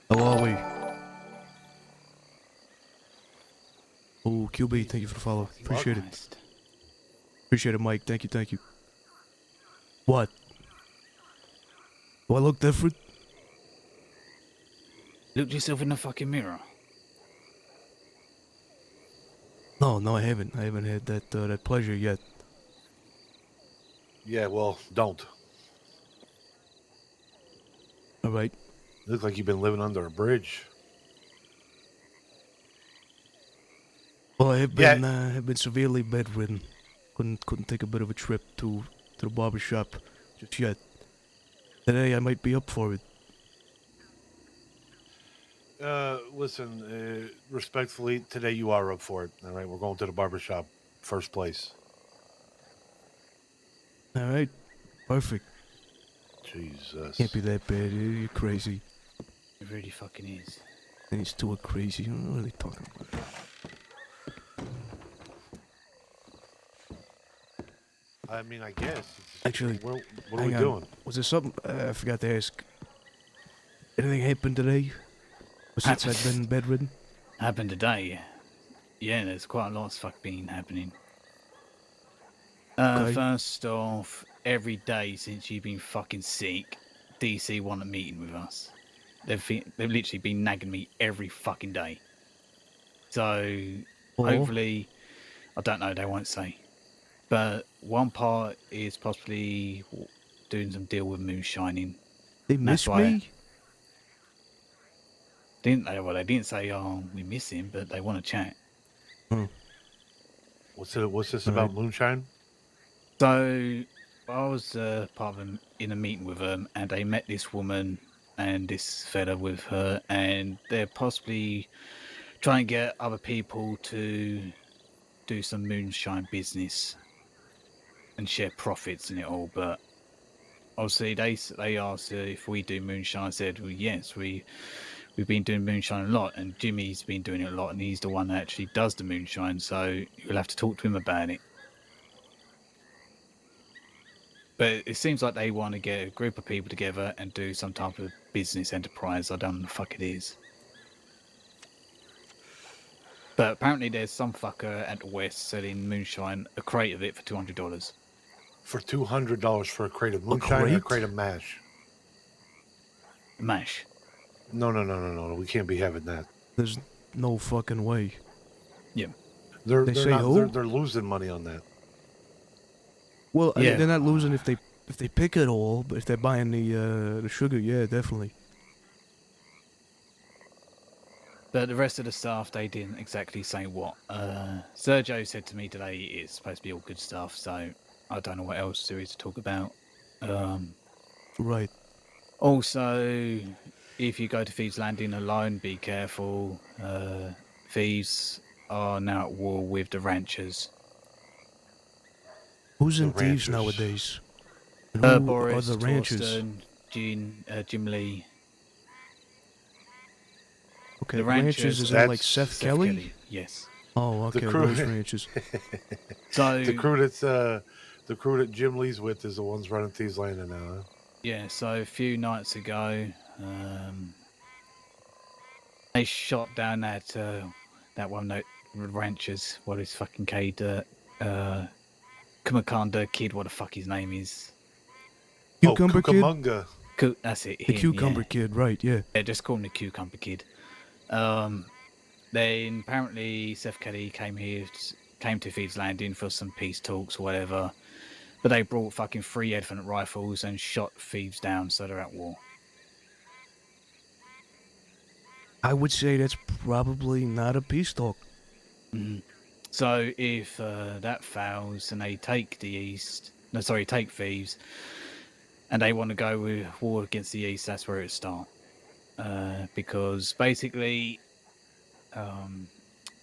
How are we? Oh, QB, thank you for the follow. Appreciate it. Appreciate it, Mike. Thank you, thank you. What? Do I look different? Look yourself in the fucking mirror. No, I haven't. I haven't had that pleasure yet. Yeah, well, don't. All right. You look like you've been living under a bridge. Well, I have been severely bedridden. Couldn't take a bit of a trip to the barber shop just yet. Today I might be up for it. Listen, respectfully, today you are up for it. All right, we're going to the barbershop, first place. All right. Perfect. Jesus. Can't be that bad. You're crazy. It really fucking is. And he's still crazy. What are they talking about? I mean, I guess. Actually, what are we doing? Was there something I forgot to ask? Anything happened today? Since I've been bedridden? Happened today? Yeah, there's quite a lot of stuff been happening. Okay. First off, every day since you've been fucking sick, DC want a meeting with us. They've literally been nagging me every fucking day. So, hopefully, I don't know, they won't say. But one part is possibly doing some deal with moonshining. They miss me? Didn't they? Well, they didn't say, oh, we miss him, but they want to chat. What's this about moonshine? So, I was part of in a meeting with them, and they met this woman and this fella with her, and they're possibly trying to get other people to do some moonshine business and share profits in it all. But obviously, they asked if we do moonshine. I said, well, yes, we've been doing moonshine a lot, and Jimmy's been doing it a lot, and he's the one that actually does the moonshine. So you'll have to talk to him about it. But it seems like they want to get a group of people together and do some type of business enterprise. I don't know what the fuck it is. But apparently there's some fucker at the West selling moonshine, a crate of it for $200. For $200 for a crate of moonshine or a crate of mash? Mash. No. We can't be having that. There's no fucking way. Yeah. They're losing money on that. Well, yeah. They're not losing if they pick it all, but if they're buying the sugar, yeah, definitely. But the rest of the stuff, they didn't exactly say what. Sergio said to me today it's supposed to be all good stuff, so I don't know what else there is to talk about. Right. Also, if you go to Thieves Landing alone, be careful. Thieves are now at war with the ranchers. Who's in Thieves nowadays? And who Boris, are the ranchers? Torsten, Jim Lee. Okay, the ranchers is in like Seth Kelly? Yes. Oh, okay, those ranchers. So the crew that Jim Lee's with is the ones running Thieves Landing now. Huh? Yeah. So a few nights ago, they shot down that one note ranchers. What is fucking Cade? Kumakanda kid. What the fuck his name is? Cucumber Kid. That's it. The Cucumber Kid, right? Yeah. Yeah, just call him the Cucumber Kid. Then apparently Seth Kelly came to Thieves Landing for some peace talks or whatever. But they brought fucking 3 elephant rifles and shot thieves down, so they're at war. I would say that's probably not a peace talk. Mm. So if that fails and they take the East, take thieves, and they want to go with war against the East, that's where it starts. Because basically,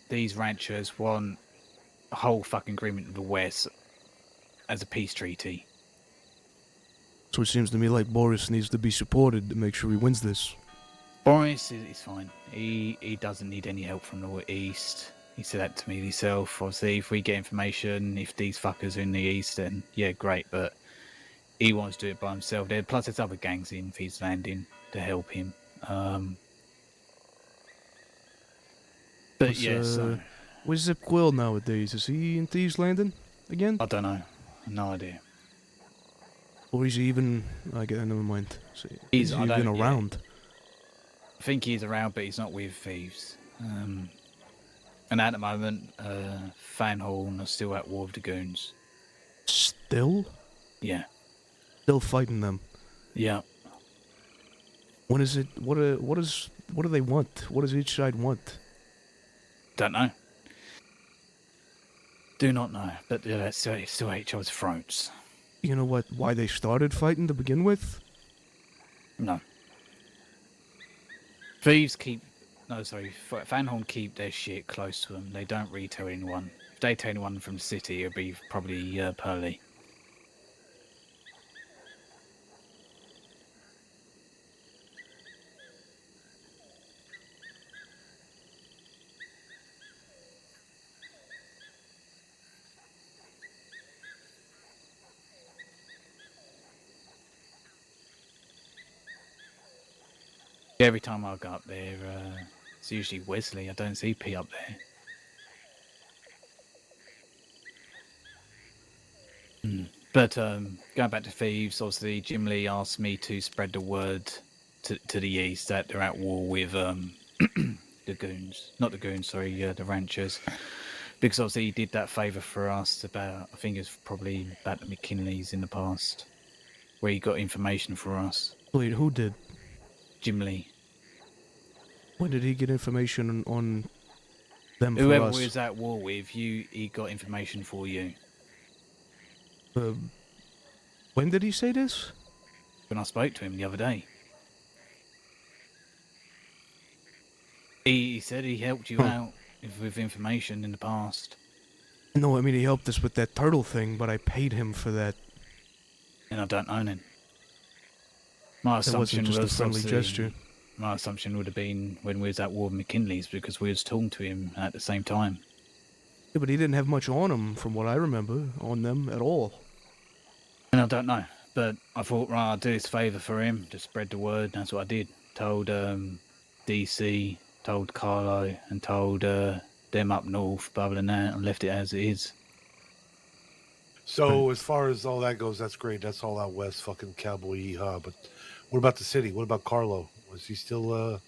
these ranchers want a whole fucking agreement with the West as a peace treaty. So it seems to me like Boris needs to be supported to make sure he wins this. Boris is fine. He doesn't need any help from the East. He said that to me himself. Obviously, if we get information, if these fuckers are in the East, then yeah, great. But he wants to do it by himself. Plus, there's other gangs in Thieves Landing to help him. But yeah, where's Zip Quill nowadays? Is he in Thieves Landing again? I don't know. No idea. Or is he even... never mind. He's even around? I think he's around, but he's not with thieves. And at the moment, Fanhorn are still at war with the goons. Still? Yeah. Still fighting them? Yeah. When is it... What do they want? What does each side want? Don't know. Do not know, but it's still at each other's throats. You know what? Why they started fighting to begin with? No. Thieves Fanhorn keep their shit close to them. They don't really tell anyone. If they tell anyone from the city, it'll be probably Pearly. Every time I go up there, it's usually Wesley. I don't see P up there. But going back to thieves, obviously Jim Lee asked me to spread the word to the east that they're at war with the goons. Not the goons, sorry, the ranchers. Because obviously he did that favour for us about, I think it's probably about the McKinleys in the past, where he got information for us. Wait, who did? Jim Lee. When did he get information on them Whoever for us? we was at war with, he got information for you. When did he say this? When I spoke to him the other day. He said he helped you out with information in the past. No, I mean, he helped us with that turtle thing, but I paid him for that. And I don't know then. My That wasn't just a friendly gesture. My assumption would have been when we was at war with McKinley's, because we was talking to him at the same time. Yeah, but he didn't have much on him, from what I remember, on them at all. And I don't know, but I thought, right, I'll do this favour for him, to spread the word. That's what I did. Told DC, told Carlo, and told them up north. But other than that, I left it as it is. So as far as all that goes, that's great. That's all out west, fucking cowboy yeehaw. But what about the city? What about Carlo? Was he still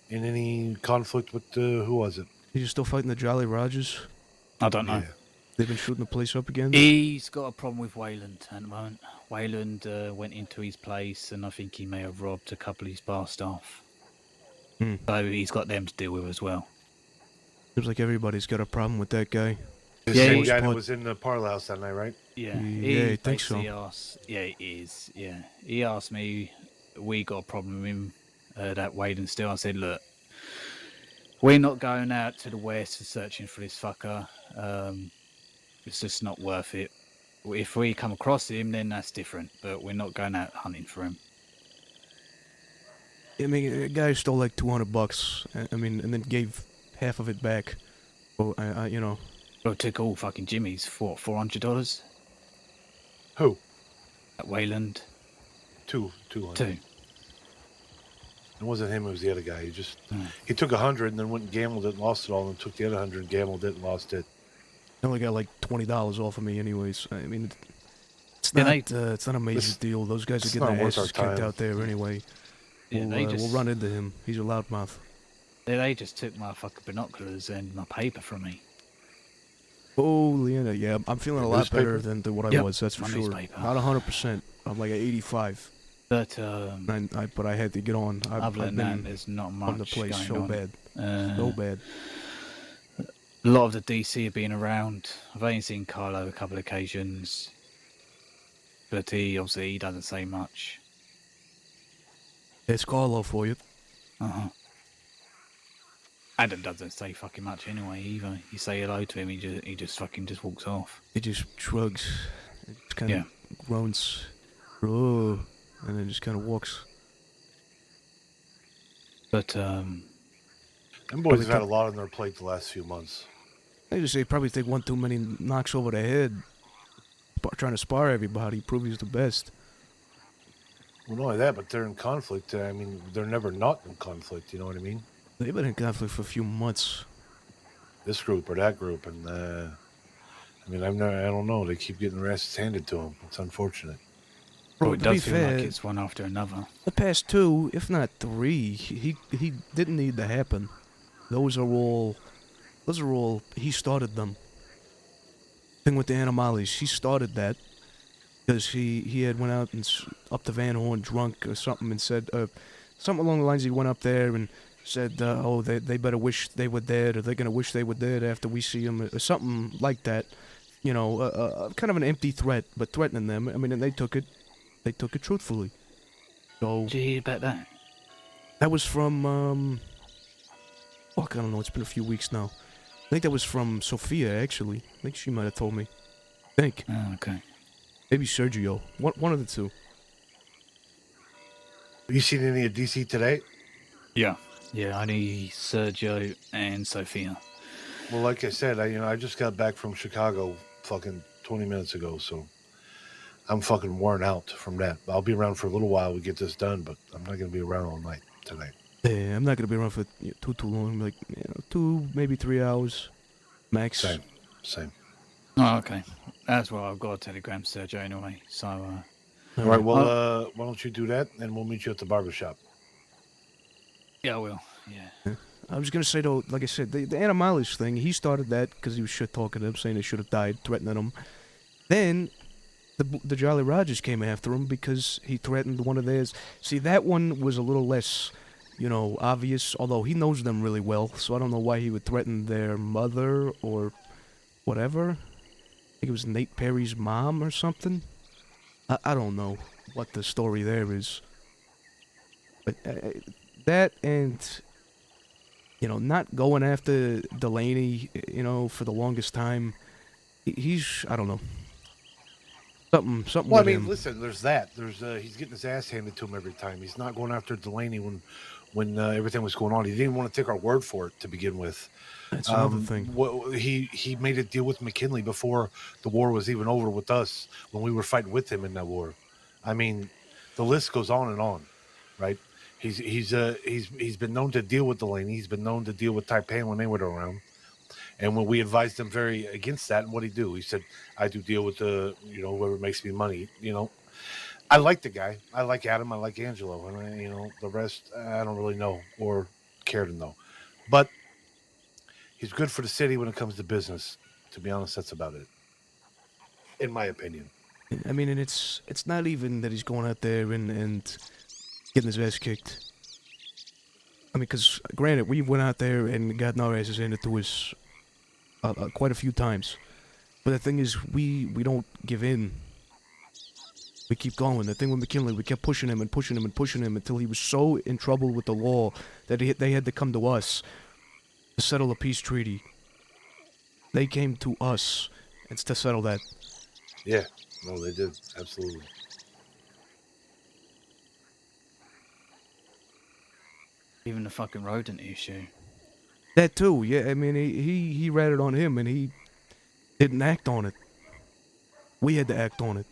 in any conflict with who was it? He's still fighting the Jolly Rogers? I don't know. Yeah. They've been shooting the place up again? He's got a problem with Wayland at the moment. Wayland went into his place, and I think he may have robbed a couple of his bar staff. So he's got them to deal with as well. Seems like everybody's got a problem with that guy. The Yeah, same he's guy that was in the parlor house that night, right? Yeah, Yeah, I think so. He is. Yeah, he asked me. We got a problem with him. That Wayland still. I said, look, we're not going out to the west and searching for this fucker. It's just not worth it. If we come across him, then that's different. But we're not going out hunting for him. I mean, a guy stole like $200. I mean, and then gave half of it back. Well, you know. Well, it took all fucking Jimmy's for $400. Who? At Wayland. 200. 2. It wasn't him. It was the other guy. He took 100 and then went and gambled it and lost it all, and took the other 100 and gambled it and lost it. He only got like $20 off of me, anyways. I mean, it's not a major deal. Those guys are getting their asses kicked out there anyway. Yeah, We'll run into him. He's a loudmouth. They just took my fucking binoculars and my paper from me. Holy, yeah, I'm feeling a The lot better newspaper? than what I Yep, was. That's for my sure. newspaper. Not 100%. I'm like at 85. But But I had to get on. other I've than that, been there's not on the much place going so on. bad, so Uh, bad. a lot of the DC have been around. I've only seen Carlo a couple of occasions, but he doesn't say much. It's Carlo for you. Uh-huh. Adam doesn't say fucking much anyway either. You say hello to him, he just fucking just walks off. He just shrugs, and just kind of Yeah. groans, oh, and then just kind of walks. But Them boys Probably have had a took- lot on their plate the last few months. I just say probably take one too many knocks over the head, trying to spar everybody, prove he's the best. Well, not only that, but they're in conflict. I mean, they're never not in conflict. You know what I mean? They've been in conflict for a few months. This group or that group, and I mean, I don't know. They keep getting their asses handed to them. It's unfortunate. well, Bro, it to be does feel fair, like it's one after another. the past 2, if not 3, he didn't need to happen. Those are all he started them. Thing with the Animales, he started that because he had went out and up to Van Horn drunk or something and said something along the lines. He went up there and said, "Oh, they better wish they were dead, or they're gonna wish they were dead after we see them," or something like that. You know, kind of an empty threat, but threatening them. I mean, and they took it truthfully. So Did you hear about that? that was from fuck, I don't know. It's been a few weeks now. I think that was from Sophia, actually. I think she might have told me. Oh, okay. Maybe Sergio. One of the two. You seen any of DC today? Yeah. Yeah, only Sergio and Sophia. Well, like I said, I just got back from Chicago fucking 20 minutes ago, so I'm fucking worn out from that. I'll be around for a little while. We get this done, but I'm not gonna be around all night tonight. Yeah, I'm not gonna be around for too long. Like 2, maybe 3 hours, max. Same. Oh, okay. That's why I've got a telegram to Sergio anyway. So, All right. Well, why don't you do that, and we'll meet you at the barbershop. yeah, I will. Yeah. I was gonna say though, like I said, the Animalis thing. He started that because he was shit talking them, saying they should have died, threatening them. Then the Jolly Rogers came after him because he threatened one of theirs. See, that one was a little less, obvious. Although he knows them really well, so I don't know why he would threaten their mother or whatever. I think it was Nate Perry's mom or something. I don't know what the story there is. But that and, not going after Delaney, for the longest time. He's, I don't know. Something Well, I with mean, him. listen. There's that. He's getting his ass handed to him every time. He's not going after Delaney when everything was going on. He didn't want to take our word for it to begin with. That's another thing. He made a deal with McKinley before the war was even over with us when we were fighting with him in that war. I mean, the list goes on and on, right? He's been known to deal with Delaney. He's been known to deal with Taipan when they were around. And when we advised him very against that, and what he do? He said, "I do deal with whoever makes me money." I like the guy. I like Adam. I like Angelo, and the rest I don't really know or care to know. But he's good for the city when it comes to business. To be honest, that's about it, in my opinion. I mean, and it's not even that he's going out there and getting his ass kicked. I mean, because granted, we went out there and got our asses handed to us quite a few times. But the thing is, we don't give in. We keep going. The thing with McKinley, we kept pushing him and pushing him and pushing him until he was so in trouble with the law that they had to come to us to settle a peace treaty. They came to us to settle that. Yeah, no, they did absolutely. Even the fucking rodent issue. That too, yeah. I mean, he ratted on him and he didn't act on it. We had to act on it.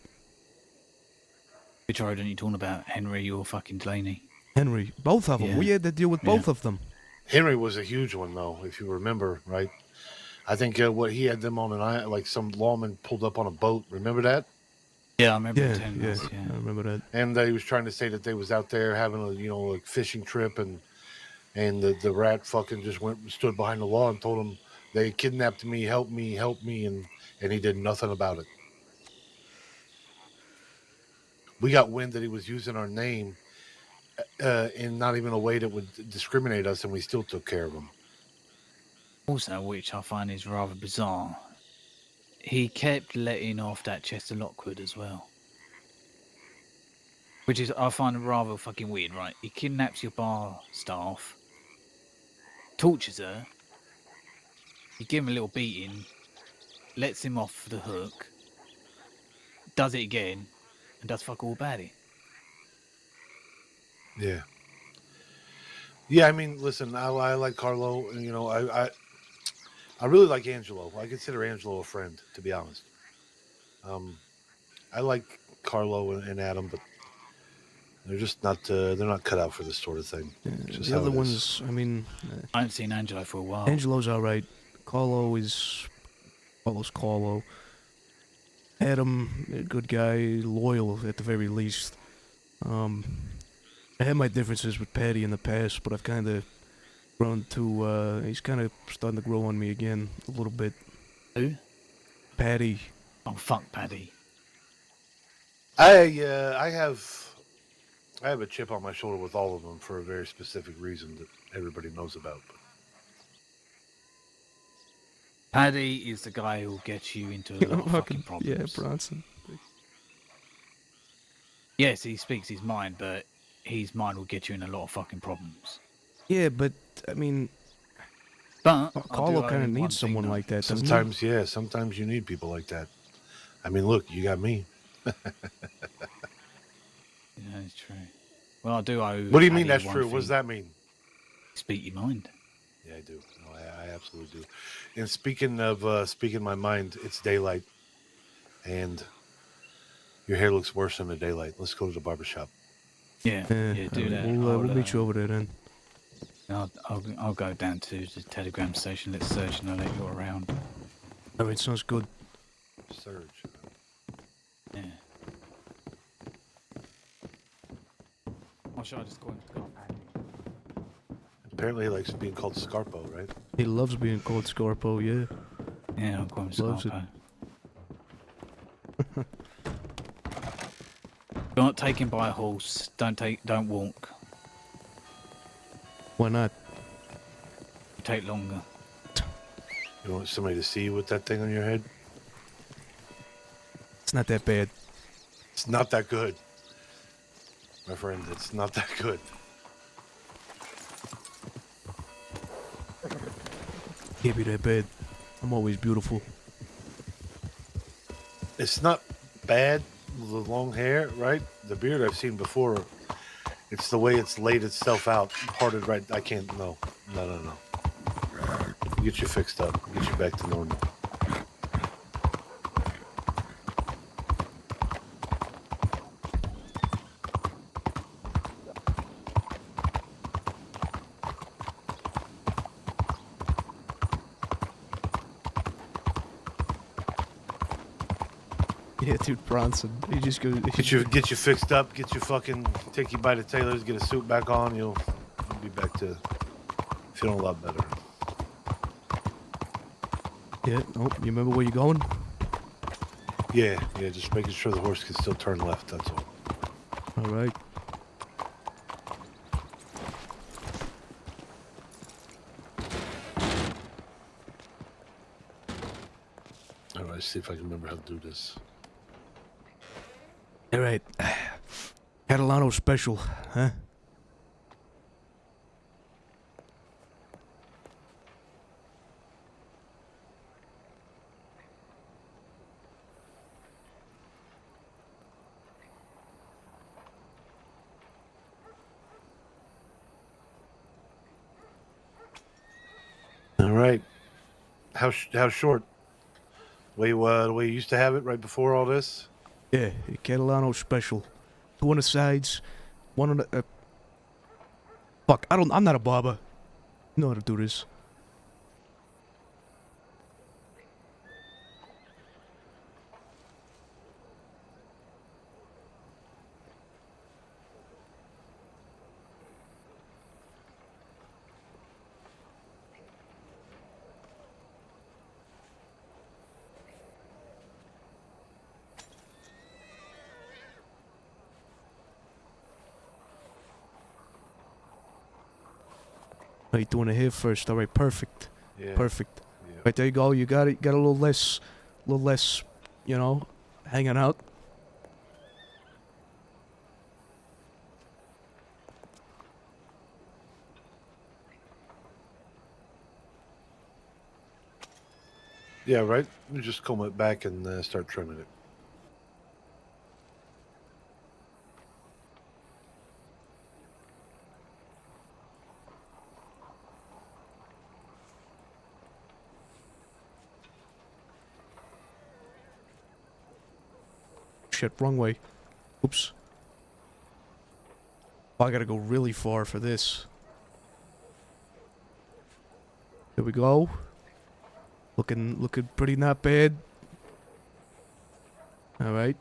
Which rodent are you talking about? Henry or fucking Delaney? Henry, both of them. Yeah. We had to deal with both of them. Henry was a huge one, though, if you remember, right? I think what he had them on an island, like some lawman pulled up on a boat. Remember that? Yeah, I remember Yeah, telling yeah, us, yeah. I remember that. And he was trying to say that they was out there having a fishing trip, and the rat fucking just stood behind the law and told him They kidnapped me, help me, and he did nothing about it. We got wind that he was using our name in not even a way that would discriminate us, and we still took care of him. Also, which I find is rather bizarre, he kept letting off that Chester Lockwood as well. Which is, I find rather fucking weird, right? He kidnaps your bar staff, tortures her, you give him a little beating, lets him off the hook, does it again, and does fuck all about it. Yeah. Yeah, I mean, listen, I like Carlo, and I really like Angelo. I consider Angelo a friend, to be honest. I like Carlo and Adam, but they're just not they're not cut out for this sort of thing. It's just The how other it is. ones, I mean, I haven't seen Angelo for a while. Angelo's alright. Carlo's Carlo. Adam, a good guy, loyal at the very least. I had my differences with Patty in the past, but I've kind of grown to. He's kind of starting to grow on me again a little bit. Who? Patty. Oh, fuck Paddy. I have a chip on my shoulder with all of them for a very specific reason that everybody knows about. Paddy is the guy who'll get you into a lot of fucking problems. Yeah, Bronson. Yes, he speaks his mind, but his mind will get you in a lot of fucking problems. Yeah, but I mean, But Carlo kind of needs someone like that, doesn't Sometimes, yeah, sometimes you need people like that. I mean, look, you got me. Yeah, that's true. Well, I do owe. What do you mean Paddy that's one true? What thing. does that mean? Speak your mind. Yeah, I do. No, I absolutely do. And speaking of speaking my mind, it's daylight, and your hair looks worse in the daylight. Let's go to the barbershop. Yeah, he? do that. We'll meet you over there then. I'll go down to the telegram station. Let's search and I'll let you around. Alright, sounds good. Surge. Yeah. Or should I just go and go Paddy? Apparently, he likes being called Scarpo, right? He loves being called Scarpo, yeah. Yeah, I'll go and Loves it. Scarpo. Don't take him by a horse. Don't walk. Why not? Take longer. You want somebody to see you with that thing on your head? It's not that bad. It's not that good. My friend, it's not that good. Can't be that bad. I'm always beautiful. It's not bad, the long hair, right? The beard I've seen before. It's the way it's laid itself out, parted right. I can't, no. Get you fixed up. Get you back to normal. Yeah, dude, Bronson. He just goes. Get you fixed up. Get you fucking take you by the tailors. Get a suit back on. You'll be back to feeling a lot better. Yeah. Oh, you remember where you're going? Yeah. Just making sure the horse can still turn left. That's all. All right. All right. Let's see if I can remember how to do this. All right. Catalano special, huh? All right. How short? The way you used to have it right before all this? Yeah, Catalano special. 2 on the sides, 1 on the. Fuck, I'm not a barber. You know how to do this. Oh, you're doing it here first. All right, perfect. Yeah. Perfect. Yeah. Right there you go. You got it. Got a little less, you know, hanging out. Yeah, right. You just comb it back and start trimming it. Shit, wrong way. Oops. Oh, I gotta go really far for this. There we go. Looking pretty not bad. Alright.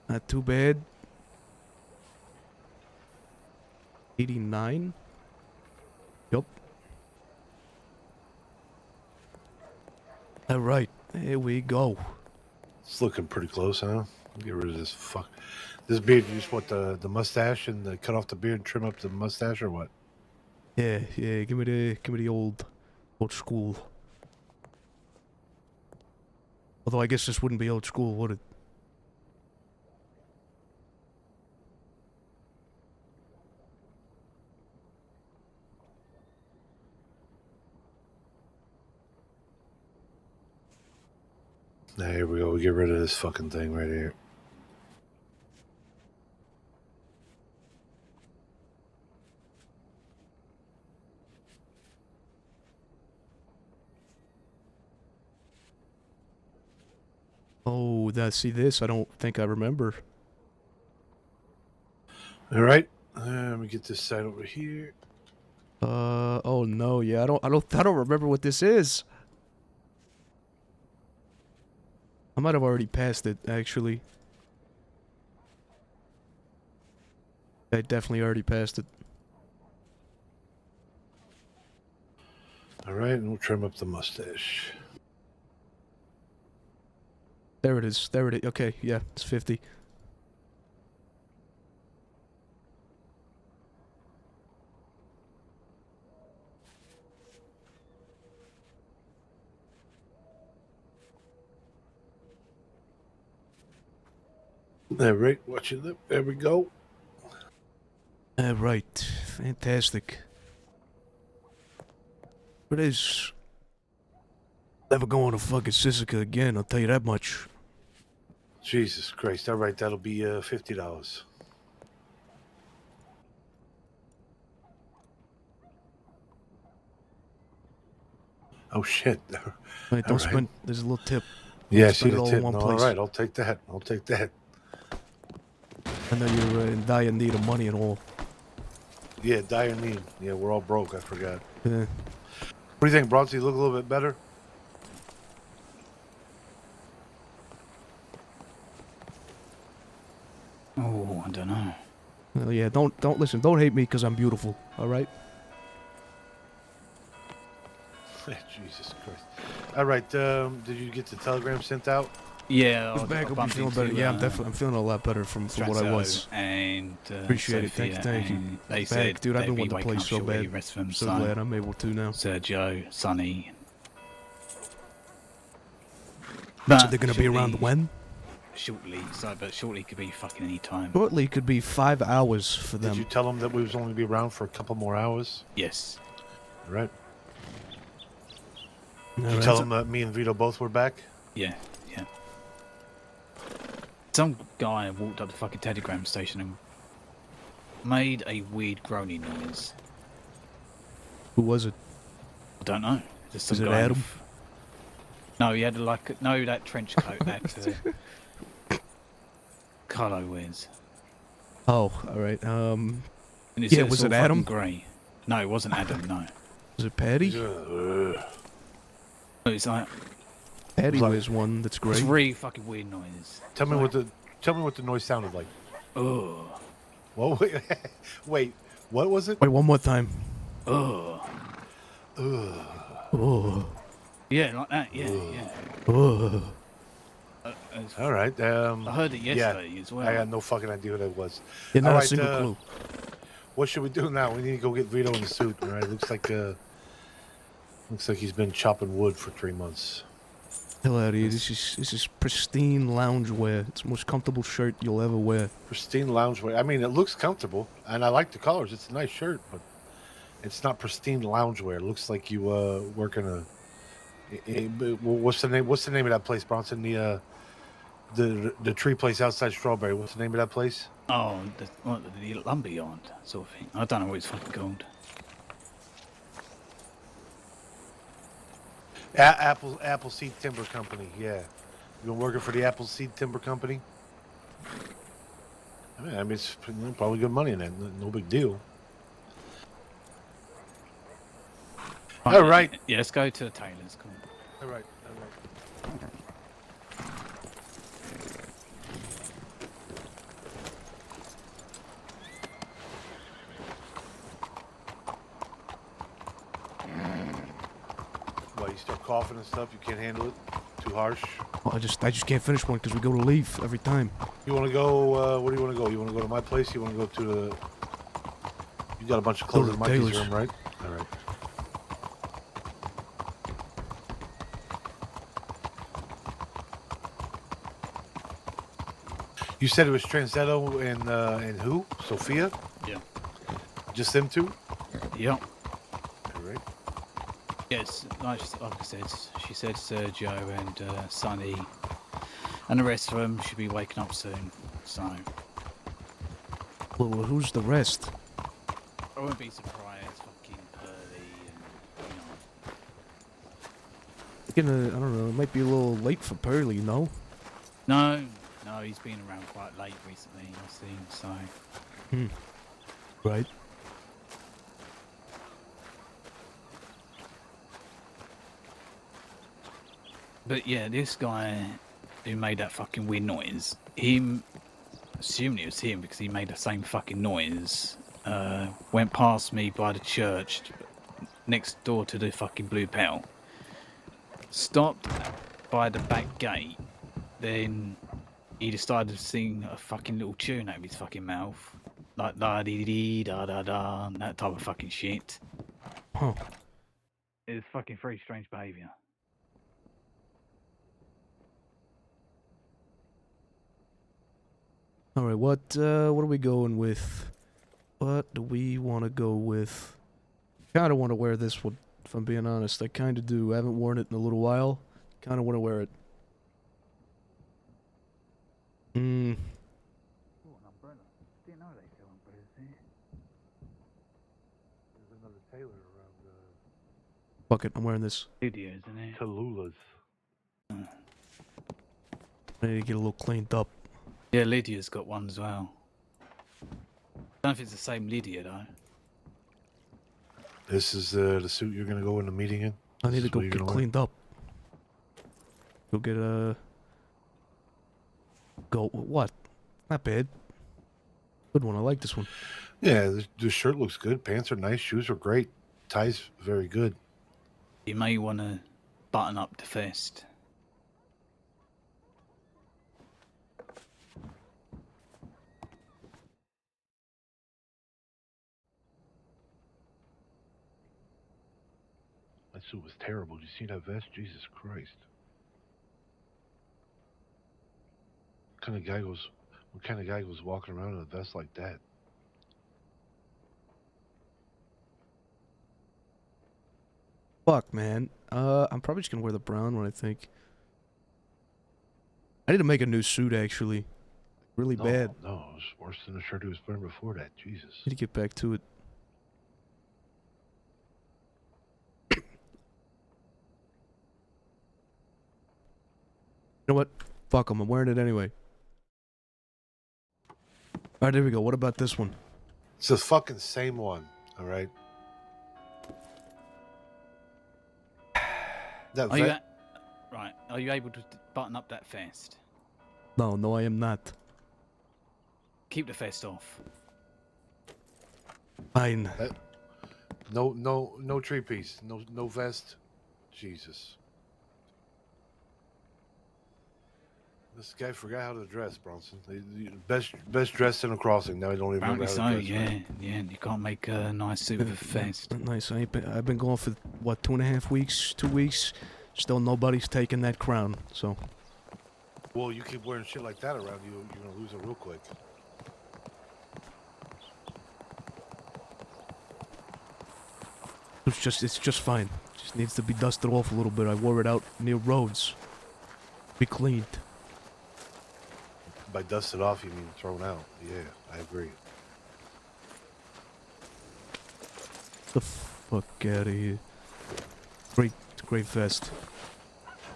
Not too bad. 89? Yup. Alright, here we go. It's looking pretty close, huh? Get rid of this fuck. This beard, you just want the mustache and cut off the beard and trim up the mustache, or what? Yeah, give me the old school. Although I guess this wouldn't be old school, would it? Now, here we go. We get rid of this fucking thing right here. Oh, see this? I don't think I remember. All right. Let me get this side over here. Oh no, yeah, I don't remember what this is. I might have already passed it, actually. I definitely already passed it. All right, and we'll trim up the mustache. There it is. There it is. Okay, yeah, it's 50. All right, watch your lip. There we go. Right, fantastic. It is never going to fucking Sisika again, I'll tell you that much. Jesus Christ. All right, that'll be $50. Oh, shit. Right, don't All right. spend, there's a little tip. Yeah, Don't see spend it the all tip. in one No, place. all right, I'll take that. I'll take that. I know you're in dire need of money and all. Yeah, dire need. Yeah, we're all broke. I forgot. Yeah. What do you think, Bronzy? Look a little bit better? Oh, I don't know. Well, yeah, don't listen, don't hate me because I'm beautiful, alright? Jesus Christ. All right, did you get the telegram sent out? Yeah, Your back will be feeling better. Yeah, I'm feeling a lot better from what I was. And Appreciate it. Thank you. They Back, said, dude, I've been they'd be wanting to waking play up so shortly, bad. rest of them, So glad I'm able to now. Sergio, Sonny. So they're gonna be around when? Shortly, but shortly could be fucking any time. Shortly could be 5 hours for them. Did you tell them that we was only be around for a couple more hours? Yes. All right. All Did you right, tell so- them that me and Vito both were back? Yeah. Some guy walked up the fucking telegram station and made a weird groaning noise. Who was it? I don't know. Just some Was it guy Adam? No, he had that trench coat that Carlo wears. Oh, alright. And Yeah, was it Adam? Grey. No, it wasn't Adam. No. Was it Patty? It's like Patty like- was one that's it's great. really fucking weird noise. Tell me what the noise sounded like. Oh. Well, wait, what was it? Wait, one more time. Oh. Oh. Yeah, like that. Yeah. Oh. All right. I heard it yesterday as well. I had no fucking idea what it was. Yeah, not All a right, single clue. What should we do now? We need to go get Vito in the suit. All right. Looks like he's been chopping wood for 3 months. Hell out of here. This is pristine loungewear. It's the most comfortable shirt you'll ever wear. Pristine loungewear. I mean, it looks comfortable, and I like the colors. It's a nice shirt, but it's not pristine loungewear. It looks like you work in a. What's the name? What's the name of that place, Bronson? The tree place outside Strawberry. What's the name of that place? Oh, the lumber yard sort of thing. I don't know what it's fucking called. Appleseed Timber Company. Yeah, you been working for the Appleseed Timber Company? I mean, it's probably good money in that. No big deal. All right. Yeah, let's go to the tailor's. Come on. All right. Why, you start coughing and stuff? You can't handle it? Too harsh? Well, I just can't finish one because we go to leave every time. You want to go, where do you want to go? You want to go to my place? You want to go to the... You got a bunch of clothes in Mikey's room, right? All right. You said it was Transetto and who? Sophia? Yeah. Just them two? Yep. All right. Yes, like I said, she said Sergio and Sonny and the rest of them should be waking up soon. So Well, who's the rest? I wouldn't be surprised. Fucking Pearly and I don't know. It might be a little late for Pearly, you know? No, he's been around quite late recently. I've seen. So Right. But yeah, this guy who made that fucking weird noise, him, assuming it was him because he made the same fucking noise, went past me by the church next door to the fucking Blue Bell, stopped by the back gate, then he decided to sing a fucking little tune out of his fucking mouth, like da dee dee da da da, and that type of fucking shit. Huh. It's fucking very strange behaviour. All right, what are we going with? What do we want to go with? Kind of want to wear this one, if I'm being honest. I kind of do. I haven't worn it in a little while. Kind of want to wear it. Oh, an umbrella. Didn't know they sell umbrellas here. There's another tailor around Fuck it, I'm wearing this. Studios, isn't it? Tallulah's. I need to get a little cleaned up. Yeah, Lydia's got one as well. I don't know if it's the same Lydia though. This is the suit you're going to go in the meeting in? I need This to is go what you're get gonna wear? cleaned up. Go get Go what? Not bad. Good one. I like this one. Yeah, the shirt looks good. Pants are nice. Shoes are great. Tie's very good. You may want to button up the vest. That suit was terrible. Did you see that vest? Jesus Christ. What kind of guy goes walking around in a vest like that? Fuck, man. I'm probably just gonna wear the brown one, I think. I need to make a new suit, actually. Really bad. No, it was worse than the shirt he was wearing before that. Jesus. Need to get back to it. You know what? Fuck 'em. I'm wearing it anyway. Alright, there we go. What about this one? It's the fucking same one, all right? That Are you vet- right? Are you able to button up that vest? No, I am not. Keep the vest off. Fine. no tree piece. No vest. Jesus. This guy forgot how to dress, Bronson. Best dressed in a crossing. Now I don't even remember Apparently how to so, dress. yeah. Right? Yeah, you can't make a nice suit for fest. Nice. I've been going for what 2.5 weeks, 2 weeks. Still nobody's taken that crown. So Well, you keep wearing shit like that around you, you're gonna lose it real quick. it's just fine. Just needs to be dusted off a little bit. I wore it out near roads. Be cleaned. By dusted off, you mean thrown out. Yeah, I agree. The fuck out of here. Great vest.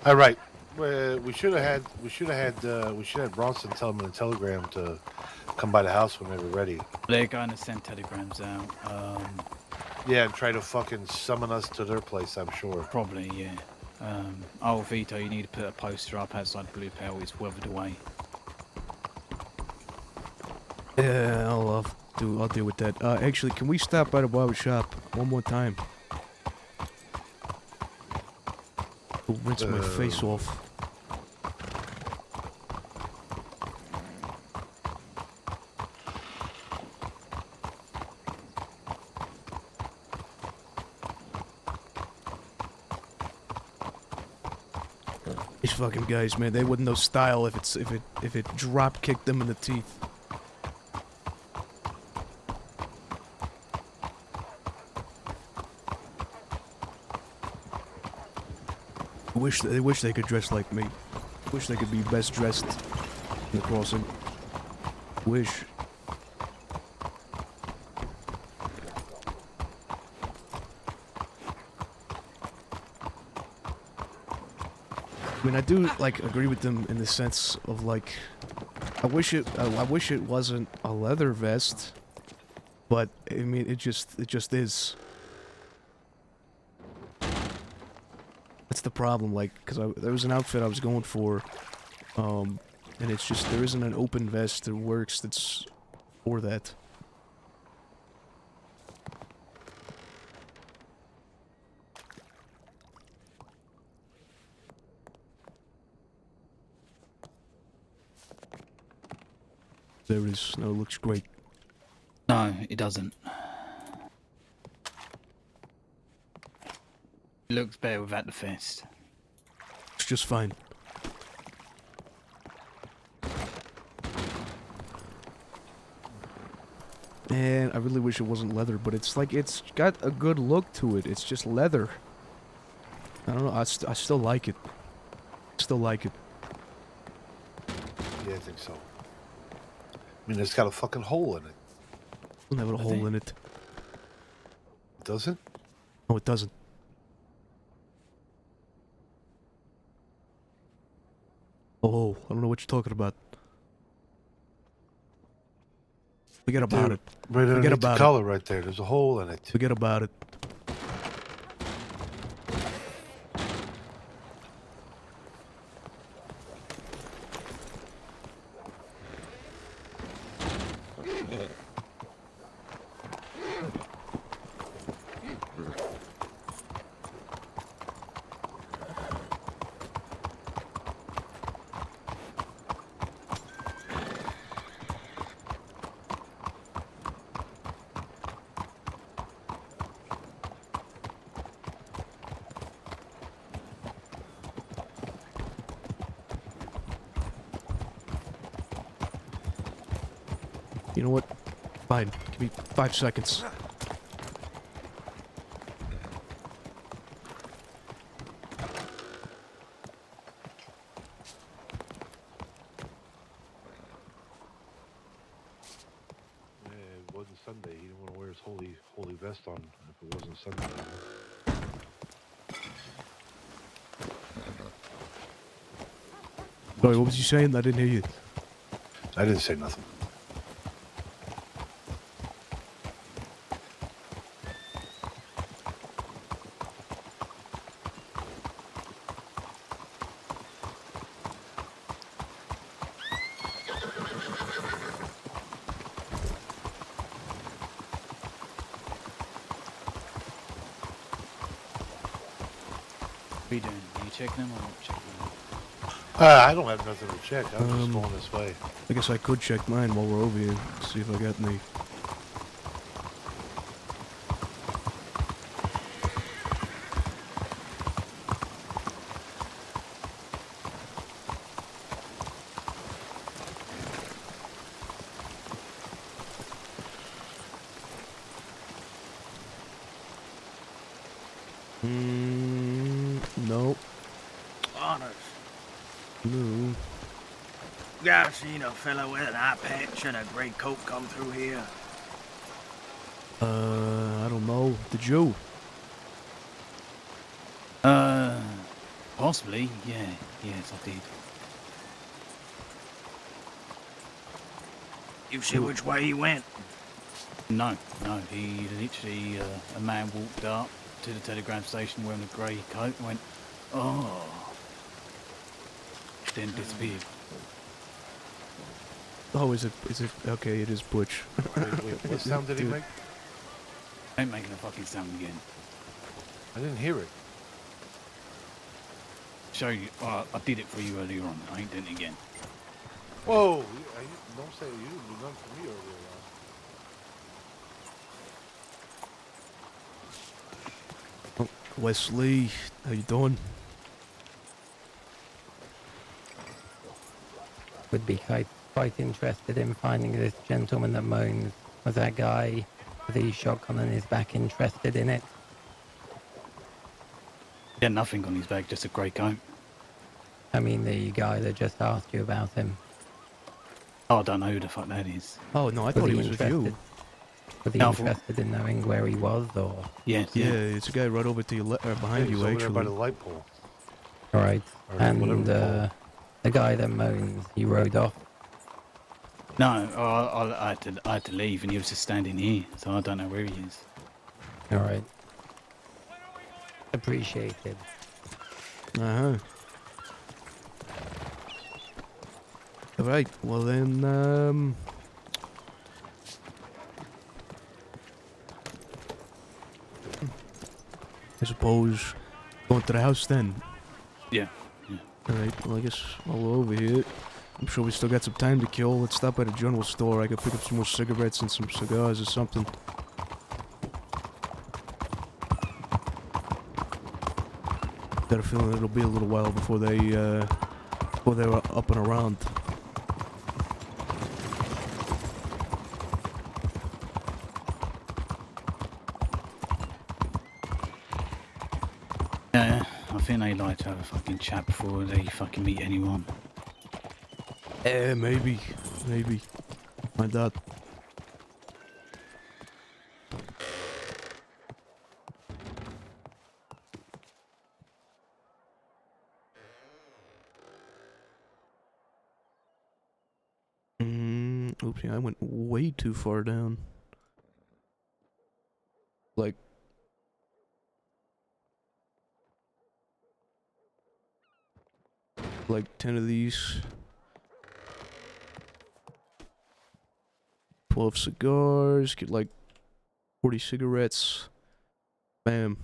All right. We should have had Bronson tell him in a telegram to come by the house when they were ready. They're going to send telegrams out. Yeah, and try to fucking summon us to their place, I'm sure. Probably, yeah. Vito, you need to put a poster up outside Blue Pale. It's weathered away. Yeah, I'll deal with that. Actually, can we stop by the barber shop one more time? I'll rinse my face off. These fucking guys, man, they wouldn't know style if it drop kicked them in the teeth. They wish they could dress like me. Wish they could be best dressed in the crossing. Wish. I mean, I do like agree with them in the sense of like, I wish it wasn't a leather vest, but I mean, it just is. That's the problem, like, because there was an outfit I was going for, and it's just, there isn't an open vest that works that's for that. There it is. No, it looks great. No, it doesn't. It looks better without the vest. It's just fine. And I really wish it wasn't leather, but it's like, it's got a good look to it. It's just leather. I don't know, I still like it. Still like it. Yeah, I think so. I mean, it's got a fucking hole in it. Doesn't have a hole in it. Does it? No, it doesn't. Oh, I don't know what you're talking about. Forget about it. Right underneath the collar right there. There's a hole in it. Forget about it. You know what? Fine. Give me 5 seconds. Yeah, it wasn't Sunday. He didn't want to wear his holy vest on if it wasn't Sunday. Sorry, what was you saying? I didn't hear you. I didn't say nothing. What are you doing? Are you checking them or not checking them? I don't have nothing to check. I'm just going this way. I guess I could check mine while we're over here. See if I got any. Nope. Honors. No. You ever seen a fella with an eye patch and a gray coat come through here? I don't know. Did you? Possibly, yeah. Yes, I did. You see which way he went? No. He literally, a man walked up to the telegram station wearing a grey coat and went, oh. Then disappeared. Oh, is it? Okay, it is Butch. Wait, what sound did he Dude. make? Ain't making a fucking sound again. I didn't hear it. Show you, I did it for you earlier on. I ain't doing it again. Whoa! Don't say you didn't do nothing for me earlier on. Wesley, how you doing? Would be quite interested in finding this gentleman that moans. Was that guy with the shotgun on his back interested in it? He had nothing on his back, just a grey coat. I mean, the guy that just asked you about him. Oh, I don't know who the fuck that is. Oh no, I thought he was with you. Was he No, interested in knowing where he was, or? Yes, Yeah, it's a guy right over to your behind He's you, over there by the actually. light pole. All right. Or whatever And you call it. the guy that moans, he rode off. No, I had to leave and he was just standing here, so I don't know where he is. All right. Appreciated. Uh-huh. Alright, well then, I suppose going to the house then. Yeah. Alright, well I guess while we're over here, I'm sure we still got some time to kill. Let's stop by the general store. I could pick up some more cigarettes and some cigars or something. Got a feeling it'll be a little while before they're up and around. Yeah, I think they like to have a fucking chat before they fucking meet anyone. Maybe. Find out. Oops, yeah, I went way too far down. Like 10 of these. 12 cigars, get like 40 cigarettes. Bam.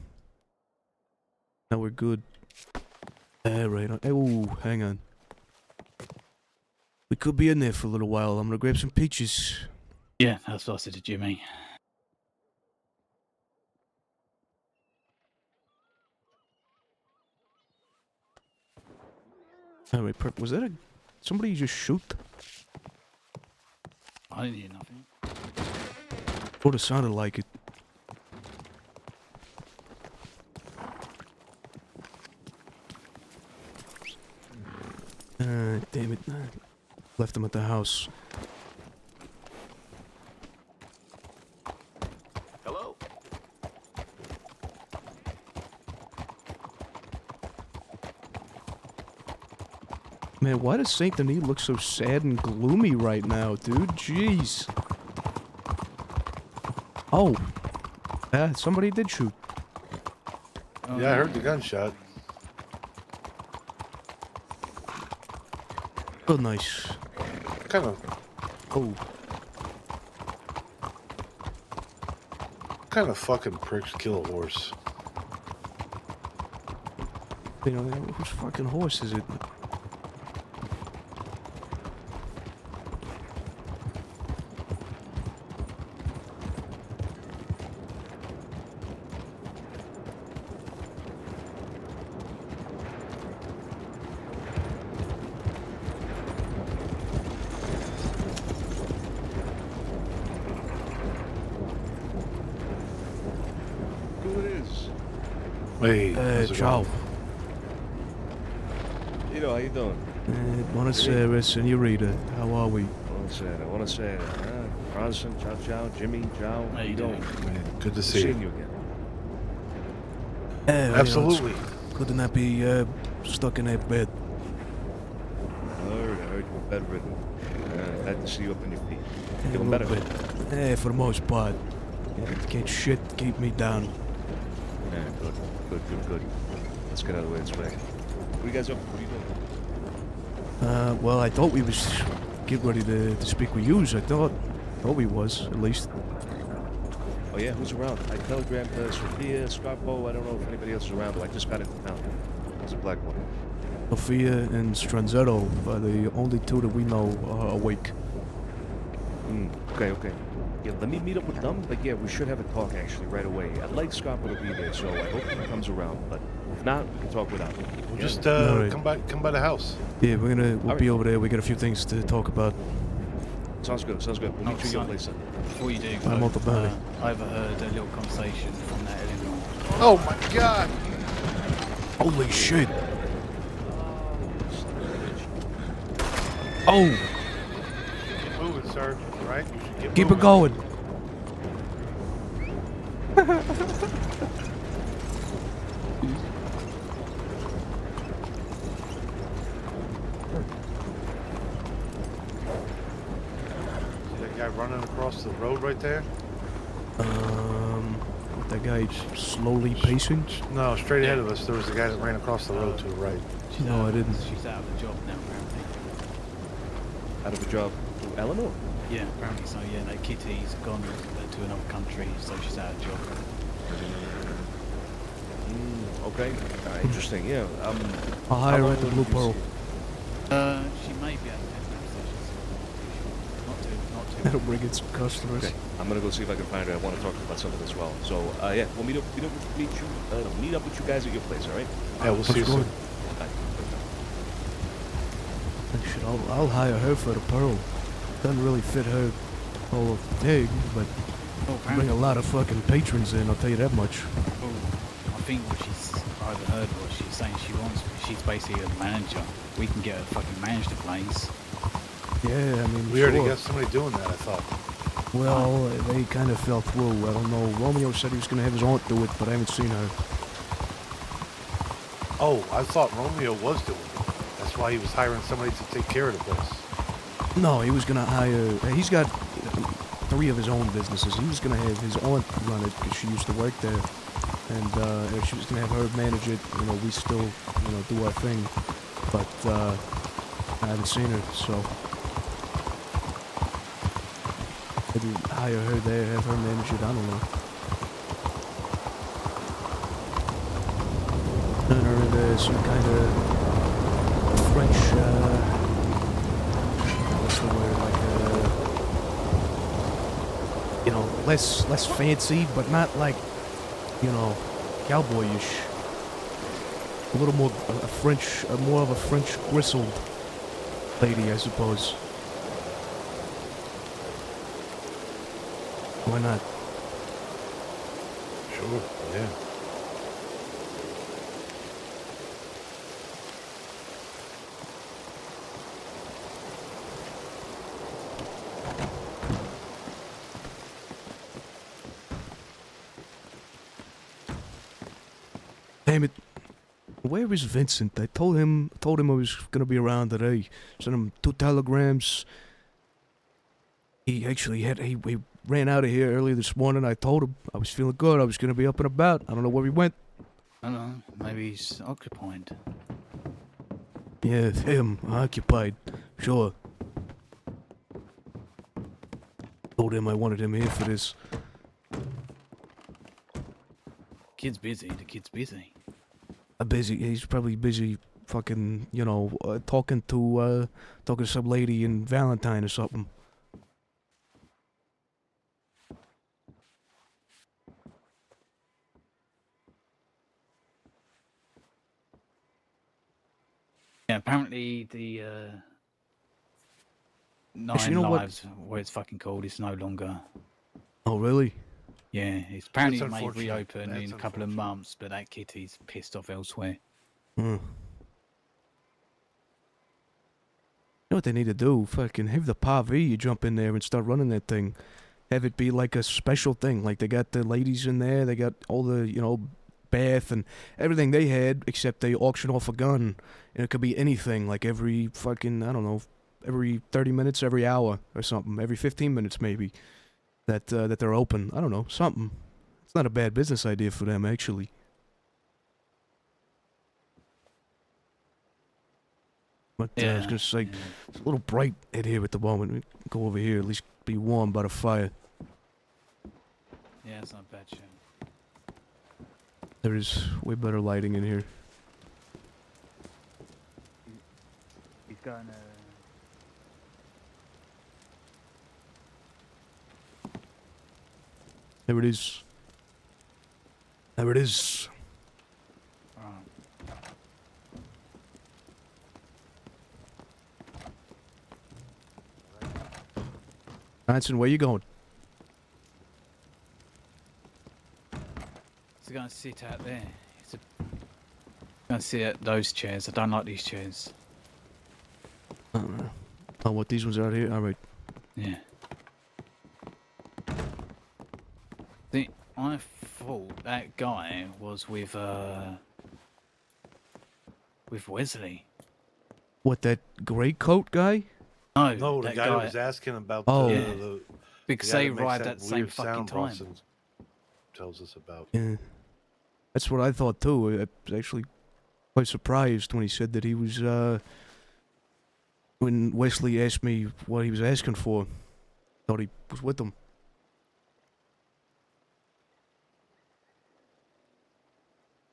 Now we're good. Right on. Oh, hang on. We could be in there for a little while. I'm gonna grab some peaches. Yeah, that's what I said to Jimmy. Alright, was that somebody you just shoot? I didn't hear nothing. Would have sounded like it. Damn it. Left him at the house. Hello? Man, why does Saint Denis look so sad and gloomy right now, dude? Jeez. Oh. Yeah, somebody did shoot. Yeah, I heard the gunshot. Oh, nice. Kind of fucking pricks kill a horse. You know, whose fucking horse is it? Hey, how's it ciao. going? Tito, how you doing? Buonasera, senorita. How are we? Buonasera. Bronson, ciao, Jimmy, ciao. How you doing? Man, good to Good see seeing you. you again. Absolutely. Good to not be stuck in that bed. I heard you were bedridden. Glad to see you up on your feet. A Feeling little better? bit. For the most part. Can't shit keep me down. Yeah, good. Let's get out of the way this way. What are you guys up to? What are you doing? Well, I thought we was getting ready to speak with yous. I thought we was, at least. Oh yeah, who's around? I telegrammed Sophia, Scarpo. I don't know if anybody else is around, but I just got into town. There's a black one. Sophia and Stranzetto are the only two that we know are awake. Okay. Yeah, let me meet up with them, but yeah, we should have a talk actually right away. I'd like Scarpo to be there, so I hope he comes around, but if not, we can talk without him. We'll Yeah? just Alright. come by the house. Yeah, we'll Alright. be over there. We got a few things to talk about. Sounds good. We'll meet you at your place then. Before you do, I'm go, on the bounty. I overheard a little conversation from that Eleanor. Oh my God! Holy shit! Oh! Keep moving, sir. All right? You should Keep moving. it going. See that guy running across the road right there? That guy slowly pacing. No, straight ahead of us. There was a guy that ran across the road to the right. No, I didn't. She's out of the job now, apparently. Out of a job. Eleanor? Yeah, apparently so. Yeah, that Kitty's gone to another country, so she's out of job. Okay. Interesting. Yeah. I'll hire her at the Blue Pearl. She may be out of business, so she's not too. That'll bring in some customers. Okay. I'm gonna go see if I can find her. I want to talk to her about something as well. So yeah, we'll meet up with you guys at your place. All right? Yeah, we'll see you soon. Bye. Shit, I'll hire her for the Pearl. Doesn't really fit her whole thing, but Oh, bring a lot of fucking patrons in. I'll tell you that much. Well, I think what she's overheard what she's saying she wants. She's basically a manager. We can get her to fucking manage the place. Yeah, I mean, We sure. already got somebody doing that, I thought. Well, they kind of fell through. I don't know. Romeo said he was gonna have his aunt do it, but I haven't seen her. Oh, I thought Romeo was doing it. That's why he was hiring somebody to take care of the place. No, he was gonna hire. He's got 3 of his own businesses. He was gonna have his aunt run it because she used to work there, and she was gonna have her manage it. You know, we still, do our thing, but I haven't seen her, so maybe hire her there, have her manage it. I don't know. Turn her into some kind of French. What's the word? Like less fancy, but not like, cowboyish. A little more more of a French gristled lady, I suppose. Why not? Sure, yeah. Damn it. Where is Vincent? I told him I was gonna be around today. Sent him 2 telegrams. He actually he ran out of here early this morning. I told him I was feeling good. I was gonna be up and about. I don't know where he went. I don't know. Maybe he's occupied. Yeah, him, occupied. Sure. Told him I wanted him here for this. Kid's busy. The kid's busy. Busy. He's probably busy fucking, talking to some lady in Valentine or something. Yeah, apparently the Nine you know what? Lives, where it's fucking called, is no longer. Oh, really? Yeah, it's apparently That's it may unfortunate. reopen That's in a couple of unfortunate. months, but that kitty's pissed off elsewhere. You know what they need to do? Fucking have the Pavi, you jump in there and start running that thing. Have it be like a special thing. Like they got the ladies in there, they got all the, bath and everything they had, except they auction off a gun. And it could be anything, like every fucking, I don't know, every 30 minutes, every hour or something. Every 15 minutes maybe. That they're open. I don't know, something. It's not a bad business idea for them, actually. But I was gonna say, it's a little bright in here at the moment. We go over here, at least be warm by the fire. Yeah, it's not a bad show. There is way better lighting in here. He's going There it is. There it is. Hanson, where you going? He's going to sit out there. He's going to sit at those chairs. I don't like these chairs. Oh, what, these ones out here? Alright. Yeah. See, I thought that guy was with Wesley. What, that gray coat guy? No, No, the that guy that was asking about Oh. the because guy they that makes arrived that at the same weird fucking sound time. Boston tells us about. Yeah. That's what I thought too. I was actually quite surprised when he said that he was, when Wesley asked me what he was asking for. Thought he was with them.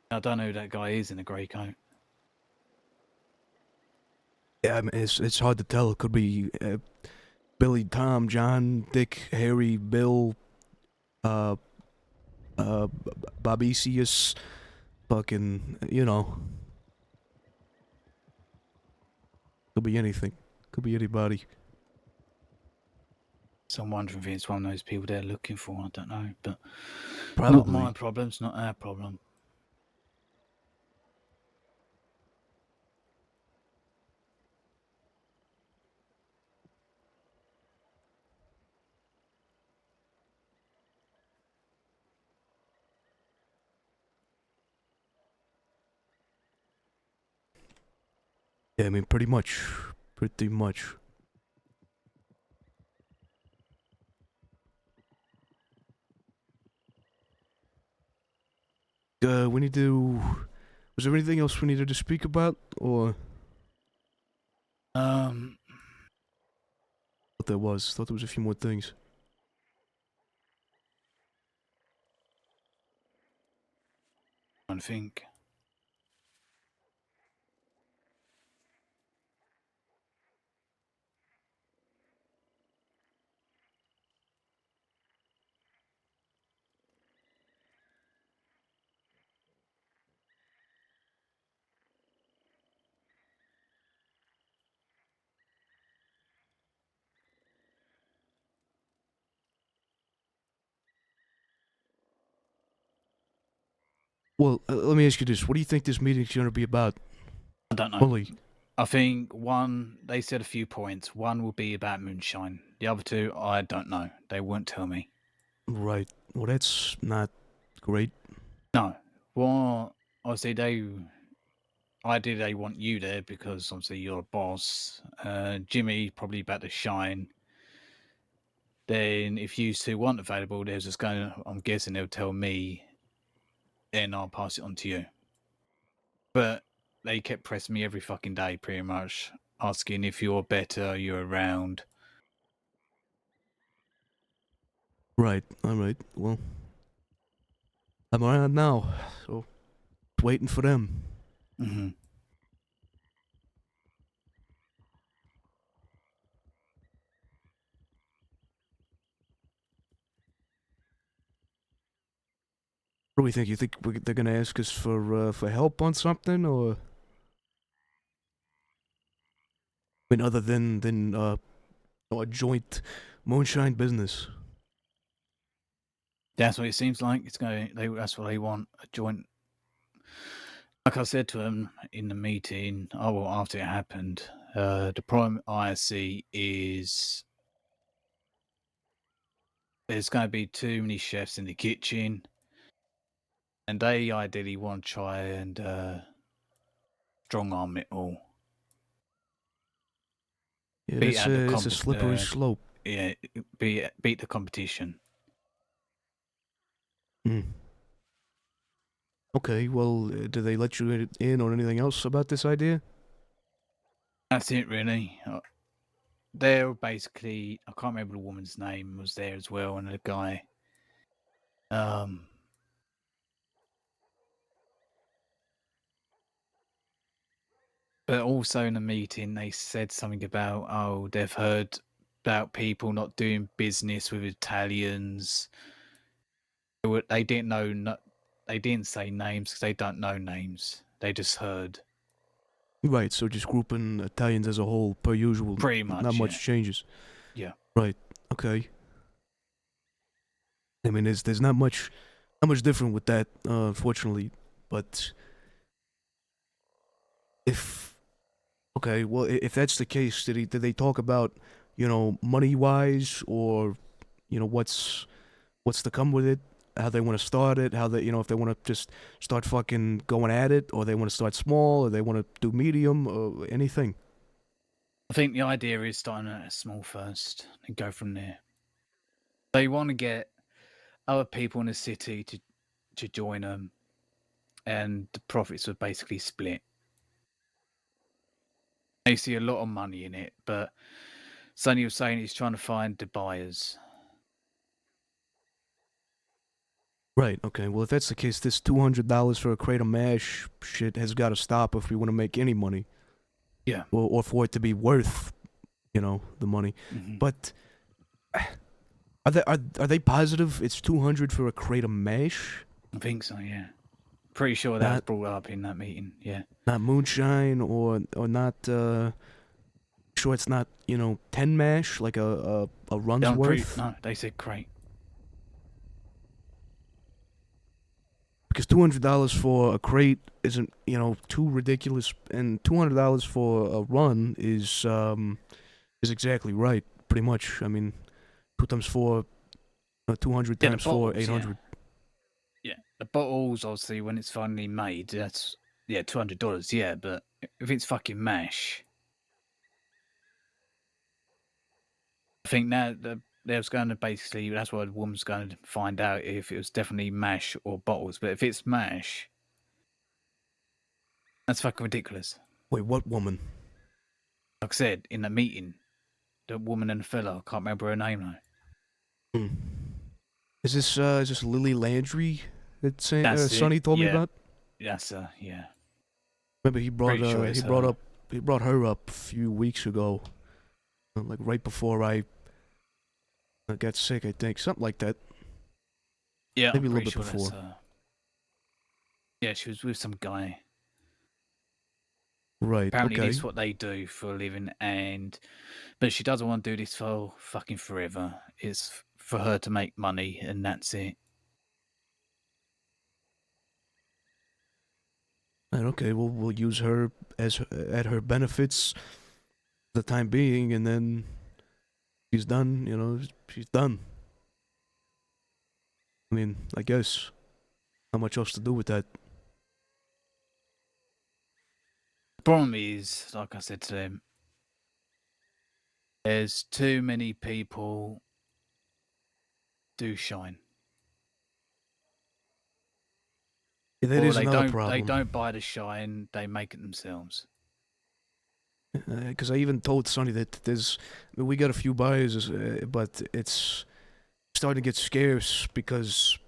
I don't know who that guy is in a grey coat. Yeah, I mean, it's hard to tell. It could be Billy, Tom, John, Dick, Harry, Bill, Bobisius, fucking, Could be anything. Could be anybody. So I'm wondering if it's one of those people they're looking for. I don't know, but Probably. not my problem. It's not our problem. Yeah, I mean, pretty much. Pretty much. We need to... Was there anything else we needed to speak about, or...? Um, Thought there was. Thought there was a few more things. I think. Well, let me ask you this. What do you think this meeting's going to be about? I don't know. Fully. I think they said a few points. One will be about moonshine. The other two, I don't know. They won't tell me. Right. Well, that's not great. No. Well, obviously they want you there because obviously you're a boss. Jimmy probably about to shine. Then if you two weren't available, they're just going. I'm guessing they'll tell me, and I'll pass it on to you. But they kept pressing me every fucking day, pretty much, asking if you're better, you're around. Right. Alright. Well, I'm around now, so... Waiting for them. Mm-hmm. What do we think? You think they're going to ask us for help on something, or... I mean, other than a joint moonshine business. That's what it seems like. It's going. That's what they want. A joint. Like I said to him in the meeting, after it happened, the problem I see is there's going to be too many chefs in the kitchen, and they ideally want to try and strong arm it all. Yeah, Beat out the it's a slippery slope. Yeah, beat the competition. Mm. Okay, well, did they let you in on anything else about this idea? That's it, really. They're basically, I can't remember the woman's name was there as well, and the guy. But also in the meeting, they said something about they've heard about people not doing business with Italians. They didn't know. They didn't say names because they don't know names. They just heard. Right, so just grouping Italians as a whole, per usual. Pretty much, Not much yeah. changes. Yeah. Right. Okay. I mean, there's not much different with that, unfortunately. But if if that's the case, did they talk about, money wise, or what's to come with it? How they want to start it? How they, if they want to just start fucking going at it, or they want to start small, or they want to do medium, or anything? I think the idea is starting at small first and go from there. They want to get other people in the city to join them, and the profits are basically split. They see a lot of money in it, but Sonny was saying he's trying to find the buyers. Right. Okay. Well, if that's the case, this $200 for a crate of mash shit has got to stop if we want to make any money. Yeah. Or for it to be worth, the money. Mm-hmm. But are they positive it's 200 for a crate of mash? I think so. Yeah. Pretty sure that was brought up in that meeting. Yeah. Not moonshine or not. Sure, it's not 10 mash like a run's worth. No, they said crate. Because $200 for a crate isn't too ridiculous, and $200 for a run is exactly right, pretty much. I mean, 2 times 4, 200 times 4, 800. Yeah, the bottles obviously when it's finally made, that's $200. Yeah, but if it's fucking mash, I think now there's going to basically, that's why the woman's going to find out if it was definitely mash or bottles. But if it's mash, that's fucking ridiculous. Wait, what woman? Like I said, in the meeting, the woman and the fella, I can't remember her name though. Is this Lily Landry that Sonny told me Yeah. about? That's yeah. Remember he brought Pretty sure it's her. he brought her up a few weeks ago, like right before I got sick, I think, something like that. Yeah, Maybe I'm a little pretty bit sure before. that's her. Yeah, she was with some guy. Right. Apparently, okay. this is what they do for a living, but she doesn't want to do this for fucking forever. It's for her to make money, and that's it. And okay, we'll use her at her benefits for the time being, and then she's done. She's done. I mean, I guess not much else to do with that. The problem is, like I said to them, there's too many people do shine. Yeah, that Or is they another don't. problem. They don't buy the shine. They make it themselves. Because I even told Sonny that we got a few buyers, but it's starting to get scarce because,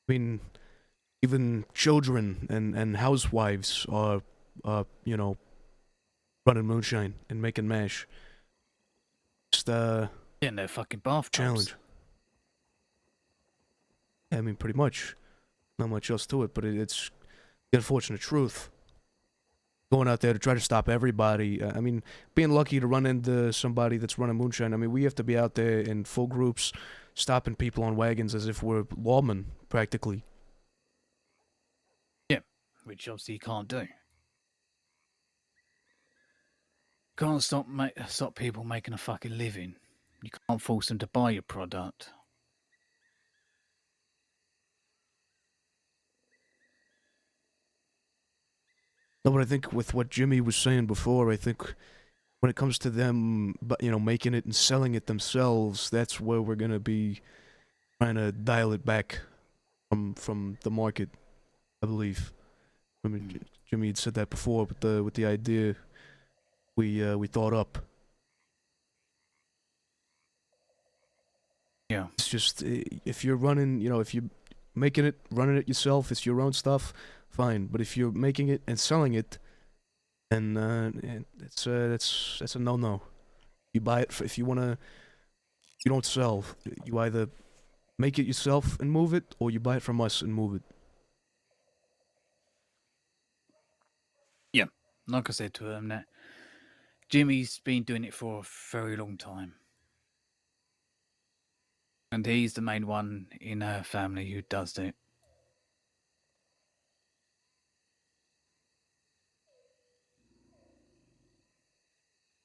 I mean, even children and housewives are, running moonshine and making mash. Just In their fucking bathtubs. challenge. Yeah, I mean, pretty much. Not much else to it, but it's the unfortunate truth. Going out there to try to stop everybody. I mean, being lucky to run into somebody that's running moonshine. I mean, we have to be out there in full groups stopping people on wagons as if we're lawmen, practically. Which obviously you can't do. Can't stop people making a fucking living. You can't force them to buy your product. No, but I think with what Jimmy was saying before, I think when it comes to them, but making it and selling it themselves, that's where we're gonna be trying to dial it back from the market, I believe. I mean, Jimmy had said that before, but with the idea we thought up. Yeah. It's just if you're running, if you're making it, running it yourself, it's your own stuff, fine. But if you're making it and selling it, then that's a no-no. You buy it if you wanna. You don't sell. You either make it yourself and move it, or you buy it from us and move it. Yeah. Like I said to him, that Jimmy's been doing it for a very long time. And he's the main one in our family who does it.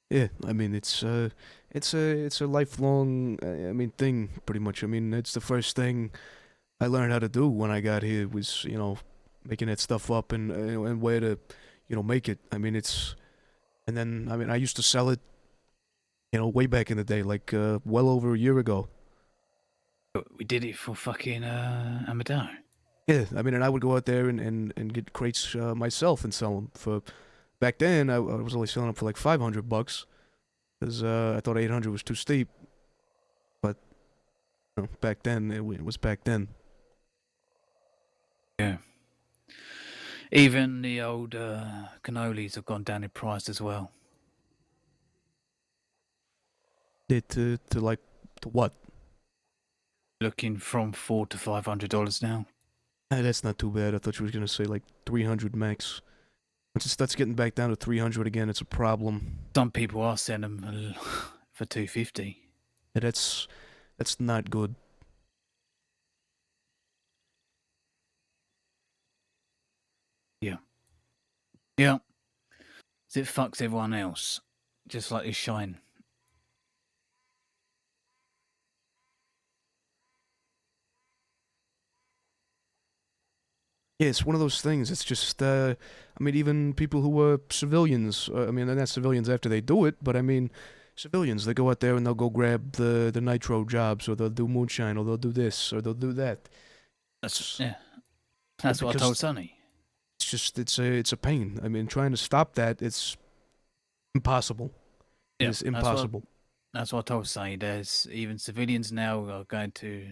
Yeah, I mean it's a lifelong thing pretty much. I mean it's the first thing I learned how to do when I got here was making that stuff up and where to make it. I mean and then I used to sell it way back in the day, like well over a year ago. We did it for fucking Amadeo. Yeah, and I would go out there and get crates myself and sell them for. Back then, I was only selling them for like $500 because I thought 800 was too steep. But back then, it was back then. Yeah. Even the old cannolis have gone down in price as well. To what? Looking from $400 to $500 now. That's not too bad. I thought you were gonna say like 300 max. Once it starts getting back down to 300 again, it's a problem. Some people are selling them for $250. Yeah, that's not good. Yeah. Yeah. It fucks everyone else. Just like this shine. Yeah, it's one of those things. It's just, even people who were civilians, they're not civilians after they do it, but civilians, they go out there and they'll go grab the nitro jobs, or they'll do moonshine, or they'll do this, or they'll do that. That's what I told Sonny. It's just, it's a pain. Trying to stop that, it's impossible. Yeah, it's impossible. That's what I told Sonny. There's even civilians now are going to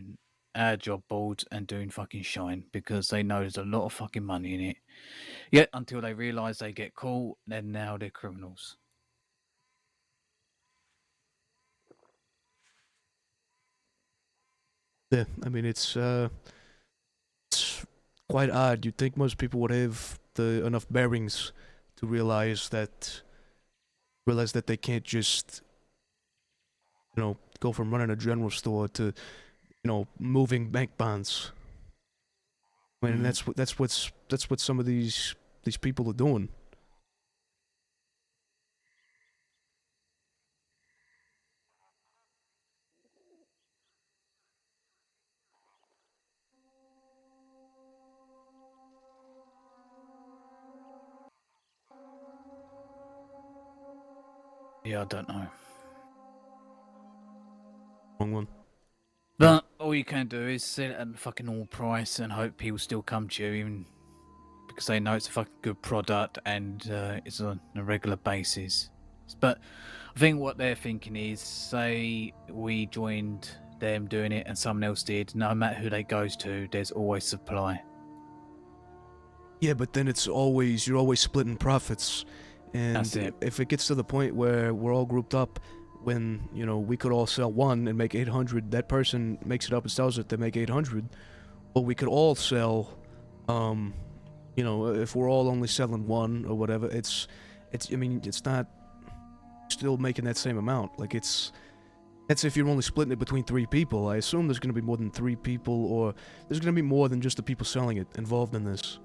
our job boards and doing fucking shine because they know there's a lot of fucking money in it. Yet until they realise they get caught, then now they're criminals. Yeah, it's quite odd. You'd think most people would have enough bearings to realize that they can't just go from running a general store to moving bank bonds. That's what some of these people are doing. Yeah, I don't know. Wrong one. But all you can do is set it at a fucking normal price and hope people still come to you, even because they know it's a fucking good product and it's on a regular basis. But I think what they're thinking is, say we joined them doing it and someone else did, no matter who they goes to, there's always supply. Yeah, but then you're always splitting profits. And That's it. If it gets to the point where we're all grouped up, when we could all sell one and make 800, that person makes it up and sells it, they make 800, or we could all sell, if we're all only selling one or whatever, it's not still making that same amount. Like it's That's if you're only splitting it between 3 people. I assume there's going to be more than 3 people, or there's going to be more than just the people selling it involved in this.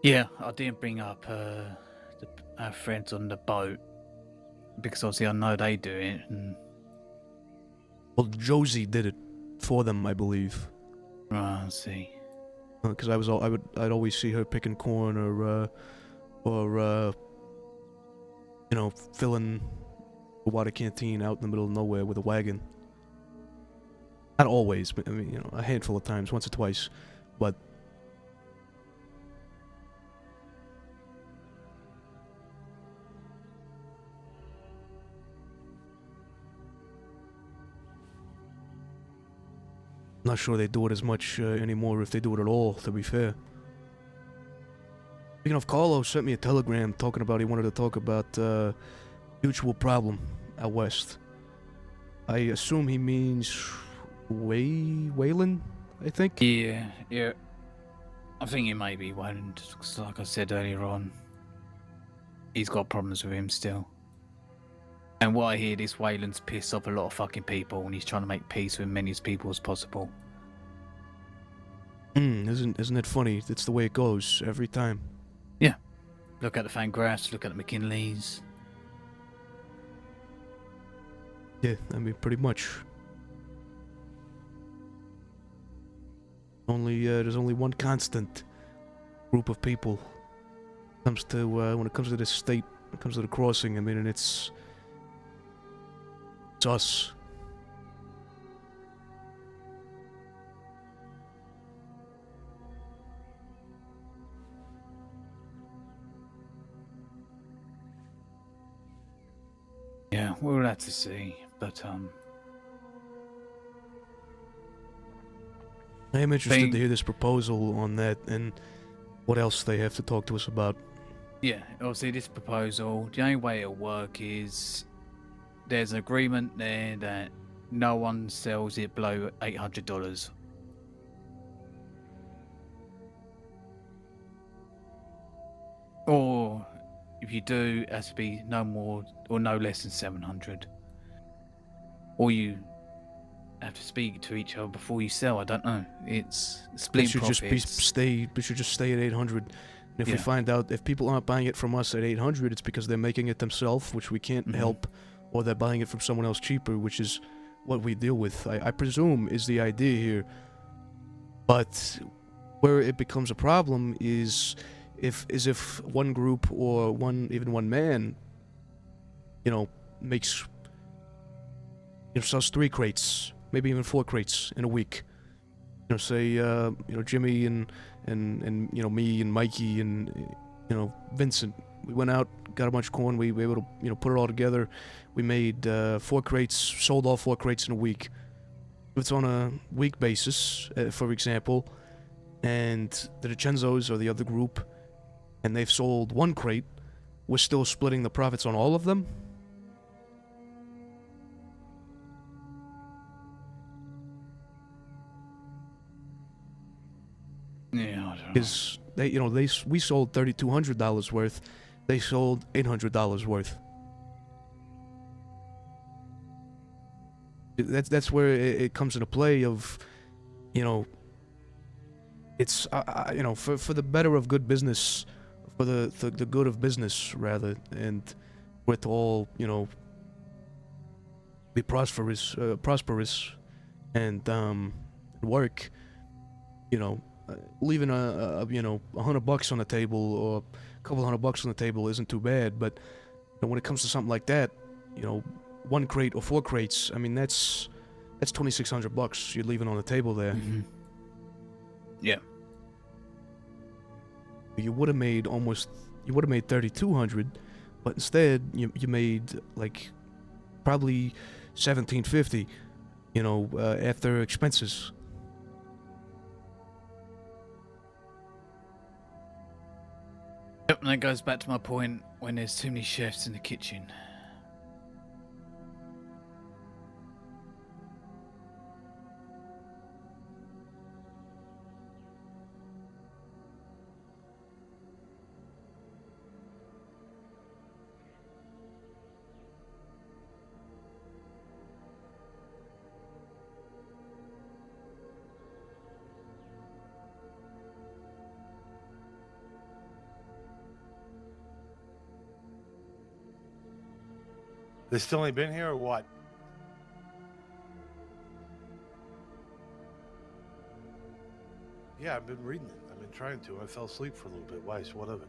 Yeah, I didn't bring up our friends on the boat because obviously I know they do it. And... Well, Josie did it for them, I believe. Right, I see. Because I'd always see her picking corn or filling a water canteen out in the middle of nowhere with a wagon. Not always, but I mean, a handful of times, once or twice, but. Not sure they do it as much anymore, if they do it at all, to be fair. Speaking of, Carlos sent me a telegram talking about he wanted to talk about mutual problem out west. I assume he means Waylon, I think? Yeah. I think it may be one, because like I said earlier on, he's got problems with him still. And what I hear, this Wayland's pissed off a lot of fucking people, and he's trying to make peace with as many people as possible. Isn't it funny? It's the way it goes every time. Yeah. Look at the Fangraphs, look at the McKinleys. Yeah, I mean, pretty much. There's only one constant group of people. When it comes to this state, when it comes to the crossing, I mean, and it's us. Yeah, we'll have to see, but I am interested to hear this proposal on that and what else they have to talk to us about. yeah, obviously this proposal, the only way it'll work is there's an agreement there that no one sells it below $800. Or if you do, it has to be no more or no less than 700. Or you have to speak to each other before you sell. I don't know. It's split profits. We should just stay at 800. And if we find out if people aren't buying it from us at 800, it's because they're making it themselves, which we can't help, or they're buying it from someone else cheaper, which is what we deal with. I presume is the idea here. But where it becomes a problem is if one group or even one man, sells 3 crates, maybe even 4 crates in a week. Say Jimmy and me and Mikey and Vincent. We went out, got a bunch of corn. We were able to put it all together. We made 4 crates, sold all 4 crates in a week. If it's on a week basis, for example, and the DiCenzos or the other group, and they've sold 1 crate, we're still splitting the profits on all of them. Yeah, I don't know. Because we sold $3,200 worth, they sold $800 worth. That's where it comes into play of, it's for the better of good business, for the good of business rather, and for it to all be prosperous and work. Leaving $100 on the table or a couple $100 on the table isn't too bad, but when it comes to something like that, 1 crate or 4 crates, I mean that's $2,600 you're leaving on the table there. Yeah. You would have made $3,200, but instead you made like probably $1,750, after expenses. Yep, and that goes back to my point when there's too many chefs in the kitchen. They still ain't been here or what? Yeah, I've been reading it. I've been trying to. I fell asleep for a little bit. Why? So what of it?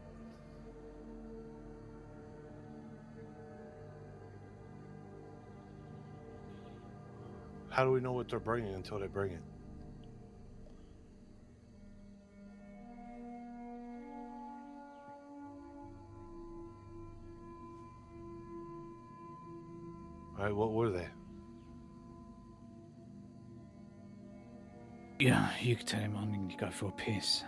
How do we know what they're bringing until they bring it? All right, what were they? Yeah, you can tell him I need to go for a piss.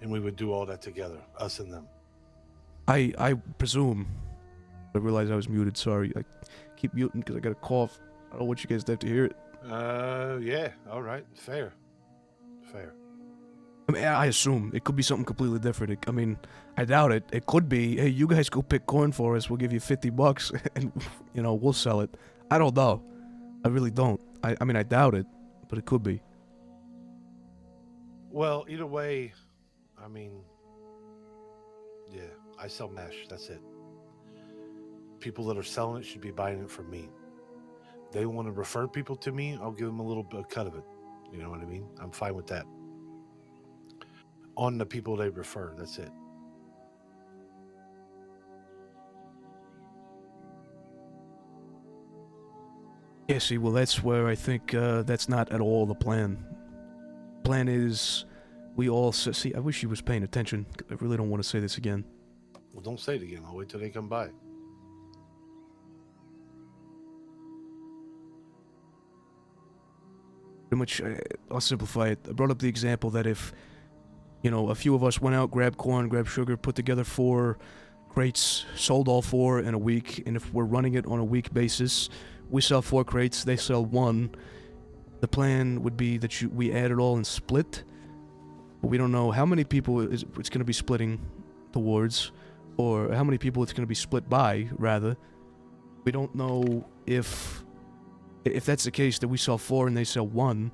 And we would do all that together, us and them. I presume. I realized I was muted. Sorry. I keep muting because I got a cough. I don't want you guys to have to hear it. Yeah, all right, fair. I mean, I assume it could be something completely different. I mean, I doubt it. It could be, hey, you guys go pick corn for us. We'll give you $50, and we'll sell it. I don't know. I really don't. I mean, I doubt it, but it could be. Well, either way, I mean, yeah, I sell mash. That's it. People that are selling it should be buying it from me. They want to refer people to me, I'll give them a little bit of cut of it. You know what I mean? I'm fine with that. On the people they refer, that's it. Yeah, see, well, that's where I think that's not at all the plan. Plan is we all see. I wish he was paying attention. I really don't want to say this again. Well, don't say it again. I'll wait till they come by. Pretty much, I'll simplify it. I brought up the example that if, a few of us went out, grabbed corn, grabbed sugar, put together 4 crates, sold all 4 in a week, and if we're running it on a week basis, we sell 4 crates, they sell 1. The plan would be that we add it all and split, but we don't know how many people it's going to be splitting towards, or how many people it's going to be split by, rather. We don't know if that's the case, that we sell 4 and they sell 1,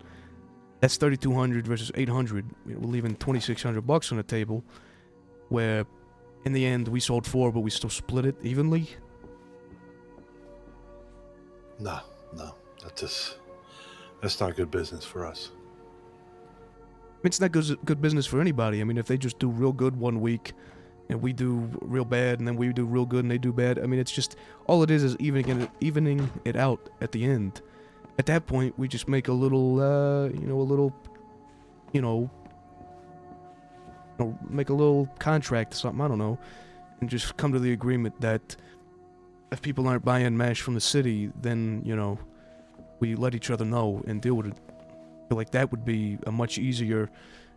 that's 3,200 versus 800. We're leaving $2,600 on the table, where in the end we sold 4, but we still split it evenly. No, that's not good business for us. It's not good business for anybody. I mean, if they just do real good one week, and we do real bad, and then we do real good and they do bad, I mean, it's just, all it is evening it out at the end. At that point, we just make a little, make a little contract or something, I don't know, and just come to the agreement that if people aren't buying mash from the city, then, we let each other know and deal with it. I feel like that would be a much easier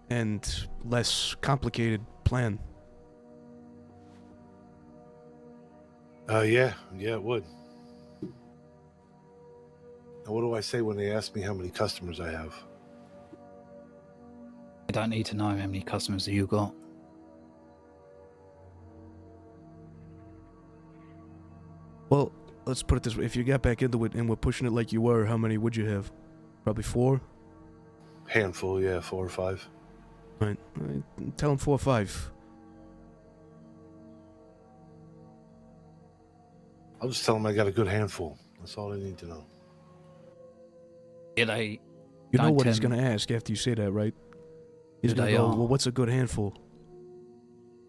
and less complicated plan. Yeah, it would. Now, what do I say when they ask me how many customers I have? I don't need to know how many customers you got. Well, let's put it this way. If you got back into it and were pushing it like you were, how many would you have? Probably 4? Handful, yeah, 4 or 5. Right. Tell them 4 or 5. I'll just tell them I got a good handful. That's all they need to know. Yeah, they. You know what he's gonna ask after you say that, right? He's gonna go, well, what's a good handful?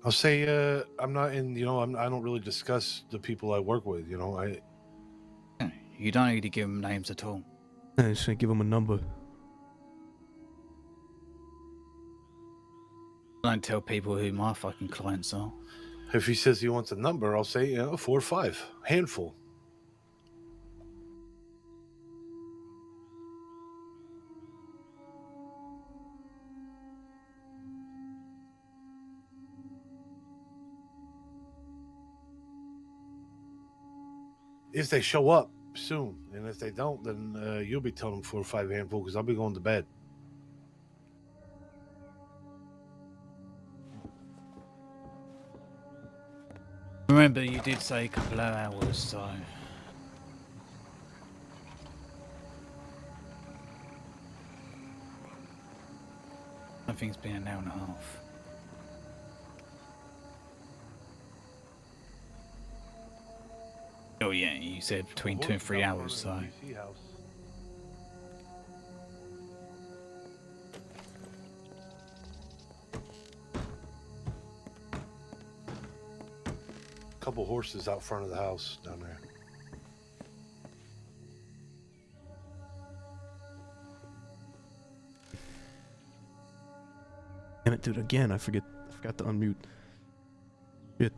I'll say, I'm not in, I don't really discuss the people I work with, You don't need to give them names at all. I just say give him a number. Don't tell people who my fucking clients are. If he says he wants a number, I'll say, 4 or 5. Handful. if they show up soon, and if they don't, then you'll be telling them 4 or 5 handful because I'll be going to bed. Remember, you did say a couple of hours, so... I think it's been an hour and a half. Oh yeah, you said between 2 and 3 hours, so... Couple horses out front of the house down there. Damn it, dude, again, I forgot to unmute. Shit.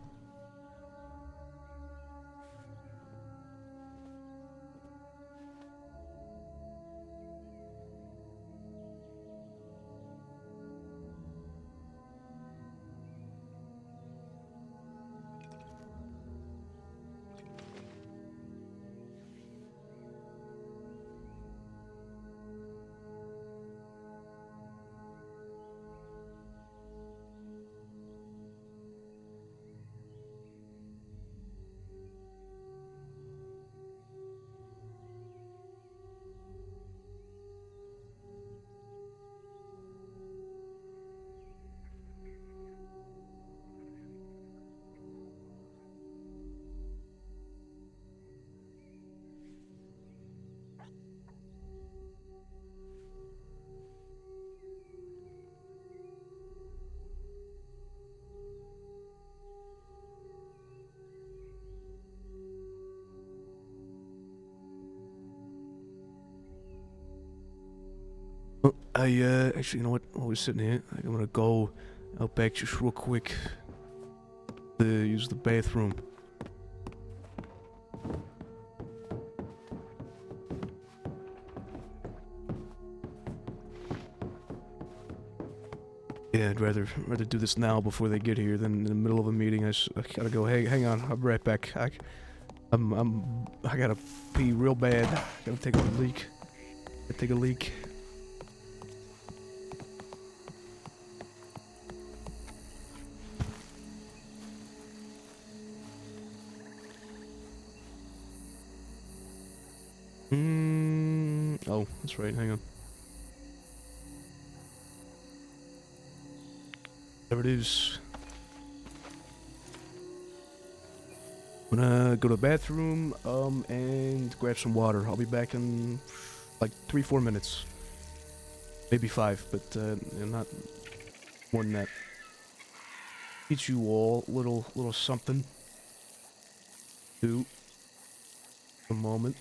Actually, you know what? While we're sitting here, I'm gonna go out back just real quick to use the bathroom. Yeah, I'd rather do this now before they get here than in the middle of a meeting. I gotta go. Hey, hang on, I'll be right back. I gotta pee real bad. Gotta take a leak. Gotta take a leak. Oh, that's right. Hang on. There it is. I'm gonna go to the bathroom, and grab some water. I'll be back in like 3-4 minutes. Maybe 5, but not more than that. Teach you all a little something. Do a moment.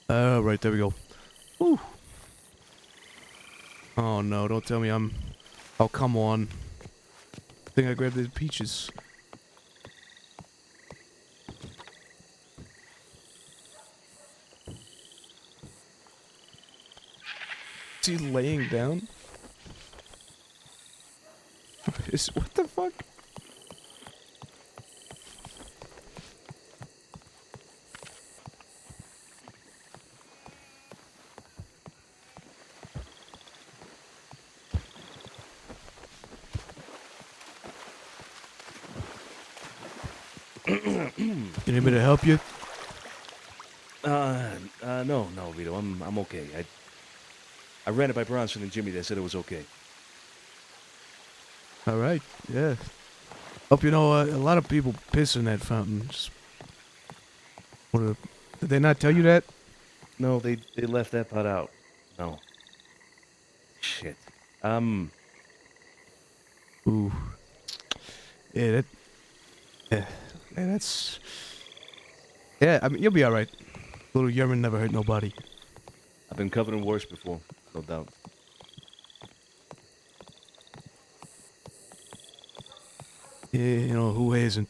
Right, there we go. Whew. Oh no, don't tell me I'm... Oh, come on. I think I grabbed the peaches. Is he laying down? What the fuck? You need me to help you? No, Vito, I'm okay. I ran it by Bronson and Jimmy. They said it was okay. Alright, yeah. Hope you know, a lot of people piss in that fountain. Did they not tell you that? No, they left that part out. No. Shit. Ooh. Yeah, that's... Yeah, I mean, you'll be alright. Little urine never hurt nobody. I've been covered in worse before, no doubt. Yeah, you know, who hasn't?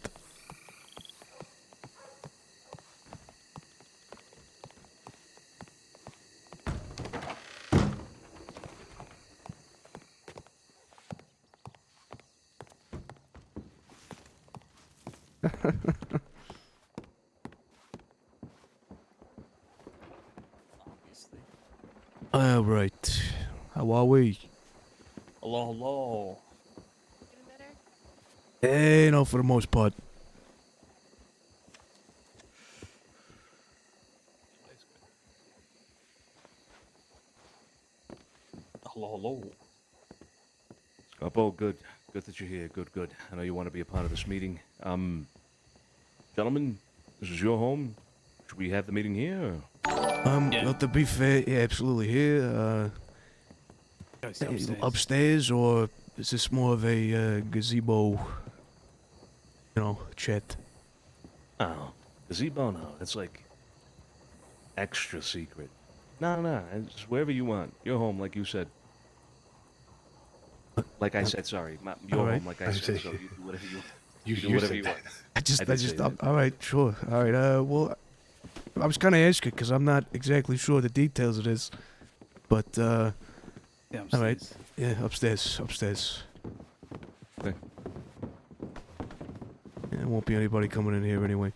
Alright. How are we? Hello, hello. Eh, no, for the most part. Hello, hello. Scarpo, good. Good that you're here. Good. I know you want to be a part of this meeting. Gentlemen, this is your home. Should we have the meeting here? Yeah. Well, to be fair, yeah, absolutely here. Go sit upstairs. Upstairs, or is this more of a gazebo, you know, chat? Oh, gazebo? No, that's like extra secret. No, it's wherever you want. Your home, like you said. Like I said, sorry. Your Alright. home, like I said. So you do whatever you want. You do whatever said you that. want. I did say just, that. all right, sure. All right, well, I was kind of asking because I'm not exactly sure the details of this, but, Yeah, all right, upstairs. yeah, upstairs. Okay. Yeah, there won't be anybody coming in here anyway.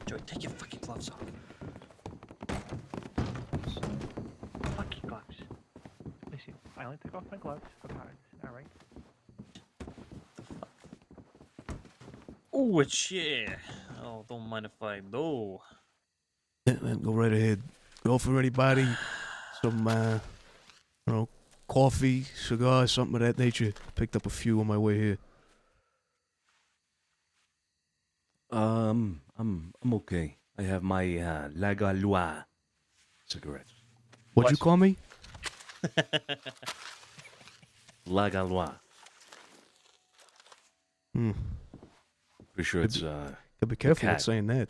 Joey, take your fucking gloves off. Fucking gloves. Let me see. I only took off my gloves for cards. Alright. Oh, it's yeah. Oh, don't mind if I do. Yeah, man, go right ahead. Go for anybody. Some, you know, coffee, cigars, something of that nature. Picked up a few on my way here. I'm okay. I have my La Gauloise cigarettes. What'd you call me? La Gauloise. Hmm. Pretty sure it's Gotta be careful with cat. saying that.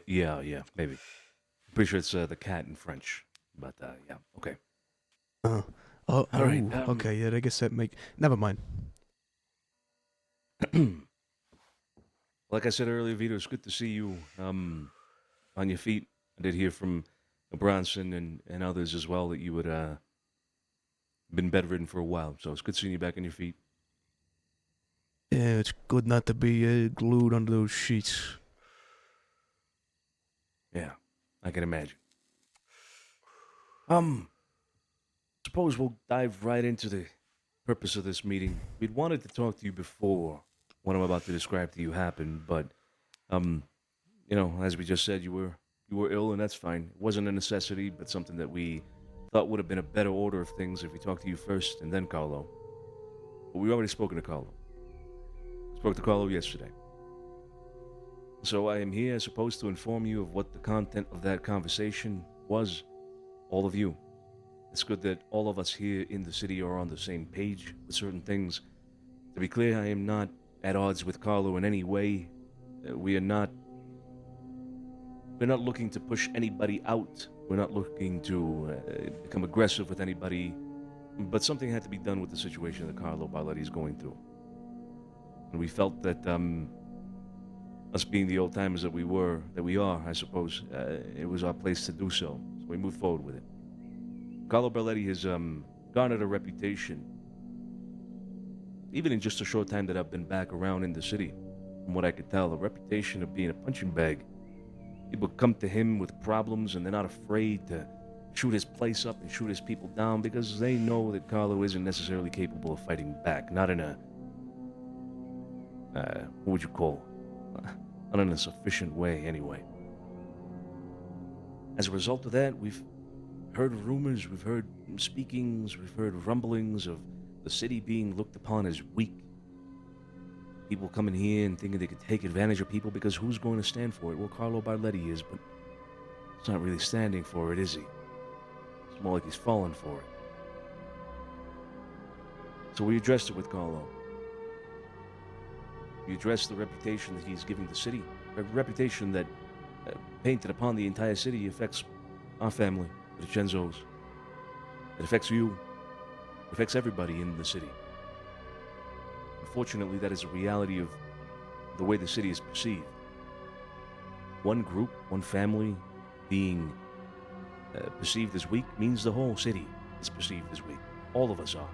Yeah, maybe. Pretty sure it's the cat in French. But yeah, okay. Oh, All right, okay, yeah, I guess that never mind. Like I said earlier, Vito, it's good to see you on your feet. I did hear from Bronson and others as well that you had been bedridden for a while. So it's good seeing you back on your feet. Yeah, it's good not to be glued under those sheets. Yeah, I can imagine. Suppose we'll dive right into the purpose of this meeting. We'd wanted to talk to you before what I'm about to describe to you happened, but you know, as we just said, you were ill, and that's fine. It wasn't a necessity, but something that we thought would have been a better order of things if we talked to you first and then Carlo. But we already spoken to Carlo. Spoke to Carlo yesterday. So I am here, supposed to inform you of what the content of that conversation was. All of you. It's good that all of us here in the city are on the same page with certain things. To be clear, I am not at odds with Carlo in any way. We are not We're not looking to push anybody out. We're not looking to become aggressive with anybody. But something had to be done with the situation that Carlo Barletti is going through. And we felt that us being the old timers that we are, I suppose, it was our place to do so. So we moved forward with it. Carlo Barletti has garnered a reputation, even in just a short time that I've been back around in the city. From what I could tell, a reputation of being a punching bag. People come to him with problems and they're not afraid to shoot his place up and shoot his people down because they know that Carlo isn't necessarily capable of fighting back. Not in a, what would you call, not in a sufficient way anyway. As a result of that, we've heard rumors, we've heard speakings, we've heard rumblings of the city being looked upon as weak. People coming here and thinking they could take advantage of people because who's going to stand for it? Well, Carlo Barletti is, but he's not really standing for it, is he? It's more like he's falling for it. So we addressed it with Carlo. We addressed the reputation that he's giving the city. A reputation that, painted upon the entire city, affects our family, the DiCenzos. It affects you. It affects everybody in the city. Unfortunately, that is a reality of the way the city is perceived. One group, one family being perceived as weak means the whole city is perceived as weak. All of us are.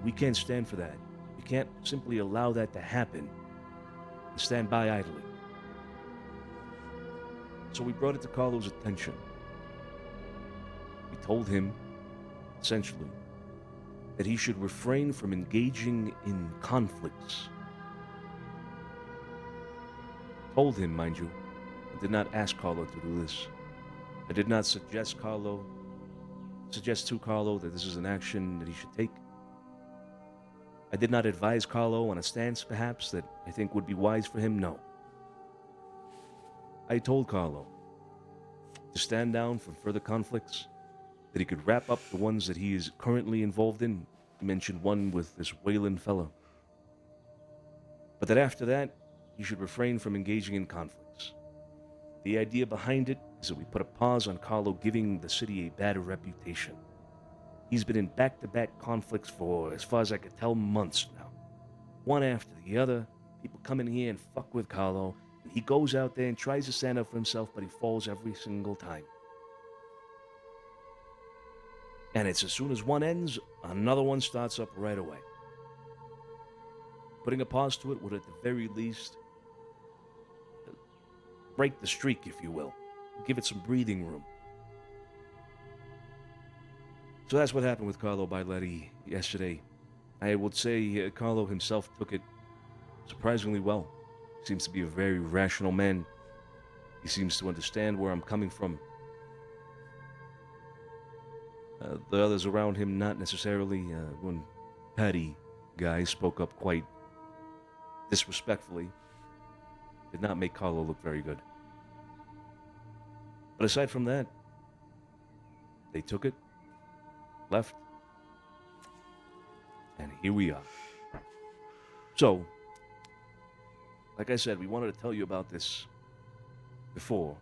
We can't stand for that. We can't simply allow that to happen and stand by idly. So we brought it to Carlo's attention. We told him, essentially, that he should refrain from engaging in conflicts. Told him, mind you, I did not ask Carlo to do this. I did not suggest to Carlo that this is an action that he should take. I did not advise Carlo on a stance, perhaps, that I think would be wise for him, no. I told Carlo to stand down from further conflicts, that he could wrap up the ones that he is currently involved in. He mentioned one with this Wayland fellow. But that after that, he should refrain from engaging in conflicts. The idea behind it is that we put a pause on Carlo giving the city a bad reputation. He's been in back-to-back conflicts for, as far as I could tell, months now. One after the other, people come in here and fuck with Carlo, and he goes out there and tries to stand up for himself, but he falls every single time. And it's as soon as one ends, another one starts up right away. Putting a pause to it would at the very least break the streak, if you will. Give it some breathing room. So that's what happened with Carlo Barletti yesterday. I would say Carlo himself took it surprisingly well. Seems to be a very rational man. He seems to understand where I'm coming from. The others around him, not necessarily. One Patty guy spoke up quite disrespectfully. Did not make Carlo look very good. But aside from that, they took it, left, and here we are. So, like I said, we wanted to tell you about this before,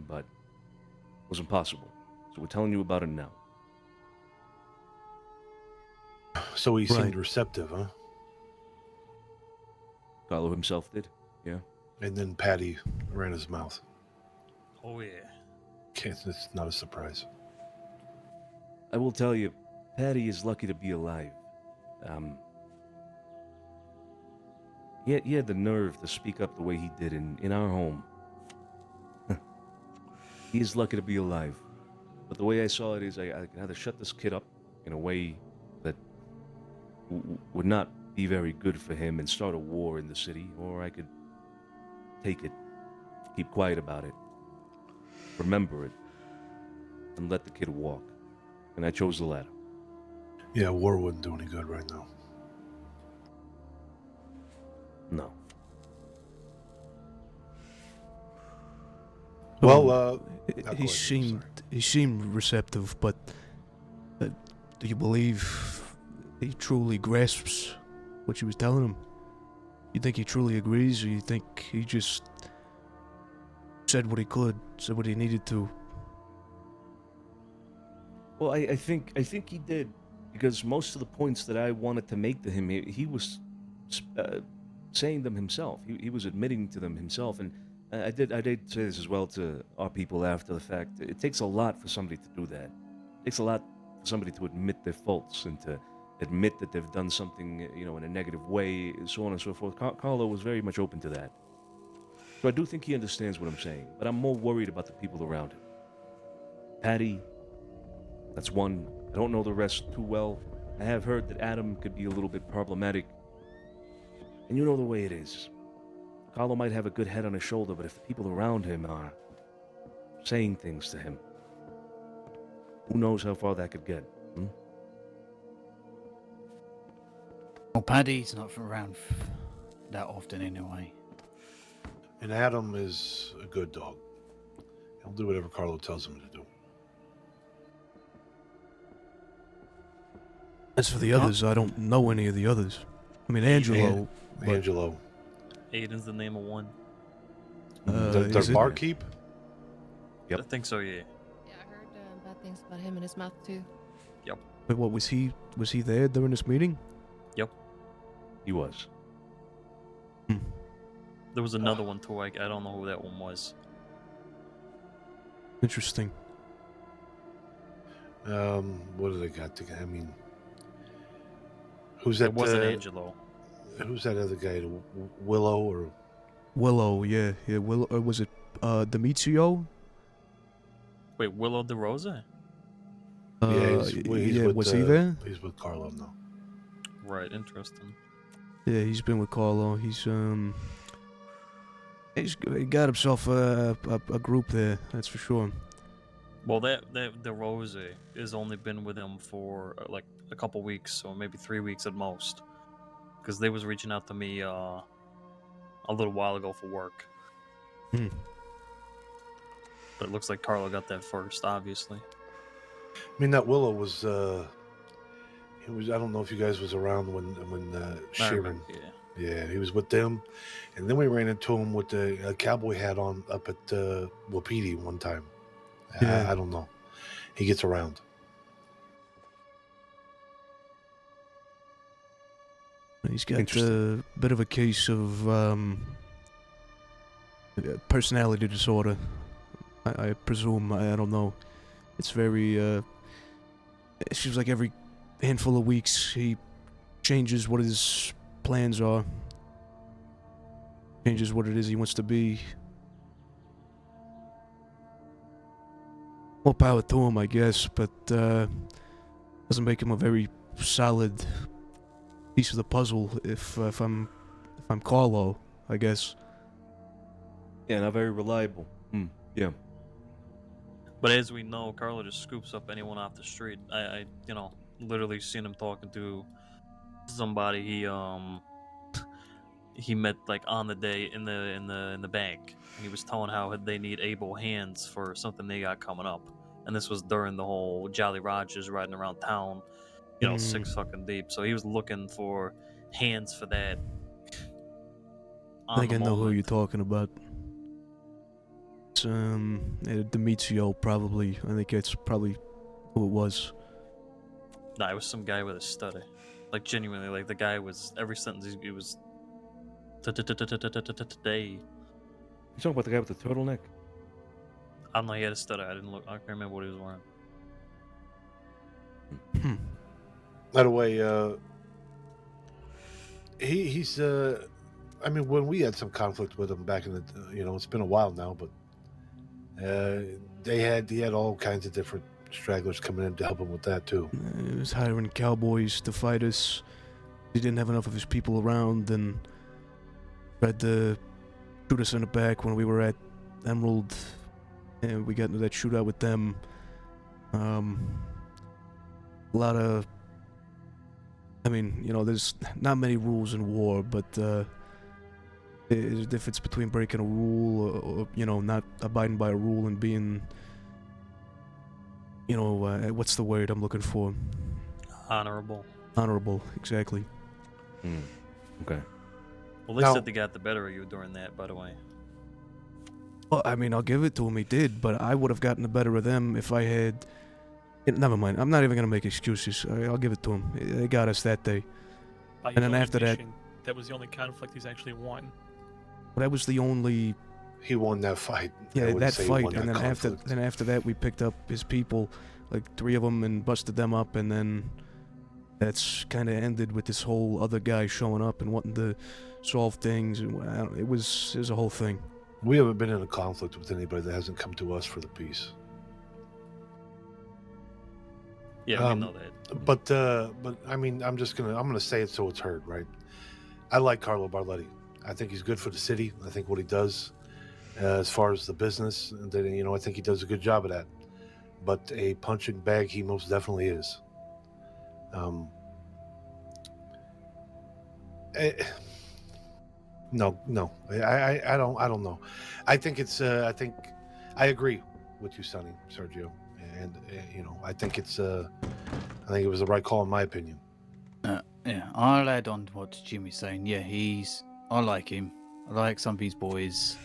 but it wasn't possible. So we're telling you about it now. So he seemed Right. receptive, huh? Carlo himself did, yeah. And then Patty ran his mouth. Oh yeah. It's not a surprise. I will tell you, Patty is lucky to be alive. He had the nerve to speak up the way he did in our home. He is lucky to be alive. But the way I saw it is I can either shut this kid up in a way that would not be very good for him and start a war in the city, or I could take it, keep quiet about it, remember it, and let the kid walk. And I chose the latter. Yeah, war wouldn't do any good right now. No. Well, he seemed receptive, but do you believe he truly grasps what she was telling him? You think he truly agrees, or you think he just said what he could, said what he needed to. Well, I think he did, because most of the points that I wanted to make to him, he was saying them himself. He was admitting to them himself, and I did say this as well to our people after the fact. It takes a lot for somebody to do that. It takes a lot for somebody to admit their faults and to admit that they've done something, you know, in a negative way, so on and so forth. Carlo was very much open to that. So I do think he understands what I'm saying, but I'm more worried about the people around him. Patty, that's one. I don't know the rest too well. I have heard that Adam could be a little bit problematic. And you know the way it is. Carlo might have a good head on his shoulder, but if the people around him are saying things to him, who knows how far that could get? Well, Paddy's not around that often anyway. And Adam is a good dog. He'll do whatever Carlo tells him to do. As for the others, I don't know any of the others. I mean, Angelo. Angelo. Aiden's the name of one. The is it? barkeep? Yep. I think so, yeah. Yeah, I heard bad things about him and his mouth too. Wait, what was he? Was he there during this meeting? He was. There was another one too. I don't know who that one was. Interesting. What do they got? I mean, who's that? It wasn't Angelo. Who's that other guy? Willow or? Willow, yeah. Willow, or was it Demetrio? Wait, Willow DeRosa? Yeah, with, was he there? He's with Carlo now. Right, interesting. Yeah, he's been with Carlo. He's he got himself a group there. That's for sure. Well, that DeRosa has only been with him for like a couple weeks, or maybe 3 weeks at most. Because they was reaching out to me a little while ago for work. Hmm. But it looks like Carlo got that first, obviously. I mean, that Willow was. He was. I don't know if you guys was around when I Sheeran. remember, yeah. Yeah, he was with them, and then we ran into him with the cowboy hat on up at Wapiti one time. Yeah. I don't know. He gets around. He's got a bit of a case of personality disorder. I presume. I don't know. It's very. It seems like every handful of weeks he changes what his plans are. Changes what it is he wants to be. More power to him, I guess, but doesn't make him a very solid piece of the puzzle. If I'm Carlo, I guess. Yeah, not very reliable. Yeah. But as we know, Carlo just scoops up anyone off the street. I literally seen him talking to somebody he met like on the day in the bank, and he was telling how they need able hands for something they got coming up, and this was during the whole Jolly Rogers riding around town, 6 fucking deep. So he was looking for hands for that. I think I know who you're talking about. It's Demetrio, probably. I think it's probably who it was. Nah, it was some guy with a stutter. Like, genuinely, like, the guy was, every sentence, he was... Today. You talking about the guy with the turtleneck? I don't know, he had a stutter. I can't remember what he was wearing. By the way, he's. I mean, when we had some conflict with him back in the, it's been a while now, but he had all kinds of different stragglers coming in to help him with that too. He was hiring cowboys to fight us. He didn't have enough of his people around, and tried to shoot us in the back when we were at Emerald, and we got into that shootout with them. A lot of, I mean, there's not many rules in war, but there's a difference between breaking a rule or not abiding by a rule and being, what's the word I'm looking for? Honorable. Honorable, exactly. Okay. Well, they said they got the better of you during that, by the way. Well, I mean, I'll give it to him. He did, but I would have gotten the better of them if I had. Never mind. I'm not even gonna make excuses. I'll give it to him. They got us that day. By his And then own after that, admission, that was the only conflict he's actually won. that was the only. He won that fight. I Yeah, wouldn't that say he fight, won and that then conflict. after that, we picked up his people, like 3 of them, and busted them up, and then that's kind of ended with this whole other guy showing up and wanting to solve things, and it was a whole thing. We haven't been in a conflict with anybody that hasn't come to us for the peace. Yeah, we know that. But I mean, I'm gonna say it so it's heard, right? I like Carlo Barletti. I think he's good for the city. I think what he does, as far as the business, I think he does a good job of that. But a punching bag, he most definitely is. No, I don't know. I think I agree with you, Sonny, Sergio, and I think I think it was the right call in my opinion. Yeah, I'll add on to what Jimmy's saying. Yeah, I like him. I like some of his boys.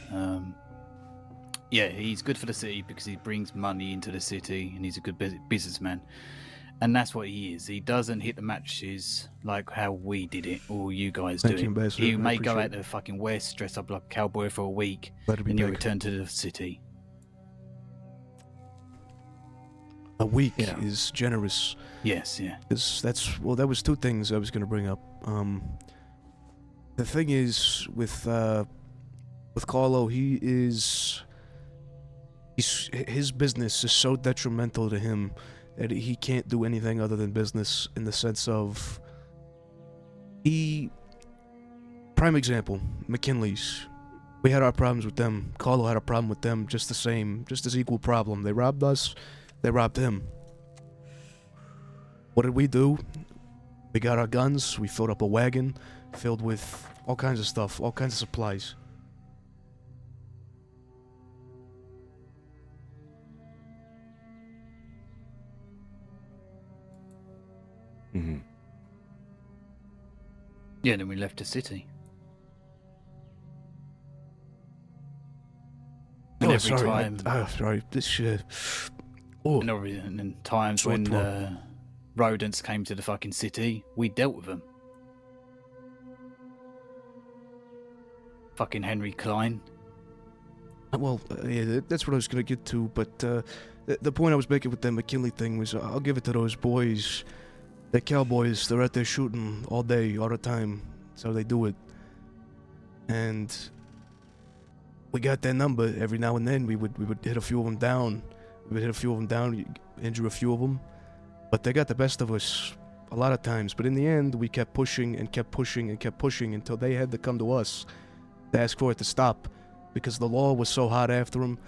Yeah, he's good for the city because he brings money into the city and he's a good businessman. And that's what he is. He doesn't hit the matches like how we did it or you guys Thank do you, it. Ambassador. He I may go appreciate out to the fucking West, dress up like a cowboy for a week, Glad to be and he'll back. return to the city. A week Yeah. is generous. Yes, yeah. That was 2 things I was going to bring up. The thing is with Carlo, his business is so detrimental to him that he can't do anything other than business, in the sense of prime example, McKinley's. We had our problems with them. Carlo had a problem with them, just the same, just as equal problem. They robbed us, they robbed him. What did we do? We got our guns, we filled up a wagon filled with all kinds of stuff, all kinds of supplies. Mm-hmm. Yeah, then we left the city. And every time, sorry. and then times Short when throat. rodents came to the fucking city, we dealt with them. Fucking Henry Klein. Well, yeah, that's what I was gonna get to, but the point I was making with that McKinley thing was, I'll give it to those boys. They're cowboys, they're out there shooting all day, all the time. That's how they do it. And we got their number every now and then. We would hit a few of them down. Injure a few of them. But they got the best of us a lot of times. But in the end, we kept pushing and kept pushing and kept pushing until they had to come to us to ask for it to stop. Because the law was so hot after them.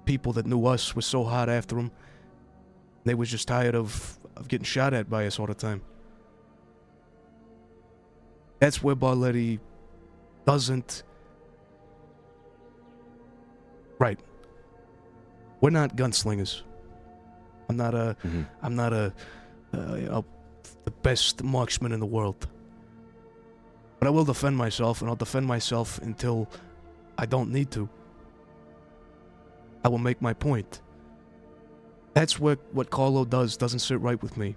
People that knew us were so hot after them. They was just tired of getting shot at by us all the time. That's where Barletti doesn't... Right. We're not gunslingers. I'm not the best marksman in the world. But I will defend myself, and I'll defend myself until I don't need to. I will make my point. That's what Carlo doesn't sit right with me.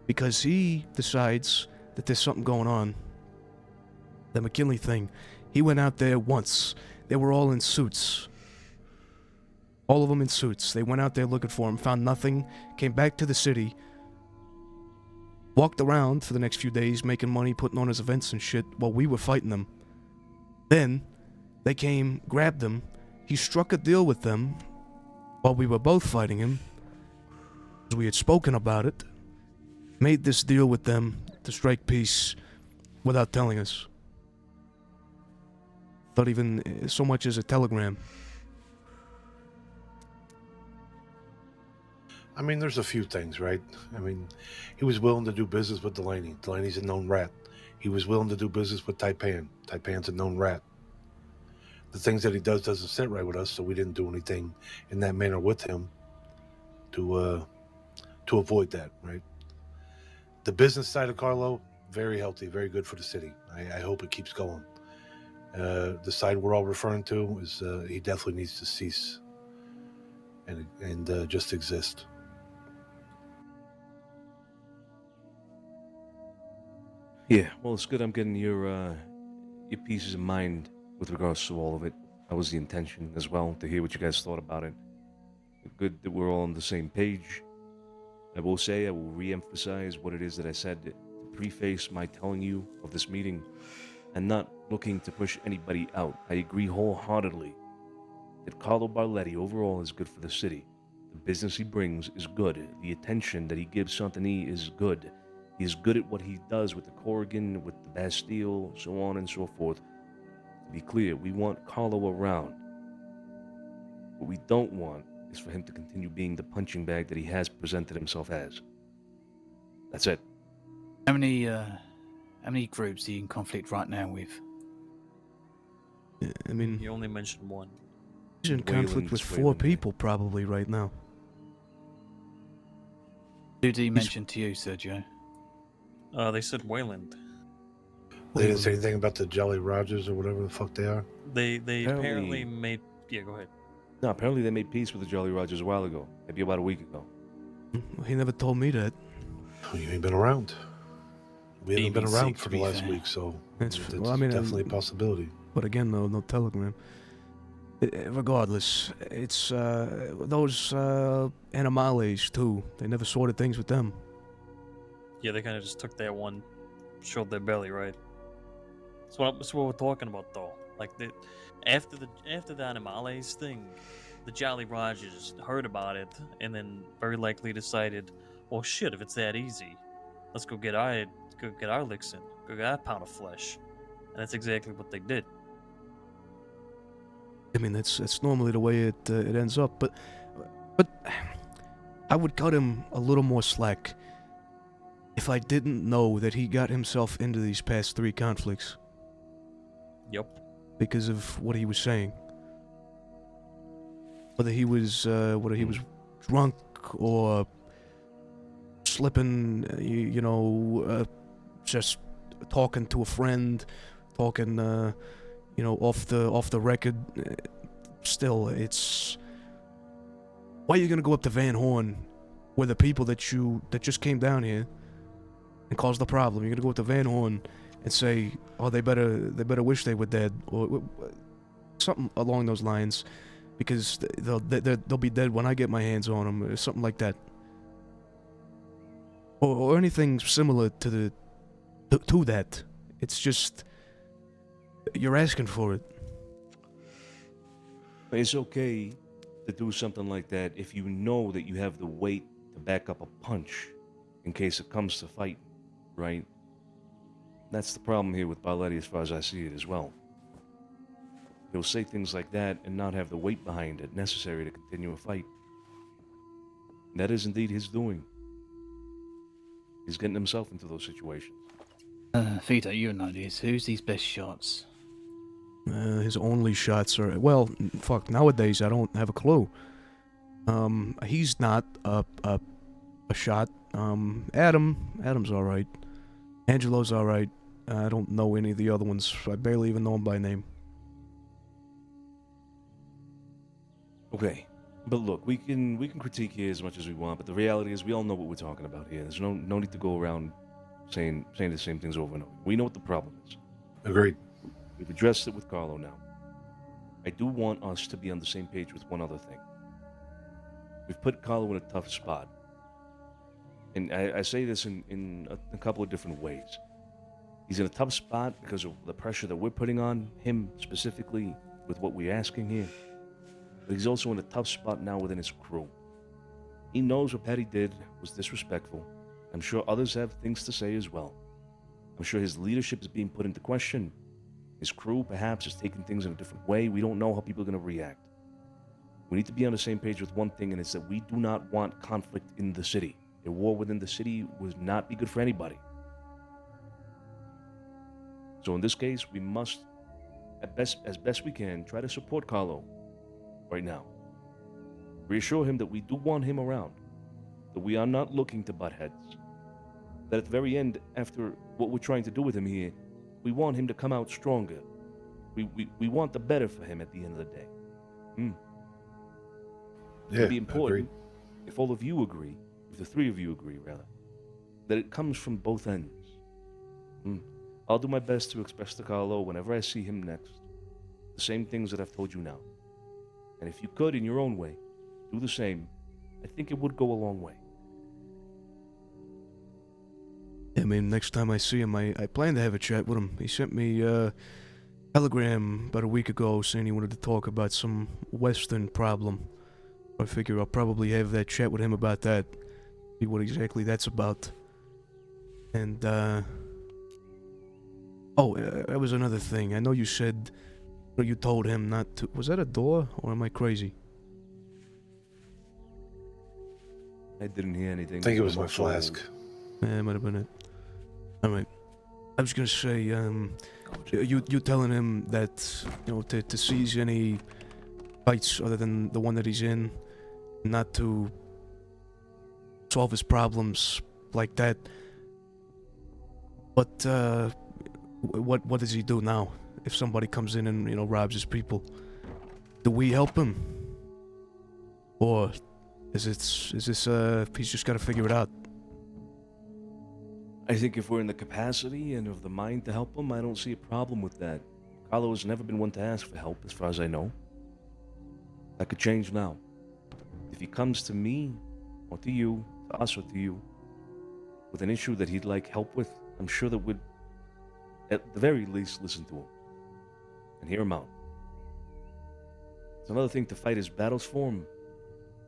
Because he decides that there's something going on. The McKinley thing. He went out there once. They were all in suits. All of them in suits. They went out there looking for him, found nothing, came back to the city, walked around for the next few days, making money, putting on his events and shit, while we were fighting them. Then, they came, grabbed him. He struck a deal with them while we were both fighting him. As we had spoken about it. Made this deal with them to strike peace without telling us. Not even so much as a telegram. I mean, there's a few things, right? I mean, he was willing to do business with Delaney. Delaney's a known rat. He was willing to do business with Taipan. Taipan's a known rat. The things that he does doesn't sit right with us, so we didn't do anything in that manner with him to avoid that, right? The business side of Carlo, very healthy, very good for the city. I hope it keeps going. The side we're all referring to is he definitely needs to cease and just exist. Yeah, well, it's good I'm getting your pieces of mind with regards to all of it. That was the intention as well, to hear what you guys thought about it. Good that we're all on the same page. I will say, I will re-emphasize what it is that I said to preface my telling you of this meeting, and not looking to push anybody out. I agree wholeheartedly that Carlo Barletti overall is good for the city. The business he brings is good. The attention that he gives Santini is good. He's good at what he does with the Corrigan, with the Bastille, so on and so forth. To be clear, we want Carlo around. What we don't want is for him to continue being the punching bag that he has presented himself as. That's it. How many groups are you in conflict right now with? I mean, You only mentioned one. he's in conflict with 4 people probably right now. Who did he mention to you, Sergio? They said Wayland. They didn't say anything about the Jolly Rogers or whatever the fuck they are. They apparently made. Yeah, go ahead. No, apparently they made peace with the Jolly Rogers a while ago. Maybe about a week ago. He never told me that. Oh, you ain't been around. We haven't been around for the last fair. week, so It's it's well, I mean, definitely a possibility. But again, though, no telegram. Regardless, it's those animales too. They never sorted things with them. Yeah, they kind of just took that one, showed their belly, right? That's what we're talking about, though. Like after the Animales thing, the Jolly Rogers heard about it and then very likely decided, well, shit, if it's that easy, let's go get our licks in, go get our pound of flesh, and that's exactly what they did. I mean, that's normally the way it ends up. But I would cut him a little more slack if I didn't know that he got himself into these past 3 conflicts. Yep. Because of what he was saying. Whether he was drunk or slipping, just talking to a friend, talking, off the record. Still, it's why are you gonna go up to Van Horn, where the people that just came down here and caused the problem? You're gonna go up to Van Horn and say, "Oh, they better wish they were dead," or something along those lines, because they'll be dead when I get my hands on them, or something like that, or anything similar to that. It's just you're asking for it. It's okay to do something like that if you know that you have the weight to back up a punch in case it comes to fight, right? That's the problem here with Barletti as far as I see it as well. He'll say things like that and not have the weight behind it necessary to continue a fight. And that is indeed his doing. He's getting himself into those situations. Vito, you know this. Who's his best shots? His only shots are, well, fuck, nowadays I don't have a clue. He's not a shot. Adam's alright. Angelo's alright. I don't know any of the other ones. I barely even know them by name. Okay, but look, we can critique here as much as we want, but the reality is we all know what we're talking about here. There's no need to go around saying the same things over and over. We know what the problem is. Agreed. We've addressed it with Carlo now. I do want us to be on the same page with one other thing. We've put Carlo in a tough spot. And I say this in a couple of different ways. He's in a tough spot because of the pressure that we're putting on him specifically with what we're asking here. But he's also in a tough spot now within his crew. He knows what Patty did was disrespectful. I'm sure others have things to say as well. I'm sure his leadership is being put into question. His crew, perhaps, is taking things in a different way. We don't know how people are going to react. We need to be on the same page with one thing, and it's that we do not want conflict in the city. A war within the city would not be good for anybody. So in this case, we must, as best we can, try to support Carlo right now. Reassure him that we do want him around, that we are not looking to butt heads, that at the very end, after what we're trying to do with him here, we want him to come out stronger. We want the better for him at the end of the day. Yeah, It'd be important agreed. if all of you agree, if the three of you agree, rather, that it comes from both ends. I'll do my best to express to Carlo whenever I see him next the same things that I've told you now. And if you could, in your own way, do the same, I think it would go a long way. I mean, next time I see him, I plan to have a chat with him. He sent me a telegram about a week ago saying he wanted to talk about some Western problem. I figure I'll probably have that chat with him about that, see what exactly that's about. And, that was another thing. I know you said, you told him not to. Was that a door, or am I crazy? I didn't hear anything. I think it was I'm my also- flask. Yeah, it might have been it. Alright. I was gonna say, you telling him that, to seize any fights other than the one that he's in, not to solve his problems like that. But, what does he do now? If somebody comes in and, robs his people, do we help him? Or is this, he's just gotta figure it out? I think if we're in the capacity and of the mind to help him, I don't see a problem with that. Carlo has never been one to ask for help, as far as I know. That could change now. If he comes to me, or to you, to us or to you, with an issue that he'd like help with, I'm sure that we'd, at the very least, listen to him and hear him out. It's another thing to fight his battles for him,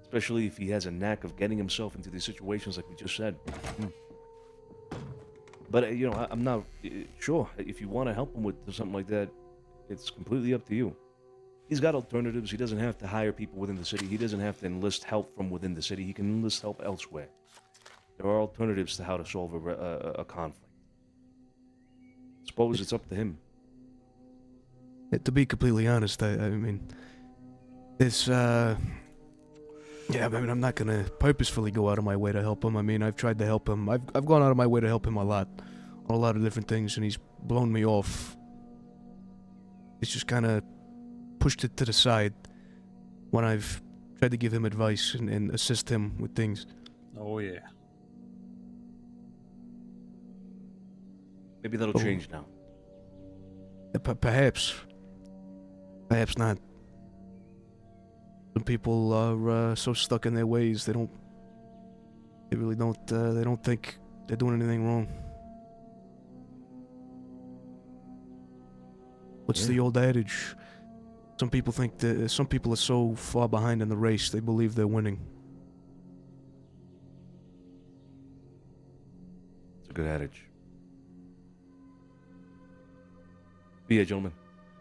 especially if he has a knack of getting himself into these situations like we just said. But, I'm not sure. If you want to help him with something like that, it's completely up to you. He's got alternatives. He doesn't have to hire people within the city. He doesn't have to enlist help from within the city. He can enlist help elsewhere. There are alternatives to how to solve a conflict. Suppose it's up to him. To be completely honest, I mean, this, I'm not gonna purposefully go out of my way to help him. I mean, I've tried to help him. I've gone out of my way to help him a lot, on a lot of different things, and he's blown me off. He's just kind of pushed it to the side when I've tried to give him advice and assist him with things. Oh yeah. Maybe that'll change now. Perhaps not. Some people are so stuck in their ways they really don't think they're doing anything wrong. What's the old adage? Some people are so far behind in the race they believe they're winning. It's a good adage. But yeah, gentlemen,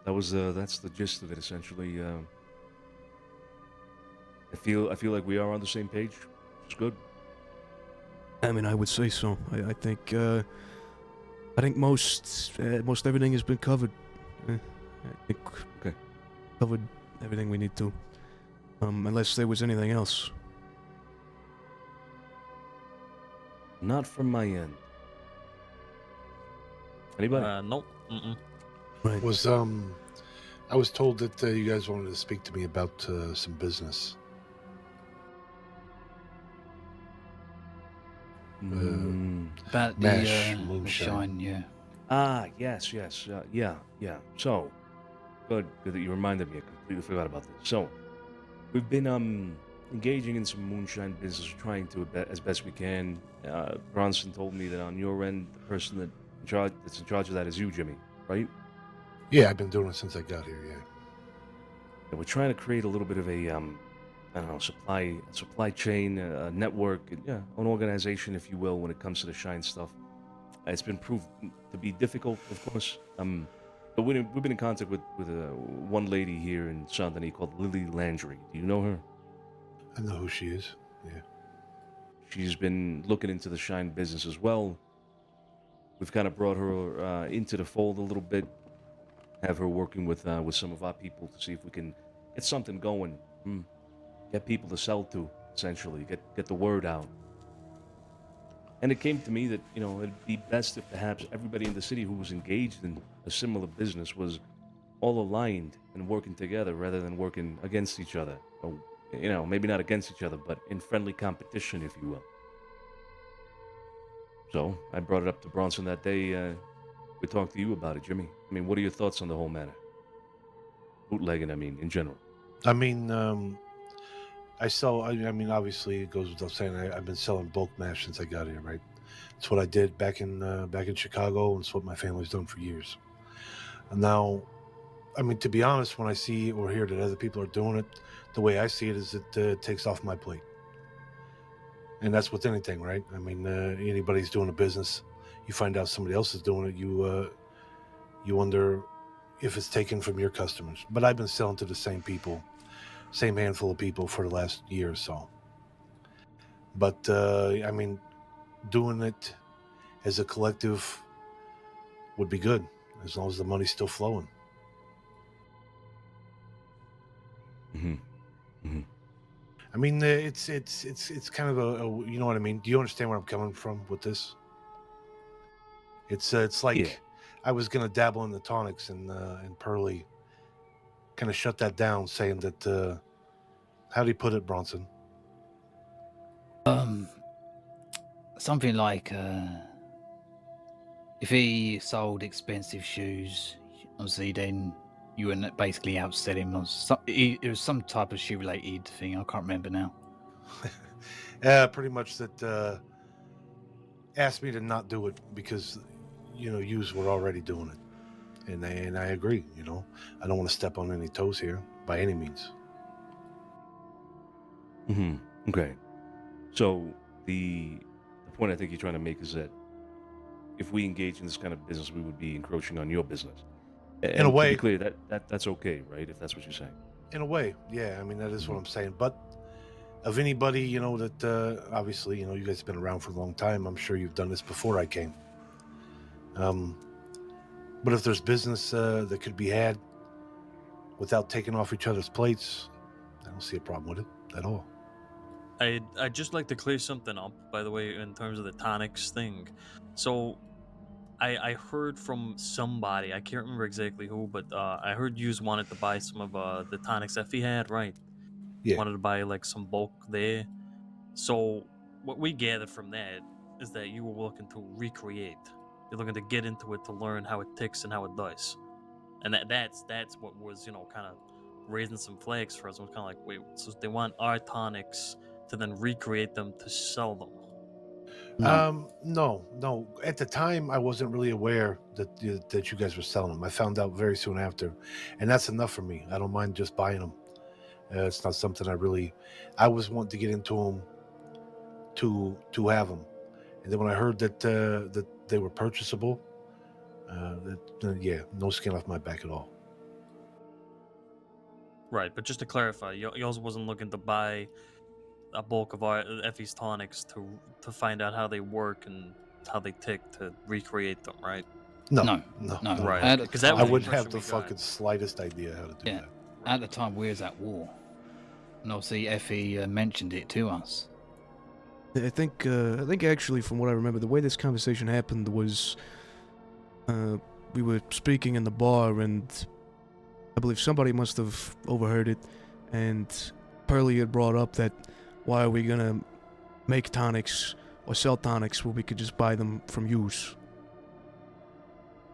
that's the gist of it essentially. I feel like we are on the same page, which is good. I mean, I would say so. I think most everything has been covered. I think covered everything we need to. Unless there was anything else. Not from my end. Anybody? Nope. Mm-mm. Right. I was told that you guys wanted to speak to me about some business. About the Mash, moonshine, yeah. Yes, yeah. So, good that you reminded me. I completely forgot about this. So, we've been engaging in some moonshine business, trying to as best we can. Bronson told me that on your end, the person that's in charge of that is you, Jimmy, right? Yeah, I've been doing it since I got here. Yeah. And we're trying to create a little bit of a supply chain, network, an organization, if you will, when it comes to the shine stuff. It's been proved to be difficult, of course. But we've been in contact with one lady here in Saint Denis called Lily Landry. Do you know her? I know who she is. Yeah. She's been looking into the shine business as well. We've kind of brought her into the fold a little bit. Have her working with some of our people to see if we can get something going. Get people to sell to, essentially. Get the word out. And it came to me that, it'd be best if perhaps everybody in the city who was engaged in a similar business was all aligned and working together rather than working against each other. Or, maybe not against each other, but in friendly competition, if you will. So I brought it up to Bronson that day. We talked to you about it, Jimmy. I mean, what are your thoughts on the whole matter? Bootlegging, I mean, in general. I mean, I sell. I mean, obviously, it goes without saying. I've been selling bulk mash since I got here, right? It's what I did back in Chicago, and it's what my family's done for years. And now, I mean, to be honest, when I see or hear that other people are doing it, the way I see it is it takes off my plate, and that's with anything, right? I mean, anybody's doing a business, you find out somebody else is doing it, you wonder if it's taken from your customers. But I've been selling to the same people, same handful of people for the last year or so. But I mean, doing it as a collective would be good as long as the money's still flowing. Mm-hmm. Mm-hmm. I mean, it's kind of a you know what I mean. Do you understand where I'm coming from with this? It's like Yeah. I was gonna dabble in the tonics, and Pearly kind of shut that down, saying that how do you put it, Bronson? Something like if he sold expensive shoes, obviously then you would basically outsell him. It was some type of shoe related thing. I can't remember now. Pretty much that asked me to not do it because yous were already doing it, and I agree. I don't want to step on any toes here by any means. Mm-hmm. Okay. So the point I think you're trying to make is that if we engage in this kind of business, we would be encroaching on your business. In a And to be way, clear, that's okay, right? If that's what you're saying. in a way, yeah. I mean, that is what Mhm. I'm saying. But of anybody, that obviously, you guys have been around for a long time. I'm sure you've done this before I came. Um, but if there's business that could be had without taking off each other's plates, I don't see a problem with it at all. I'd just like to clear something up, by the way, in terms of the tonics thing. So I heard from somebody, I can't remember exactly who, but I heard yous wanted to buy some of the tonics Effie had, right? Yeah. Wanted to buy like some bulk there. So what we gathered from that is that you were looking to recreate. You're looking to get into it to learn how it ticks and how it does. And that's what was, kind of raising some flags for us. It was kind of like, wait, so they want our tonics to then recreate them to sell them. No. At the time, I wasn't really aware that you guys were selling them. I found out very soon after, and that's enough for me. I don't mind just buying them. It's not something I was wanting to get into them to have them, and then when I heard that they were purchasable, yeah, no skin off my back at all. Right, but just to clarify, y'all wasn't looking to buy a bulk of our Effie's tonics to find out how they work and how they tick to recreate them, right? No. Right, At the because that I was the wouldn't have impression the we got. fucking slightest idea how to do Yeah. that. At the time, we was at war, and obviously Effie mentioned it to us. I think actually, from what I remember, the way this conversation happened was, we were speaking in the bar, and I believe somebody must have overheard it, and Pearly had brought up that why are we gonna make tonics or sell tonics where we could just buy them from yous?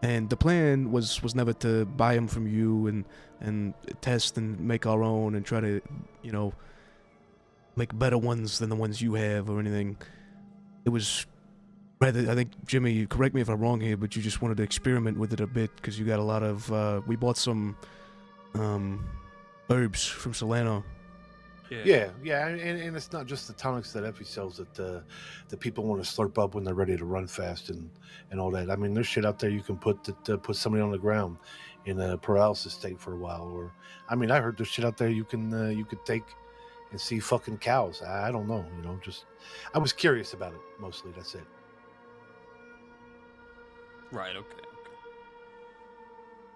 And the plan was never to buy them from you and test and make our own and try to, make better ones than the ones you have or anything. It was rather, I think, Jimmy, correct me if I'm wrong here, but you just wanted to experiment with it a bit because you got a lot of, we bought some herbs from Solano. Yeah, and it's not just the tonics that Effie sells that people want to slurp up when they're ready to run fast and all that. I mean, there's shit out there you can put that put somebody on the ground in a paralysis state for a while. Or, I mean, I heard there's shit out there you could take and see fucking cows. I don't know, just I was curious about it mostly. That's it. Right. Okay.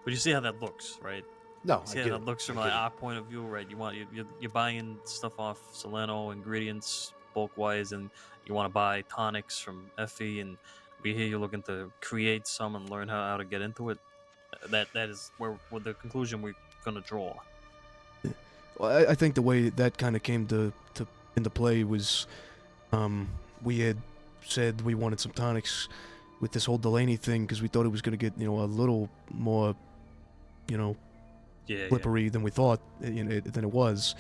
But you see how that looks, right? No, You see I how get that it. looks from I get it. our point of view, right? You're buying stuff off Solano ingredients bulk wise, and you want to buy tonics from Effie, and we hear you're looking to create some and learn how to get into it. That is where the conclusion we're gonna draw. Well, I think the way that kind of came to into play was, we had said we wanted some tonics with this whole Delaney thing because we thought it was gonna get, a little more, Yeah. slippery than we thought, than it was,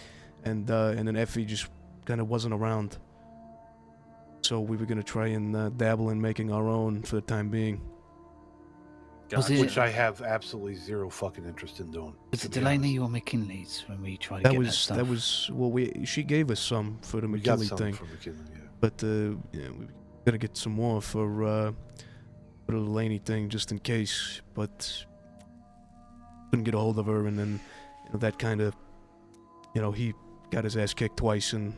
and then Effie just kind of wasn't around. So we were gonna try and dabble in making our own for the time being. Was it- Which I have absolutely zero fucking interest in doing. Was to it be Delaney honest. or McKinley's when we tried to That get was stuff? that was well, she gave us some for the We got McKinley some thing, from McKinley, yeah. but we gotta get some more for the Delaney thing just in case. But couldn't get a hold of her, and then that kind of, he got his ass kicked twice and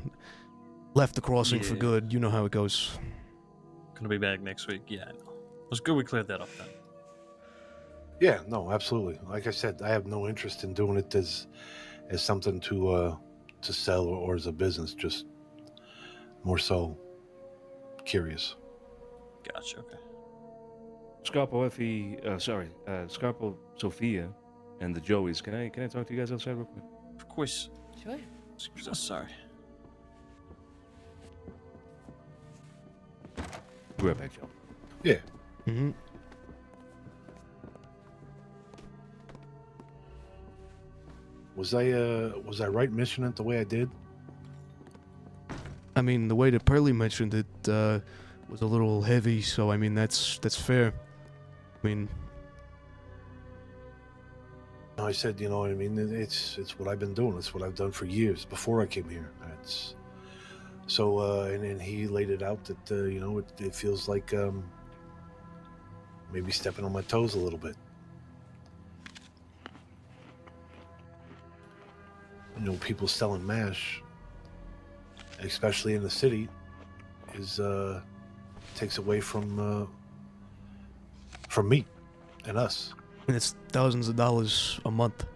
left the crossing for Yeah. good. You know how it goes. Gonna be back next week. Yeah, I know. It was good we cleared that up then. Yeah, no, absolutely. Like I said, I have no interest in doing it as something to sell or as a business. Just more so curious. Gotcha. Okay. Scarpo Effie, Scarpo Sophia, and the Joeys. Can I talk to you guys outside real quick? Of course. Sure. So sorry. Be right back, Joe. Yeah. Mm-hmm. Was I right mentioning it the way I did? I mean, the way that Pearlie mentioned it was a little heavy, so I mean that's fair. I mean, No, I said, you know what I mean. It's what I've been doing. It's what I've done for years before I came here. It's so, and then he laid it out that it feels like maybe stepping on my toes a little bit. People selling mash, especially in the city, is takes away from me and us. and it's thousands of dollars a month.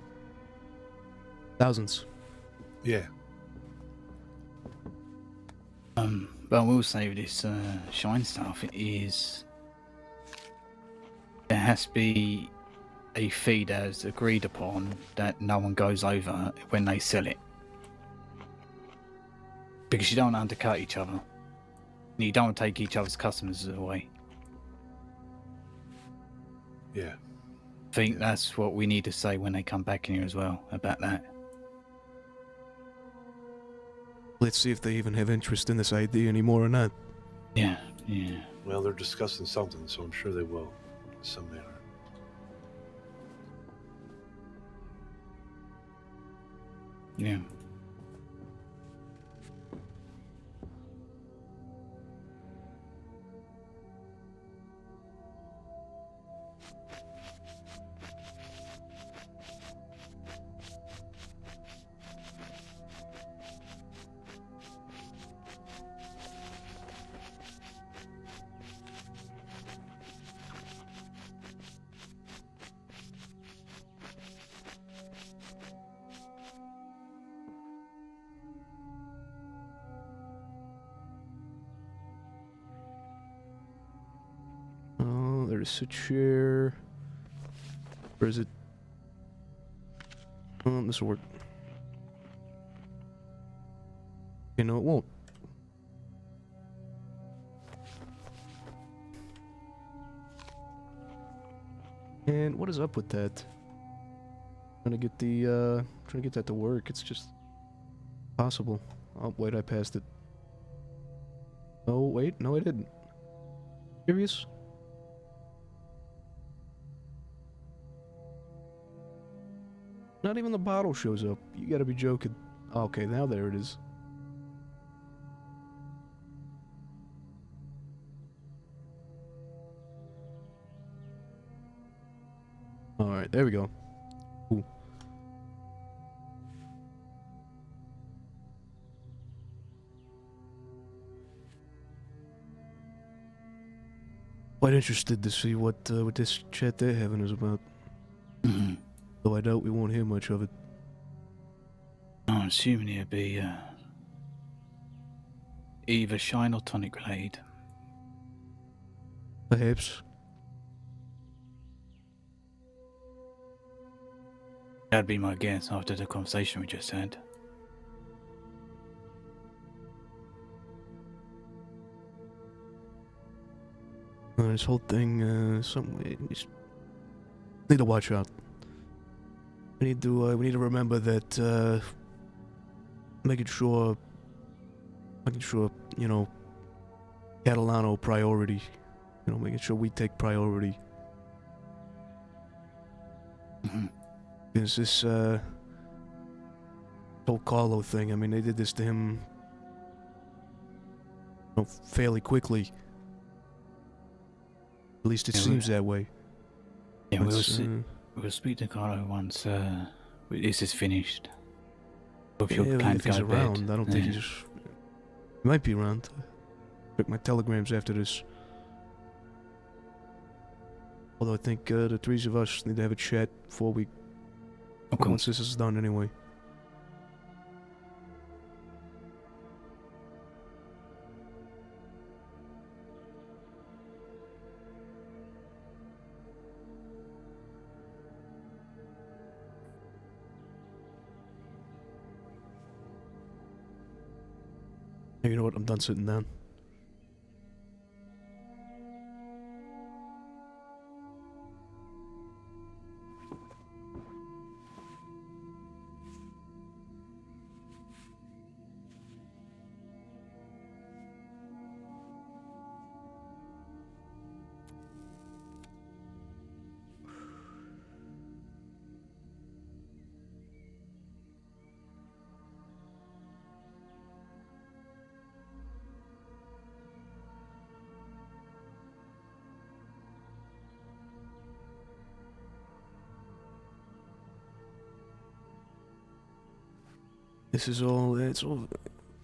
Thousands. Yeah. But I will say with this shine stuff, it is there has to be a fee that's agreed upon that no one goes over when they sell it, because you don't undercut each other. You don't take each other's customers away. Yeah. I think that's what we need to say when they come back in here as well about that. Let's see if they even have interest in this idea anymore or not. Yeah. Well, they're discussing something, so I'm sure they will in some manner. Yeah. Oh, there's a chair. Where is it? Oh, this will work. Okay, no, it won't. And what is up with that? Trying to get that to work. It's just possible. Oh wait, I passed it. Oh wait, no, I didn't. Serious? Not even the bottle shows up. You gotta be joking. Okay, now there it is. Alright, there we go. Cool. Quite interested to see what this chat they're having is about. Though I doubt we won't hear much of it. I'm assuming it'd be either shine or tonic related. Perhaps. That'd be my guess after the conversation we just had. This whole thing, we just need to watch out. We need to remember that, making sure, you know, Catalano priority. You know, making sure we take priority. There's this, whole Carlo thing. I mean, they did this to him, fairly quickly. At least it seems that way. Yeah, we'll speak to Carlo once this is finished. If if he's around, I don't think he might be around. Check my telegrams after this. Although I think the three of us need to have a chat before we. Okay. Once this is done, anyway. Hey, you know what? I'm done sitting down. It's all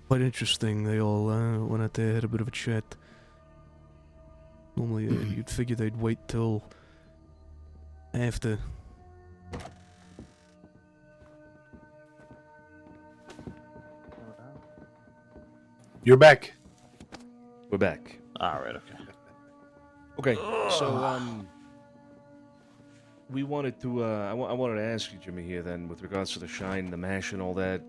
quite interesting. They all went out there, had a bit of a chat. Normally, you'd figure they'd wait till after. You're back. We're back. Alright, okay. Okay, so we wanted to. I wanted to ask you, Jimmy, here then, with regards to the shine, the mash, and all that.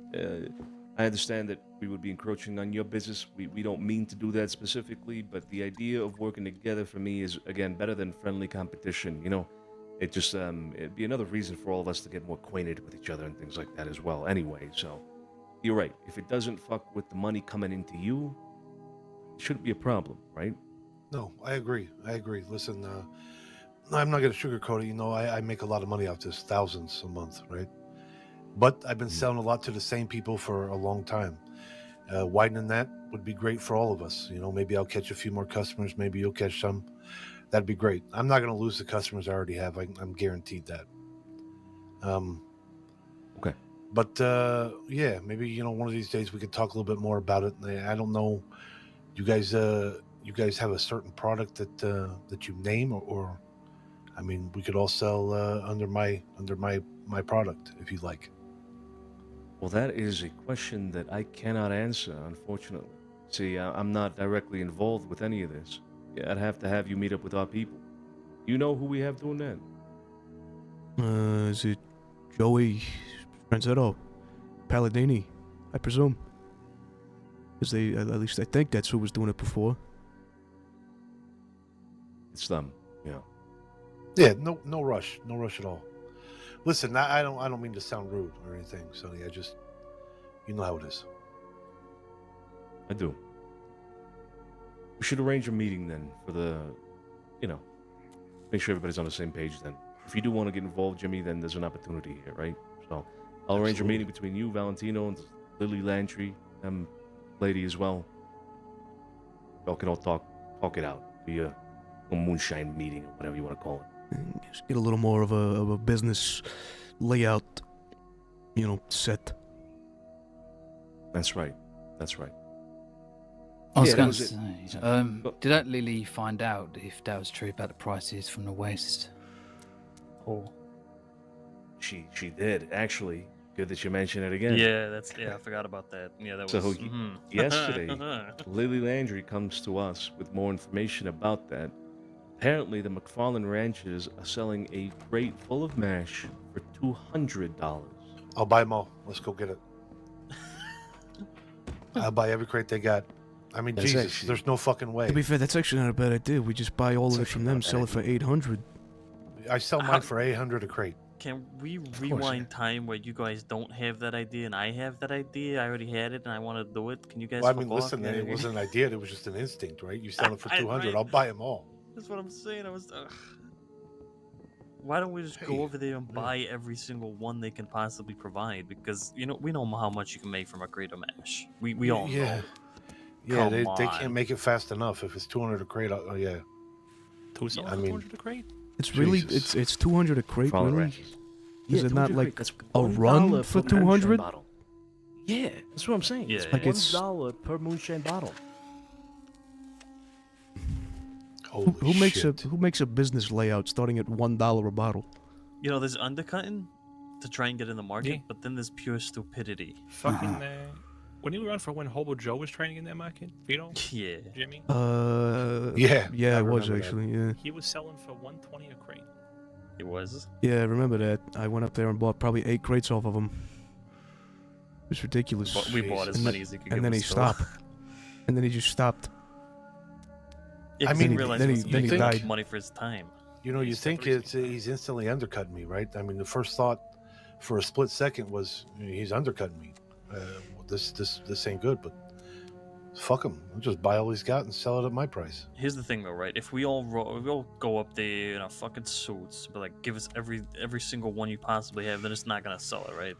I understand that we would be encroaching on your business. We don't mean to do that specifically, but the idea of working together for me is again better than friendly competition. You know, it just it'd be another reason for all of us to get more acquainted with each other and things like that as well. Anyway, so you're right. If it doesn't fuck with the money coming into you, it shouldn't be a problem, right? No, I agree. Listen, I'm not going to sugarcoat it. You know, I make a lot of money off this, thousands a month, right? But I've been selling a lot to the same people for a long time. Widening that would be great for all of us. You know, maybe I'll catch a few more customers. Maybe you'll catch some. That'd be great. I'm not going to lose the customers I already have. I'm guaranteed that. Okay. But yeah, maybe, you know, one of these days we could talk a little bit more about it. I don't know. You guys have a certain product that you name, or I mean, we could all sell under my product if you like. Well, that is a question that I cannot answer, unfortunately. See, I'm not directly involved with any of this. Yeah, I'd have to have you meet up with our people. You know who we have doing that? Is it Joey Franzetto, Palladini, I presume? Because they, at least I think that's who was doing it before. It's them, yeah. Yeah, no rush at all. Listen, I don't mean to sound rude or anything, Sonny. I just, you know how it is. I do. We should arrange a meeting then for the, you know, make sure everybody's on the same page then. If you do want to get involved, Jimmy, then there's an opportunity here, right? So I'll arrange a meeting between you, Valentino, and Lily Lantry, lady as well. Y'all can all talk it out. Be a moonshine meeting or whatever you want to call it. Just get a little more of a business layout, you know, set. That's right. I was Yeah, going that to say, did that Lily find out if that was true about the prices from the West? Oh. She did, actually. Good that you mention it again. Yeah, I forgot about that. Yeah, that was... So yesterday, Lily Landry comes to us with more information about that. Apparently, the McFarlane Ranchers are selling a crate full of mash for $200. I'll buy them all. Let's go get it. I'll buy every crate they got. I mean, That's Jesus, actually- there's no fucking way. To be fair, that's actually not a bad idea. We just buy all of it It's from actually them, not a sell bad it for 800. I sell mine for 800 a crate. Can we course, rewind time where you guys don't have that idea and I have that idea? I already had it and I want to do it. Can you guys? Well, I fuck mean, off? listen, Yeah, it yeah. wasn't an idea. It was just an instinct, right? You sell it for 200, Right. I'll buy them all. That's what I'm saying. I was. Why don't we just Hey, go over there and yeah. buy every single one they can possibly provide? Because we know how much you can make from a crate of mash. We all Yeah. know. Yeah, Come they on. can't make it fast enough. If it's 200 a crate, oh yeah. Who's selling I for mean- 200 a crate? It's really Jesus. it's 200 a crate, McFarlane really? Ranchers. Is it not 200 like crate. That's a $1 run for per moonshine 200? bottle. Yeah, that's what I'm saying. Yeah, It's Like it's- $1 per moonshine bottle. Holy Who makes shit. who makes a business layout starting at $1 a bottle? There's undercutting to try and get in the market, Yeah. but then there's pure stupidity. Fucking, when you around for when Hobo Joe was training in that market, Vito, Yeah. Jimmy, Yeah, yeah, I it was remember that. actually, yeah. he was selling for 120 a crate. It was. Yeah, I remember that. I went up there and bought probably 8 crates off of him. It was ridiculous. But we bought as And many as he could give and then us he still. stopped. And then he just stopped. Yeah, I 'cause mean, he realized then he he- wasn't then he making enough died. money for his time. You know, you He's think separating. he's instantly undercutting me, right? I mean, the first thought for a split second was he's undercutting me. This ain't good, but fuck him. I'll just buy all he's got and sell it at my price. Here's the thing, though, right? If we all go up there in our fucking suits, but like give us every single one you possibly have, then it's not gonna sell it, right?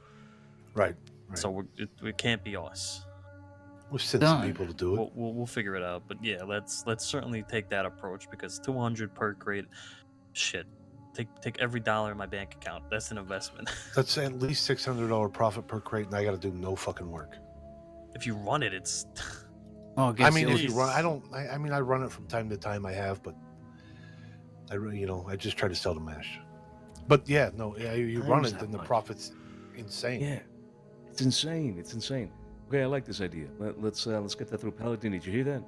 Right. Right. So it can't be us. We'll send some Done. people to do it. We'll figure it out. But yeah, let's certainly take that approach because 200 per crate, shit. Take every dollar in my bank account. That's an investment. That's at least $600 profit per crate, and I got to do no fucking work. If you run it, it's Oh, I I guess mean, it if you was- run, I mean, I run it from time to time. I have, but I just try to sell the mash. But yeah, no, yeah, you I run use it, that then the much. profit's insane. Yeah, it's insane. It's insane. Okay, I like this idea. Let's get that through. Paladin, did you hear that?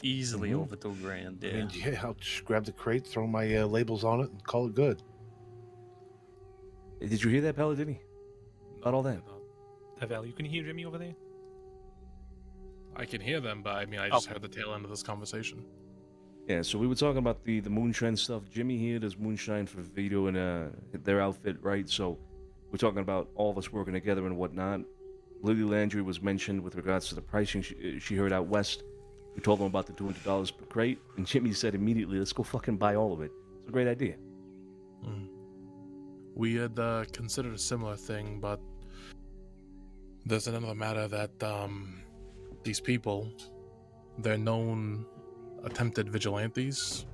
easily Mm-hmm. over $2,000. I Yeah. mean, yeah, I'll just grab the crate, throw my labels on it, and call it good. Did you hear that, Paladini? About all that? Val, you can hear Jimmy over there? I can hear them, but I mean, I just heard the tail end of this conversation. Yeah, so we were talking about the moonshine stuff. Jimmy here does moonshine for Vito and their outfit, right? So we're talking about all of us working together and whatnot. Lily Landry was mentioned with regards to the pricing she heard out west. We told them about the $200 per crate, and Jimmy said immediately, let's go fucking buy all of it. It's a great idea. We had considered a similar thing, but there's another matter that these people, they're known attempted vigilantes,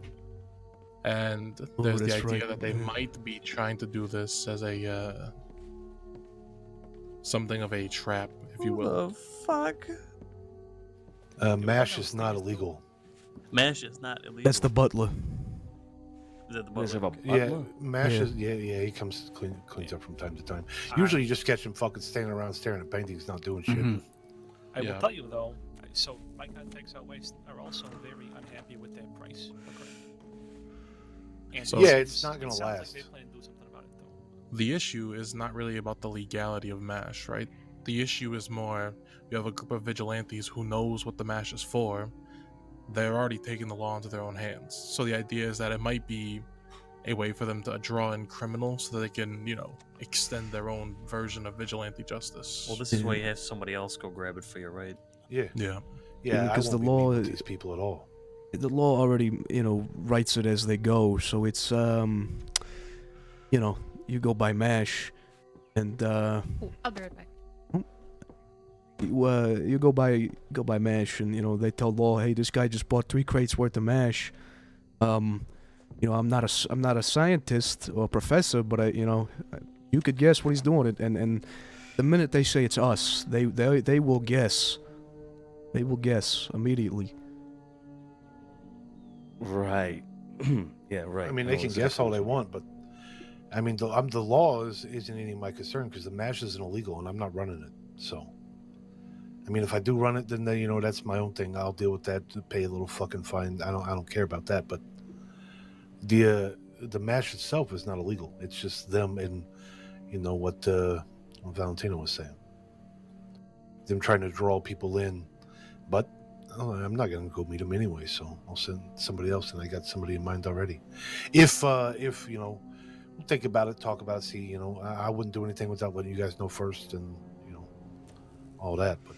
and there's the that's idea right, that they yeah. might be trying to do this as a something of a trap, if you will. The fuck? Mash is not illegal. Mash is not illegal. That's the butler. Is that the You guys have butler? a Yeah, butler? Mash Yeah. is he comes cleans up from time to time. Usually, you just catch him fucking standing around staring at paintings, not doing shit. Mhm. I Yeah. will tell you though, so my contacts out west are also very unhappy with that price. per crate. And So- Yeah, it it's not gonna sounds like last. they plan to do something about it though. The issue is not really about the legality of MASH, right? The issue is more you have a group of vigilantes who knows what the MASH is for. They're already taking the law into their own hands. So the idea is that it might be a way for them to draw in criminals so that they can, extend their own version of vigilante justice. Well, this is why you have somebody else go grab it for you, right? Yeah, Yeah. yeah. because I the won't be law meeting with is- these people at all. The law already, writes it as they go. So it's, you go by MASH, and Ooh, I'll be right back. you go by MASH, and they tell law, hey, this guy just bought 3 crates worth of MASH. I'm not a scientist or a professor, but you could guess what he's doing. And the minute they say it's us, they will guess. They will guess immediately. Right. Yeah, right. I mean, know they can exactly guess all what they you mean. want, but I mean, the law isn't any of my concern because the mash isn't illegal and I'm not running it. So, I mean, if I do run it, then that's my own thing. I'll deal with that. Pay a little fucking fine. I don't care about that. But the mash itself is not illegal. It's just them and what Valentino was saying. Them trying to draw people in, but I'm not gonna go meet them anyway. So I'll send somebody else, and I got somebody in mind already. If we'll think about it, talk about it, see. I wouldn't do anything without letting you guys know first, and all that. But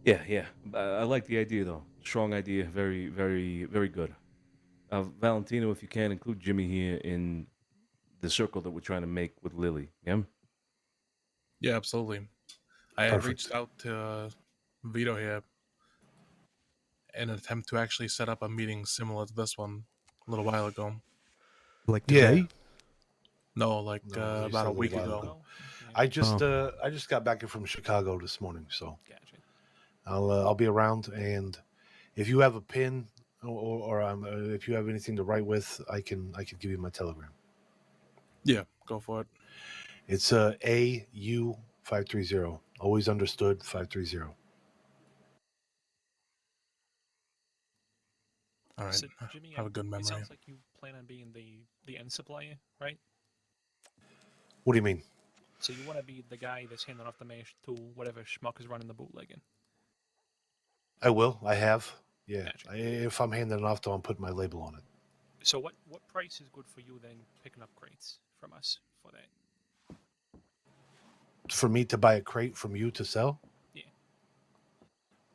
Yeah. I like the idea though. Strong idea. Very, very, very good. Valentino, if you can include Jimmy here in the circle that we're trying to make with Lily. Yeah. Yeah, absolutely. I had Perfect. reached out to Vito here in an attempt to actually set up a meeting similar to this one a little while ago. Like Yeah. today? No, like No, he about said a little week while ago. Yeah. I just got back from Chicago this morning, so Gotcha. I'll be around. And if you have a pin or if you have anything to write with, I can give you my telegram. Yeah, go for it. It's AU 530. Always understood 530. All right. So, Jimmy, Have a good it memory. sounds like you plan on being the end supplier, right? What do you mean? So you want to be the guy that's handing off the mash to whatever schmuck is running the bootlegging. I will. I have. Yeah. Gotcha. If I'm handing it off, though, I'm putting my label on it. So what price is good for you then picking up crates from us for that? For me to buy a crate from you to sell? Yeah.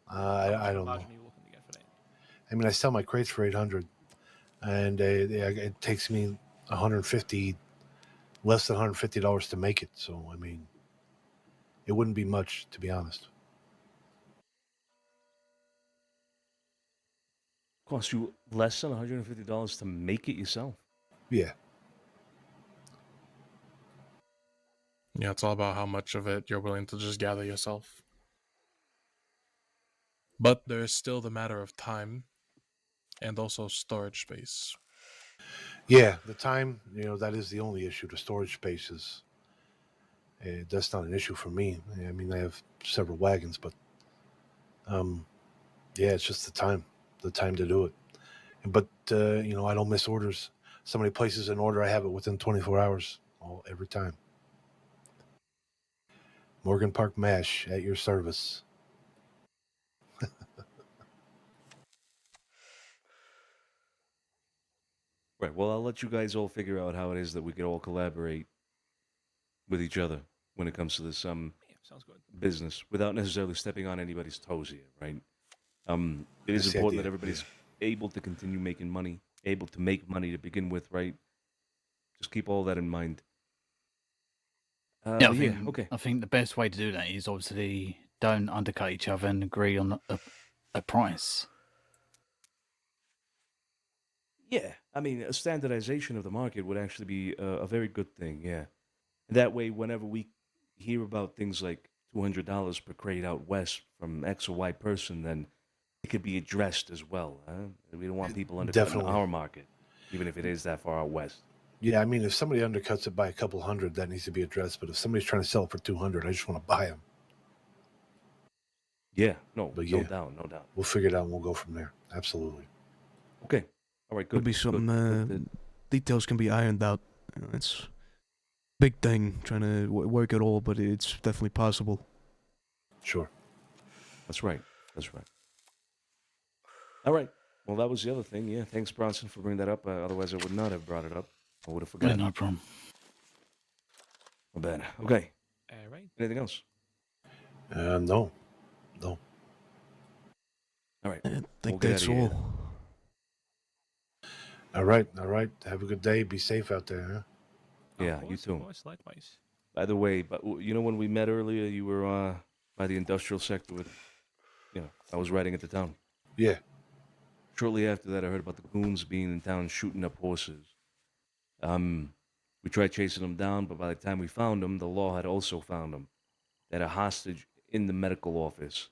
I How don't much know. margin are you looking to get for that? I mean, I sell my crates for 800, and it takes me 150, less than $150 to make it. So I mean, it wouldn't be much, to be honest. Cost you less than $150 to make it yourself. Yeah. Yeah, it's all about how much of it you're willing to just gather yourself. But there is still the matter of time and also storage space. Yeah, the time, that is the only issue. The storage space is, that's not an issue for me. I mean, I have several wagons, but yeah, it's just the time to do it. But I don't miss orders. Somebody places an order, I have it within 24 hours, every time. Morgan Park Mash at your service. Right. Well, I'll let you guys all figure out how it is that we could all collaborate with each other when it comes to this Yeah, sounds good. business without necessarily stepping on anybody's toes here, right? It is That's the important idea, that everybody's able to continue making money, able to make money to begin with, right? Just keep all that in mind. Yeah, Okay. I think the best way to do that is obviously don't undercut each other and agree on a price. Yeah, I mean, a standardization of the market would actually be a very good thing. Yeah, that way, whenever we hear about things like $200 per crate out west from X or Y person, then it could be addressed as well. Huh? We don't want people undercutting Definitely. our market, even if it is that far out west. Yeah, I mean, if somebody undercuts it by a couple hundred, that needs to be addressed. But if somebody's trying to sell it for 200, I just want to buy them. Yeah, no, But no yeah, doubt, no doubt. we'll figure it out and we'll go from there. Absolutely. Okay, all right, good. Could be good, something. good. Details can be ironed out. It's a big thing trying to work it all, but it's definitely possible. Sure. That's right. That's right. All right. Well, that was the other thing. Yeah, thanks, Bronson, for bringing that up. Otherwise, I would not have brought it up. I would have Yeah, forgotten. no problem. My bad. Okay. All right. Anything else? No. All right. I We'll think get that's outta here. all. All right. Have a good day. Be safe out there, huh? Yeah, Of you course, too. Of course, likewise. By the way, but when we met earlier, you were by the industrial sector with, I was riding into town. Yeah. Shortly after that, I heard about the goons being in town shooting up horses. We tried chasing them down, but by the time we found them, the law had also found them. They had a hostage in the medical office.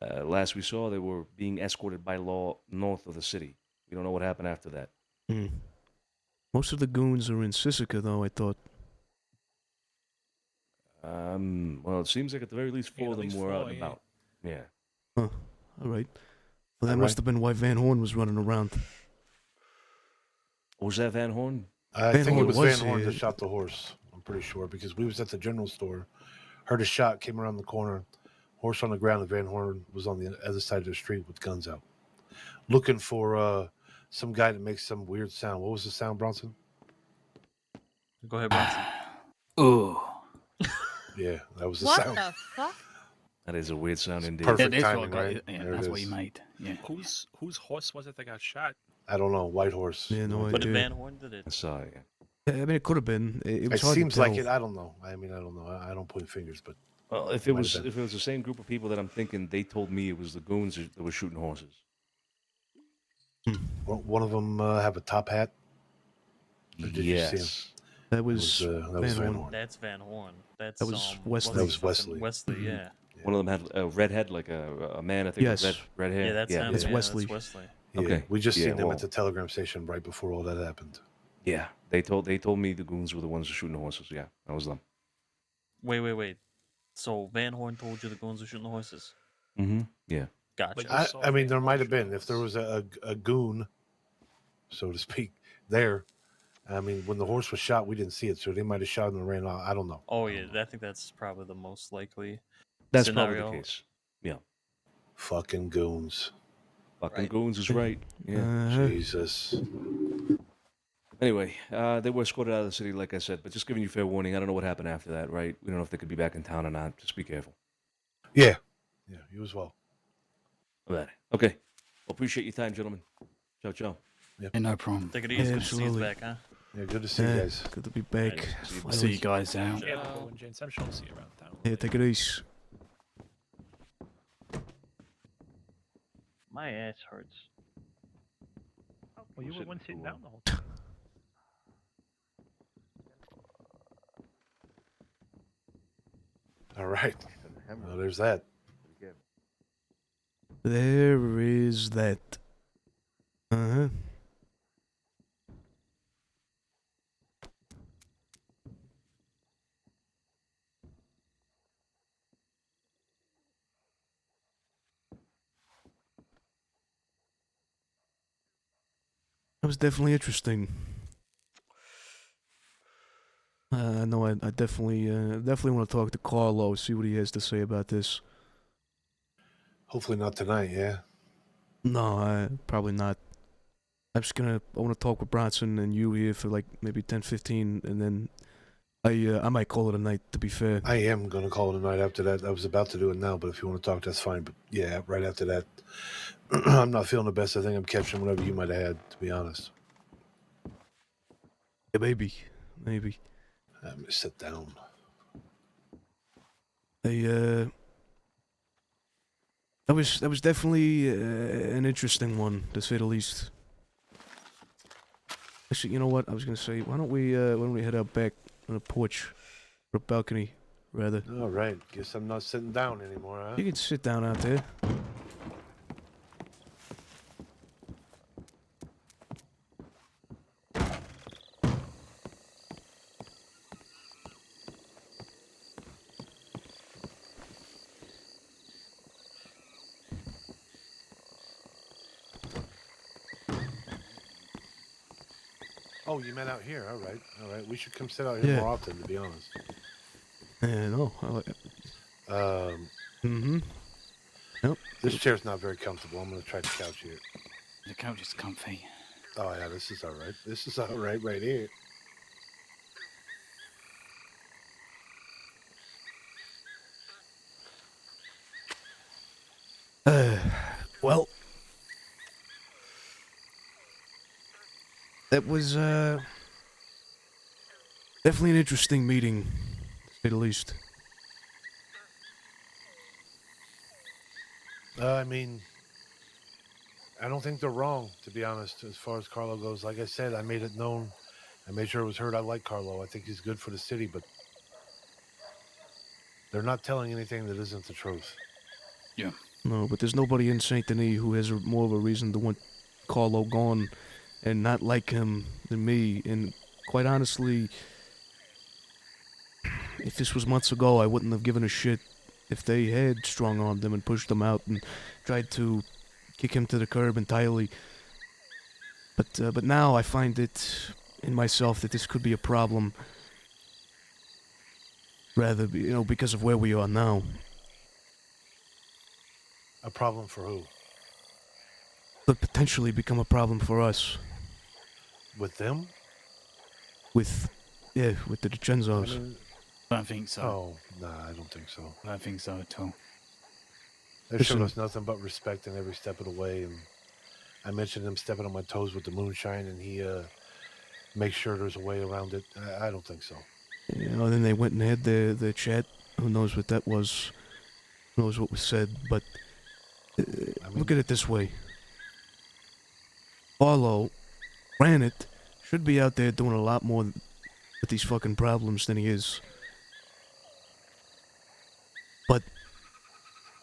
Last we saw, they were being escorted by law north of the city. We don't know what happened after that. Most of the goons are in Sisika, though, I thought. Well, it seems like at the very least Yeah, four at of them least were out four, and yeah. about. Yeah. Huh. All right. Well, that All must right. have been why Van Horn was running around. Was that Van Horn? I Van think it Horn was was Van Horn that here. shot the horse. I'm pretty sure because we was at the general store, heard a shot, came around the corner, horse on the ground, and Van Horn was on the other side of the street with guns out, looking for some guy that makes some weird sound. What was the sound, Bronson? Go ahead, Bronson. Ooh. Yeah, that was the What sound. the fuck? That is a weird sound indeed. Perfect That's timing, what got right? it. Yeah, There it that's what is. he made. Yeah. Whose horse was it that got shot? I don't know. White horse. Yeah, no But idea. Van Horn did it. I saw it. I mean, it could have been. It was It hard seems to tell. like it. I don't know. I mean, I don't know. I don't point fingers, but Well, if Might it have was been. if it was the same group of people that I'm thinking, they told me it was the goons that were shooting horses. one of them have a top hat. Or did you see him? Yes. That was, That was Van Horn. That's Van Horn. That's That was Wesley. what's That was his fucking- Wesley. Wesley, yeah. One of them had a red head, like a man. I think Yes. with red hair. Yeah, that's him. It's yeah, Wesley. That's Wesley. Yeah, Okay. we just Yeah, seen them well- at the telegram station right before all that happened. Yeah, they told me the goons were the ones shooting the horses. Yeah, that was them. Wait. So Van Horn told you the goons were shooting the horses? Mm-hmm. Yeah. Gotcha. Like- I mean, there might have been if there was a goon, so to speak, there. I mean, when the horse was shot, we didn't see it, so they might have shot him and ran out. I don't know. Oh yeah, I think that's probably the most likely. That's scenario. probably the case. Yeah. Fucking goons. Fucking Right. goons is right. Yeah. Uh-huh. Jesus. Anyway, they were escorted out of the city, like I said, but just giving you fair warning. I don't know what happened after that, right? We don't know if they could be back in town or not. Just be careful. Yeah. Yeah, you as well. All right. Okay. Well, appreciate your time, gentlemen. Ciao, ciao. Yeah, no problem. Take it easy. Good to see you Absolutely. back, huh? Yeah, good to see you guys. Good to be back. Alright, see you. Finally. See you guys out. Yeah, have a good one, gents. I'm sure I'll see you around town. Yeah, take it easy. My ass hurts. Well, you were Sitting one sitting too down the whole time. All right. Well, there's that. There is that. Uh-huh. That was definitely interesting. No, I definitely want to talk to Carlo, see what he has to say about this. Hopefully not tonight, yeah? No, probably not. I want to talk with Bronson and you here for like maybe 10, 15, and then I might call it a night, to be fair. I am going to call it a night after that. I was about to do it now, but if you want to talk, that's fine. But yeah, right after that, I'm not feeling the best. I think I'm catching whatever you might have had, to be honest. Yeah, maybe. I'm going to sit down. That was definitely an interesting one, to say the least. Actually, you know what? I was gonna say, why don't we head out back on the porch, or balcony, rather. All right. Guess I'm not sitting down anymore, huh? You can sit down out there. Oh, you met out here. All right. All right. We should come sit out here Yeah. more often, to be honest. Yeah, no. Mm-hmm. This chair's not very comfortable. I'm going to try the couch here. The couch is comfy. Oh, yeah. This is all right. This is all right right here. Well, that was definitely an interesting meeting, to say the least. I mean, I don't think they're wrong, to be honest, as far as Carlo goes. Like I said, I made it known. I made sure it was heard. I like Carlo. I think he's good for the city, but they're not telling anything that isn't the truth. Yeah. No, but there's nobody in Saint Denis who has more of a reason to want Carlo gone and not like him than me. And quite honestly, if this was months ago, I wouldn't have given a shit if they had strong-armed him and pushed him out and tried to kick him to the curb entirely. But now I find it in myself that this could be a problem. Rather, because of where we are now. A problem for who? Could potentially become a problem for us. With them? With the DiCenzos. I don't think so. Oh, nah, I don't think so. I don't think so at all. They showed us nothing but respect in every step of the way, and I mentioned him stepping on my toes with the moonshine, and he makes sure there's a way around it. I don't think so. Then they went and had their chat. Who knows what that was? Who knows what was said? But look at it this way. Arlo, granted, should be out there doing a lot more with these fucking problems than he is. But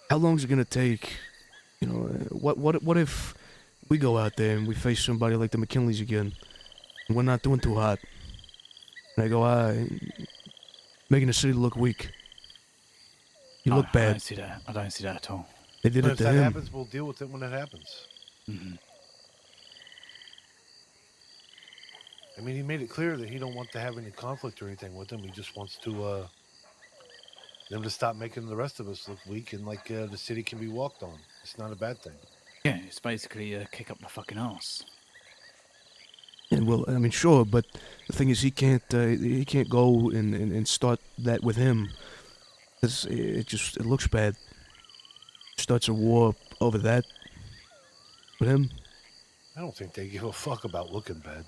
how long is it gonna take? What if we go out there and we face somebody like the McKinleys again, and we're not doing too hot? And I go, making the city look weak. You look bad. I don't see that. I don't see that at all. They did But it if to that him. happens, we'll deal with it when it happens. Mm-hmm. I mean, he made it clear that he don't want to have any conflict or anything with them. He just wants to them to stop making the rest of us look weak and like the city can be walked on. It's not a bad thing. Yeah, it's basically a kick up the fucking ass. And well, I mean, sure, but the thing is, he can't go and start that with him. 'Cause it looks bad. Starts a war over that with him. I don't think they give a fuck about looking bad.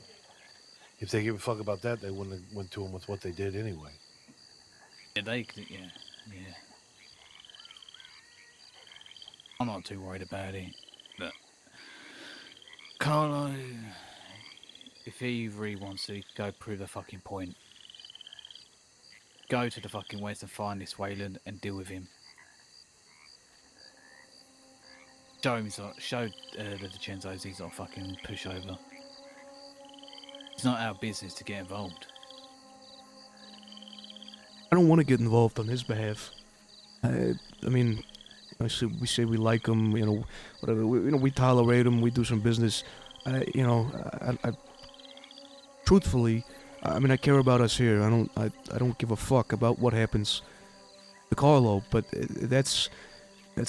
If they give a fuck about that, they wouldn't have went to him with what they did anyway. Yeah. I'm not too worried about it, but Carlo, if he really wants to go prove a fucking point, go to the fucking west and find this Wayland and deal with him. Show the DiCenzos he's not a fucking pushover. It's not our business to get involved. I don't want to get involved on his behalf. I mean, we say we like him, whatever. We tolerate him. We do some business. I truthfully, I mean, I care about us here. I don't give a fuck about what happens to Carlo. But that's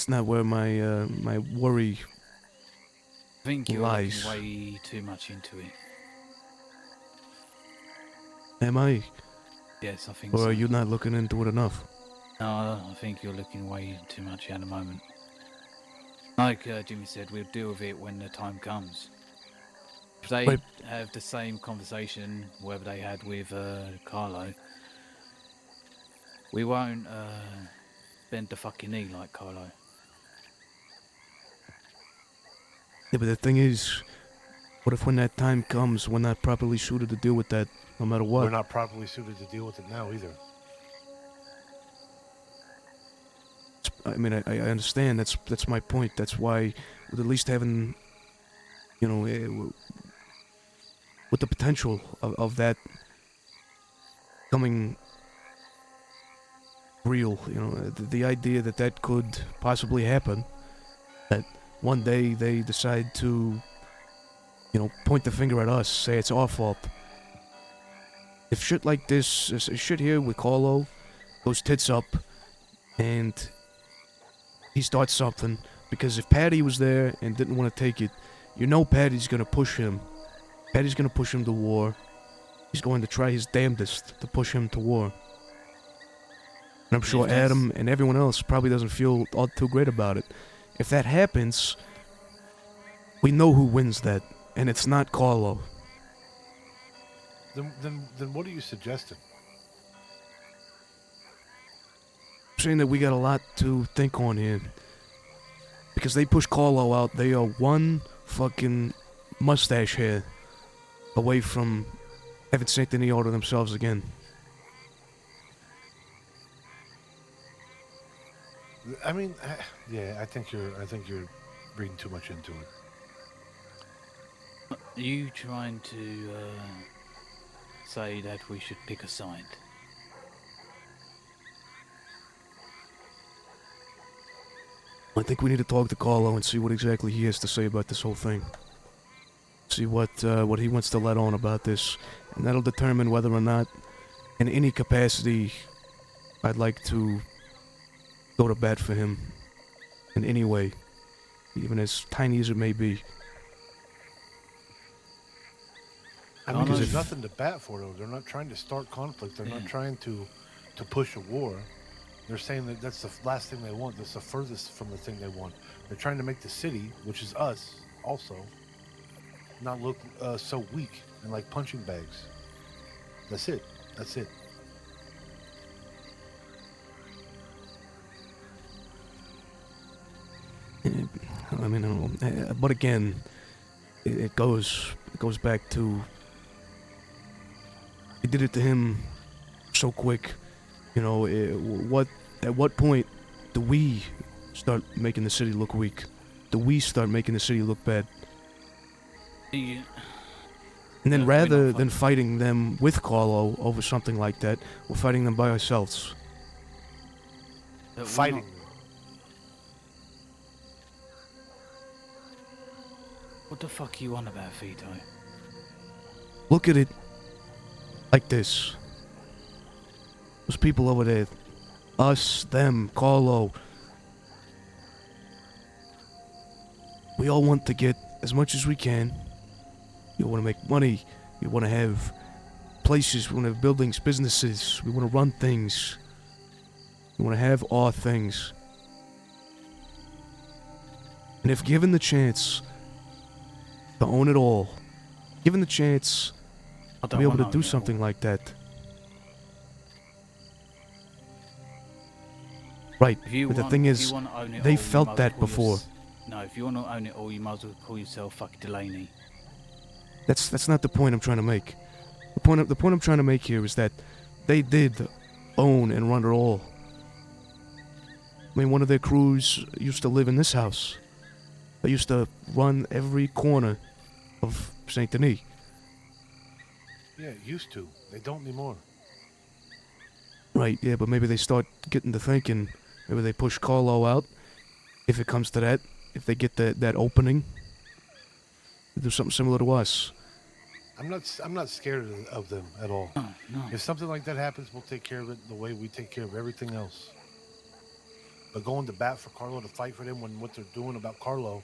not where my worry I think you're lies. looking way too much into it. Am I? Yes, I think Or so. are you not looking into it enough? No, I think you're looking way too much at the moment. Like Jimmy said, we'll deal with it when the time comes. If they have the same conversation, whatever they had with Carlo, we won't bend the fucking knee like Carlo. Yeah, but the thing is, what if when that time comes, we're not properly suited to deal with that, no matter what? We're not properly suited to deal with it now either. I mean, I understand. That's my point. That's why, with at least having, with the potential of that coming real, the idea that could possibly happen, that one day they decide to, point the finger at us, say it's our fault. If shit like this, shit here with Carlo goes tits up, and he starts something, because if Patty was there and didn't want to take it, Patty's gonna push him. Patty's gonna push him to war. He's going to try his damnedest to push him to war. And I'm sure Adam and everyone else probably doesn't feel all too great about it. If that happens, we know who wins that, and it's not Carlo. Then what are you suggesting? I'm saying that we got a lot to think on here. Because they push Carlo out, they are one fucking mustache hair away from having Saint Denis order themselves again. I mean, I think you're reading too much into it. Are you trying to say that we should pick a side? I think we need to talk to Carlo and see what exactly he has to say about this whole thing. See what he wants to let on about this, and that'll determine whether or not, in any capacity, I'd like to go to bat for him in any way, even as tiny as it may be. I mean, Because there's if- nothing to bat for, though. They're not trying to start conflict. They're not trying to push a war. They're saying that that's the last thing they want. That's the furthest from the thing they want. They're trying to make the city, which is us, also, not look so weak and like punching bags. That's it. That's it. I mean, I don't know. But again, it goes back to, he did it to him so quick. You know, at what point do we start making the city look weak? Do we start making the city look bad? Yeah. And then Yeah, rather than fighting them with Carlo over something like that, we're fighting them by ourselves. Fighting. What the fuck are you on about, Vito? Look at it like this. Those people over there, us, them, Carlo, we all want to get as much as we can. You want to make money. You want to have places. We want to have buildings, businesses. We want to run things. We want to have our things. And if given the chance to own it all, given the chance to be able to do something like that. Right, but the thing is, they felt that before. No, if you want to own it all, you might as well call yourself fucking Delaney. That's not the point I'm trying to make. The point I'm trying to make here is that they did own and run it all. I mean, one of their crews used to live in this house. They used to run every corner of Saint Denis. Yeah, used to. They don't anymore. Right, yeah, but maybe they start getting to thinking, maybe they push Carlo out, if it comes to that, if they get that opening, they do something similar to us. I'm not scared of them at all. No. If something like that happens, we'll take care of it the way we take care of everything else. But going to bat for Carlo, to fight for them when what they're doing about Carlo,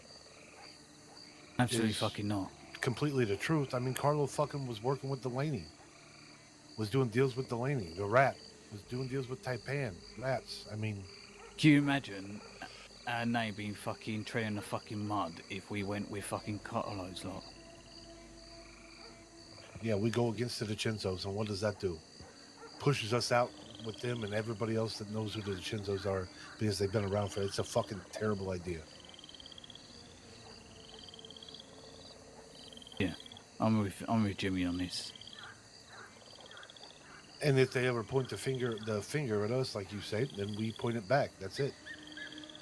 Absolutely is fucking not. completely the truth. I mean, Carlo fucking was working with Delaney, was doing deals with Delaney. The rat was doing deals with Taipan. Rats. I mean, Can you imagine our name being fucking tread in the fucking mud if we went with fucking Carlo's lot? yeah, we go against the DiCenzos, and what does that do? Pushes us out with them and everybody else that knows who the DiCenzos are because they've been around for it. It's a fucking terrible idea. Yeah, I'm with Jimmy on this. And if they ever point the finger at us, like you say, then we point it back. That's it.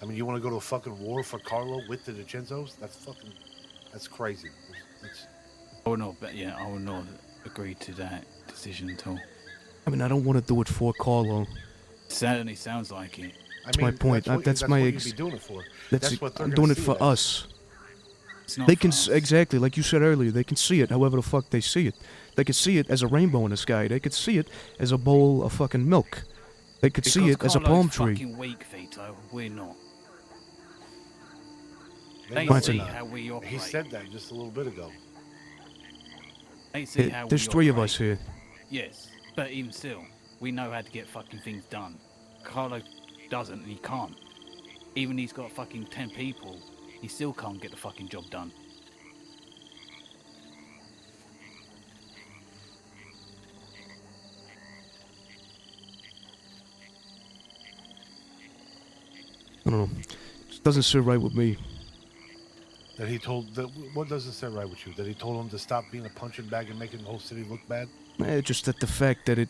I mean, you want to go to a fucking war for Carlo with the DiCenzos? That's crazy. I would not agree to that decision at all. I mean, I don't want to do it for Carlo. Certainly sounds like it. That's my point. That's my what you'd be doing it for. That's what they're I'm gonna doing it see for as. us. It's not They for can us. exactly, like you said earlier, they can see it however the fuck they see it. They could see it as a rainbow in the sky. They could see it as a bowl of fucking milk. They could see it as a palm tree. Fucking weak, Vito. We're not. They They know see we're not. how we operate. He said that just a little bit ago. They see how There's we three of operate. us here. Yes, but even still, we know how to get fucking things done. Carlo doesn't, and he can't. Even he's got fucking 10 people, he still can't get the fucking job done. I don't know. It doesn't sit right with me. That he told that what doesn't sit right with you? That he told him to stop being a punching bag and making the whole city look bad? Just that the fact that it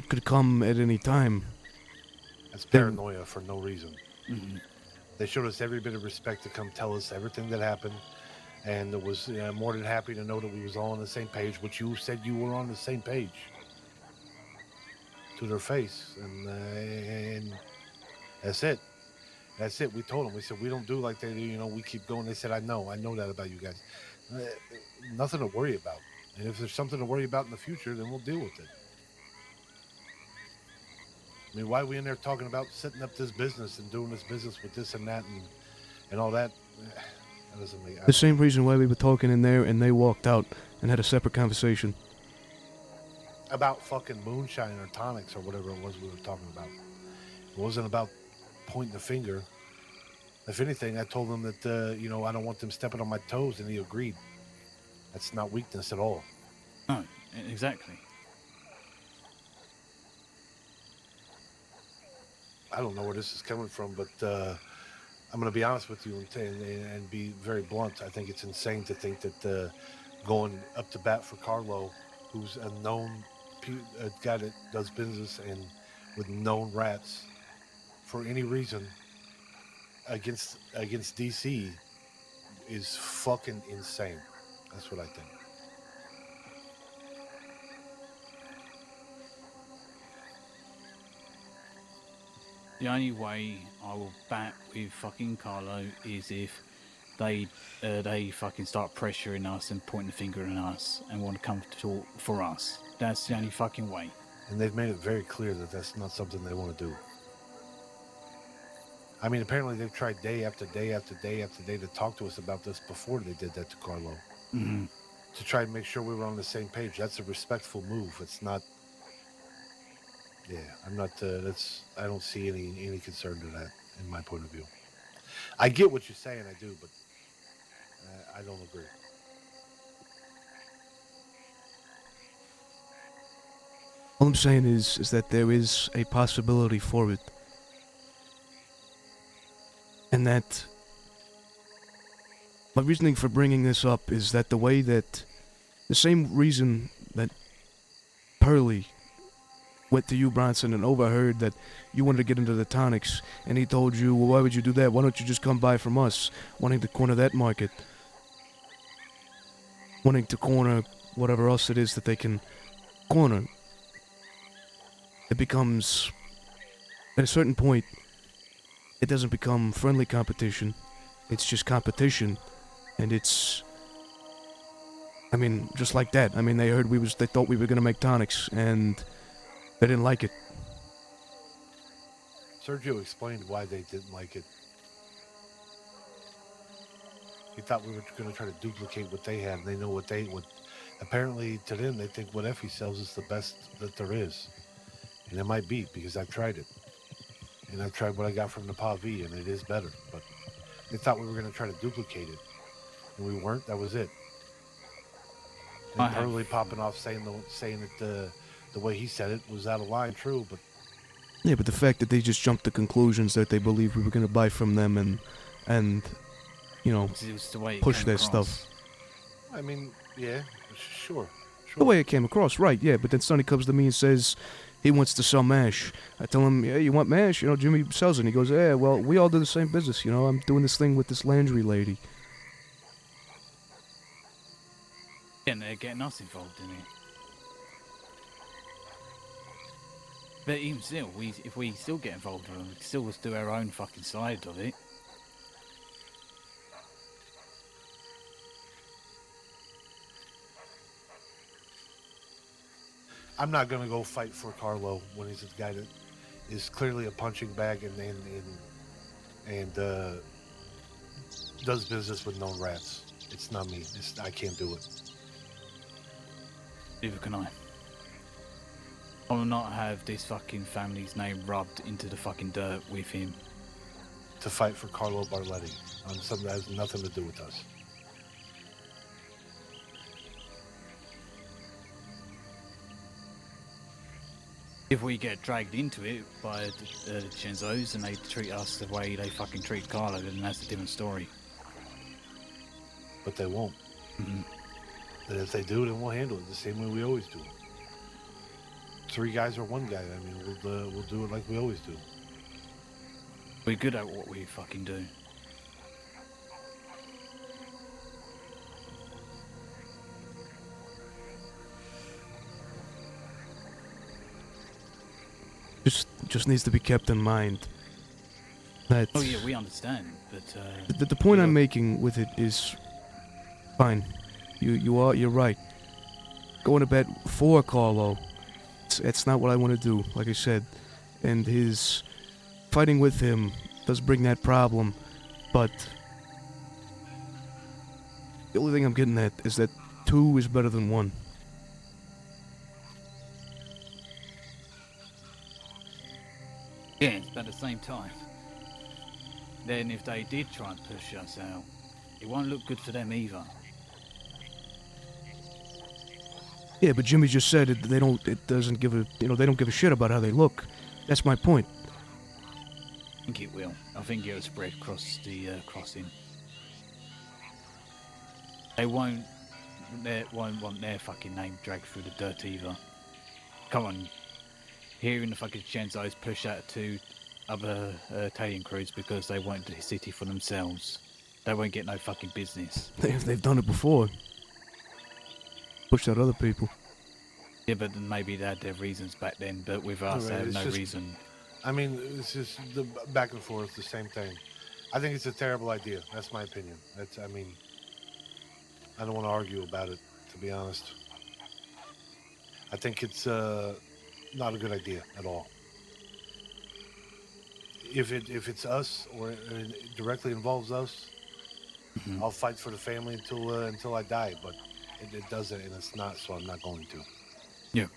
could come at any time. That's paranoia for no reason. Mm-hmm. They showed us every bit of respect to come tell us everything that happened, and it was more than happy to know that we was all on the same page. Which you said you were on the same page to their face, and that's it. That's it. We told them. We said, we don't do like they do. You know, we keep going. They said, I know that about you guys. Uh, Nothing to worry about. And if there's something to worry about in the future, then we'll deal with it. I mean, why are we in there talking about setting up this business and doing this business with this and that and all that? That doesn't make The same reason why we were talking in there and they walked out and had a separate conversation. about fucking moonshine or tonics or whatever it was we were talking about. It wasn't about pointing the finger. If anything, I told him that, you know, I don't want them stepping on my toes, and he agreed. That's not weakness at all. No, exactly. I don't know where this is coming from, but I'm going to be honest with you and be very blunt. I think it's insane to think that going up to bat for Carlo, who's a known a guy that does business and with known rats, for any reason against DC is fucking insane. That's what I think. The only way I will bat with fucking Carlo is if they fucking start pressuring us and pointing the finger at us and want to come to talk for us. That's the only fucking way. And they've made it very clear that that's not something they want to do. I mean, apparently they've tried day after day after day after day to talk to us about this before they did that to Carlo. Mm-hmm. To try and make sure we were on the same page. That's a respectful move. It's not. Yeah, I'm not. I don't see any concern to that in my point of view. I get what you're saying, I do, but I don't agree. All I'm saying is that there is a possibility for it. And that my reasoning for bringing this up is that the same reason that Pearlie went to you, Bronson, and overheard that you wanted to get into the tonics, and he told you, well, why would you do that? Why don't you just come buy from us? Wanting to corner that market. Wanting to corner whatever else it is that they can corner. It becomes, at a certain point, it doesn't become friendly competition. It's just competition. And it's, I mean, just like that. I mean, they thought we were going to make tonics, and they didn't like it. Sergio explained why they didn't like it. He thought we were going to try to duplicate what they had. They know what apparently to them, they think what Effie sells is the best that there is. And it might be, because I've tried it. And I've tried what I got from the Pavi, and it is better. But they thought we were going to try to duplicate it. And we weren't. That was it. And Pearlie popping off saying that the way he said it was out of line. True, but... Yeah, but the fact that they just jumped to conclusions that they believed we were going to buy from them and you know, push their stuff. I mean, yeah, sure. The way it came across, right, yeah, but then Sonny comes to me and says he wants to sell MASH. I tell him, yeah, you want MASH? You know, Jimmy sells it. And he goes, yeah, well, we all do the same business, you know. I'm doing this thing with this Landry lady. And they're getting us involved in it. But even still, if we still get involved with them, we can still do our own fucking side of it. I'm not going to go fight for Carlo when he's a guy that is clearly a punching bag and does business with known rats. It's not me. I can't do it. Neither can I. I will not have this fucking family's name rubbed into the fucking dirt with him. To fight for Carlo Barletti on something that has nothing to do with us. If we get dragged into it by the Chenzos and they treat us the way they fucking treat Carlo, then that's a different story. But they won't. Mm-hmm. And if they do, then we'll handle it the same way we always do. 3 guys or 1 guy. I mean, we'll do it like we always do. We're good at what we fucking do. Just needs to be kept in mind That Oh yeah, we understand, but the point I'm you're- making with it is fine. You're right. Going to bed for Carlo, it's not what I want to do. Like I said, and his fighting with him does bring that problem, but the only thing I'm getting at is that 2 is better than 1. yeah, but at the same time, then if they did try and push us out, it won't look good for them either. Yeah, but Jimmy just said it. They don't. It doesn't give a. They don't give a shit about how they look. That's my point. I think it will. I think it'll spread across the crossing. They won't want their fucking name dragged through the dirt either. Come on, hearing the fucking Chenzos push out 2 other Italian crews because they want the city for themselves. They won't get no fucking business. They've done it before. Pushed out other people. Yeah, but then maybe they had their reasons back then, but with us, they Right, have it's no just- reason. I mean, it's just the back and forth, the same thing. I think it's a terrible idea. That's my opinion. I mean, I don't want to argue about it, to be honest. I think it's not a good idea at all. If it's us or it directly involves us, I'll fight for the family until I die. But it doesn't, and it's not. So I'm not going to. Yeah,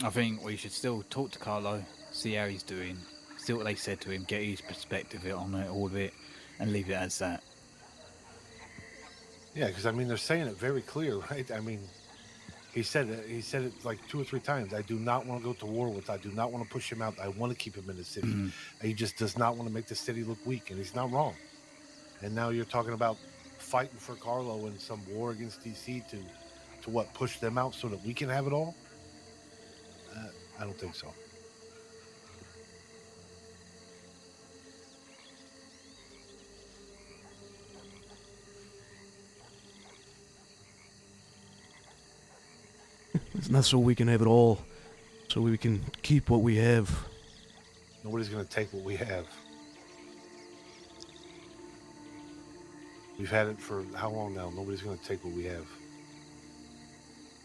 I think we should still talk to Carlo, see how he's doing, see what they said to him, get his perspective on it, all of it, and leave it as that. Yeah, because I mean they're saying it very clear, right? I mean, he said it like 2 or 3 times. I do not want to go to war with. I do not want to push him out. I want to keep him in the city. He just does not want to make the city look weak, and he's not wrong. And now you're talking about fighting for Carlo in some war against DC to what, push them out so that we can have it all? I don't think so. It's not so we can have it all. So we can keep what we have. Nobody's going to take what we have. We've had it for how long now? Nobody's going to take what we have.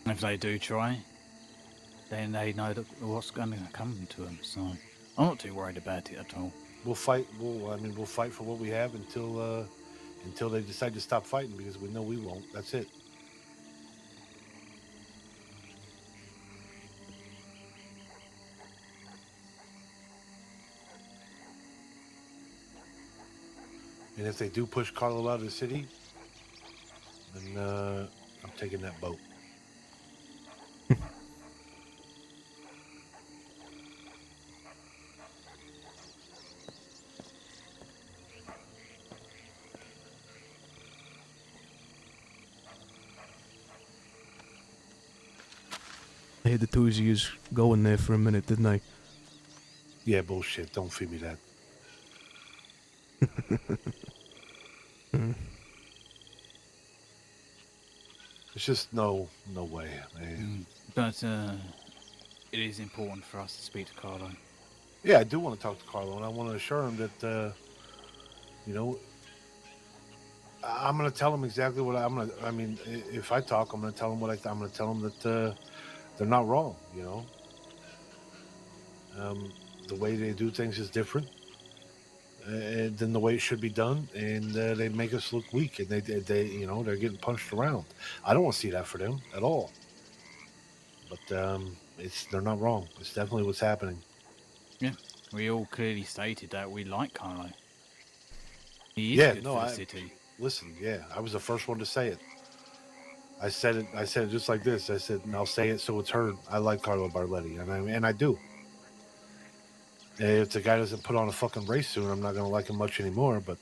If they do try, then they know what's going to come to them. So I'm not too worried about it at all. We'll fight. We'll fight for what we have until they decide to stop fighting, because we know we won't. That's it. And if they do push Carlo out of the city, then I'm taking that boat. I had the 2 of yous going there for a minute, didn't I? Yeah, bullshit. Don't feed me that. It's just no way. But it is important for us to speak to Carlo. Yeah, I do want to talk to Carlo, and I want to assure him that, I'm going to tell him exactly what I mean, if I talk, I'm going to tell him I'm going to tell him that they're not wrong, the way they do things is different than the way it should be done, and they make us look weak, and they they're getting punched around. I don't want to see that for them at all. But they're not wrong. It's definitely what's happening. Yeah, we all clearly stated that we like Carlo. He is good for the city. Listen, yeah, I was the first one to say it. I said it just like this. I said, and I'll say it so it's heard. I like Carlo Barletti, and I do. If the guy doesn't put on a fucking race soon, I'm not gonna like him much anymore. But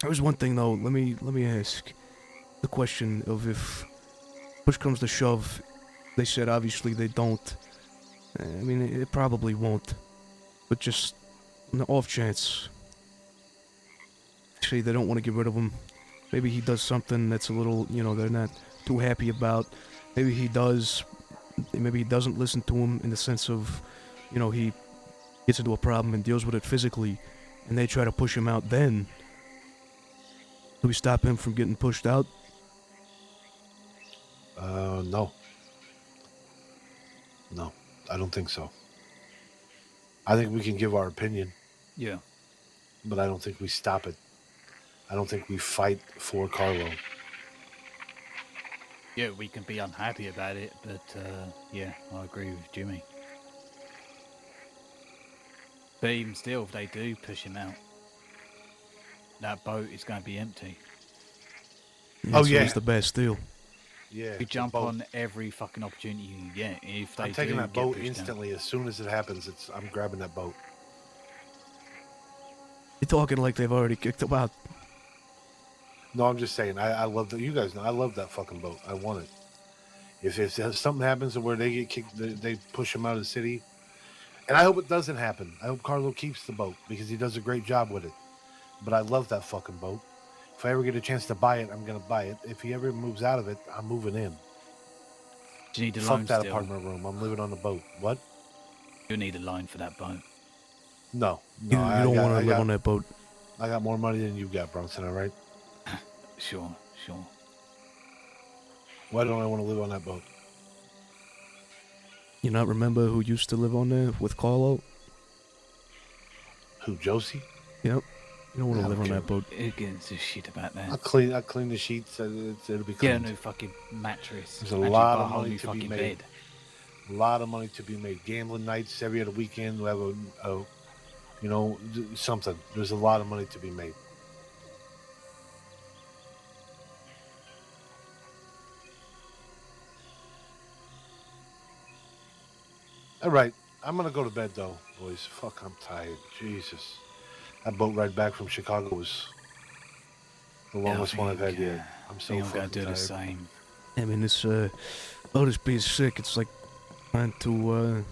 There's one thing though. Let me ask the question of if push comes to shove. They said obviously they don't. I mean, it probably won't. But just on the off chance, say they don't want to get rid of him. Maybe he does something that's a little, they're not too happy about. Maybe he does. Maybe he doesn't listen to him in the sense of, he gets into a problem and deals with it physically, and they try to push him out then, do we stop him from getting pushed out? No. No, I don't think so. I think we can give our opinion, Yeah. but I don't think we stop it. I don't think we fight for Carlo. Yeah, we can be unhappy about it, but yeah, I agree with Jimmy. But even still, if they do push him out, that boat is going to be empty. Yeah, Oh, so yeah. it's the best deal. Yeah, We the jump boat. on every fucking opportunity you can get. If they I'm taking do that get boat pushed instantly. As soon as it happens, I'm grabbing that boat. You're talking like they've already kicked him out. No, I'm just saying. I love that. You guys know I love that fucking boat. I want it. If something happens to where they get kicked, they push him out of the city, and I hope it doesn't happen. I hope Carlo keeps the boat because he does a great job with it. But I love that fucking boat. If I ever get a chance to buy it, I'm gonna buy it. If he ever moves out of it, I'm moving in. Do you need a Fuck loan that still? apartment room. I'm living on the boat. What? You need a loan for that boat. No, You, no. you don't want to live on that boat. I got more money than you got, Bronson. All right. Sure. Why don't I want to live on that boat? You not remember who used to live on there with Carlo? Who, Josie? Yep. You don't want to I live don't on care. that boat. Who gives a shit about that? I'll clean the sheets. It'll be Get a cleaned. new fucking mattress. There's a Actually, lot buy of whole money new to be fucking made. bed. A lot of money to be made. Gambling nights every other weekend. We have something. There's a lot of money to be made. All right, I'm gonna go to bed though, boys. Fuck, I'm tired. Jesus, that boat ride back from Chicago was the longest one I've had yet. I'm so I'm fucking gonna do tired. the same. I mean, this boat is being sick. It's like trying to.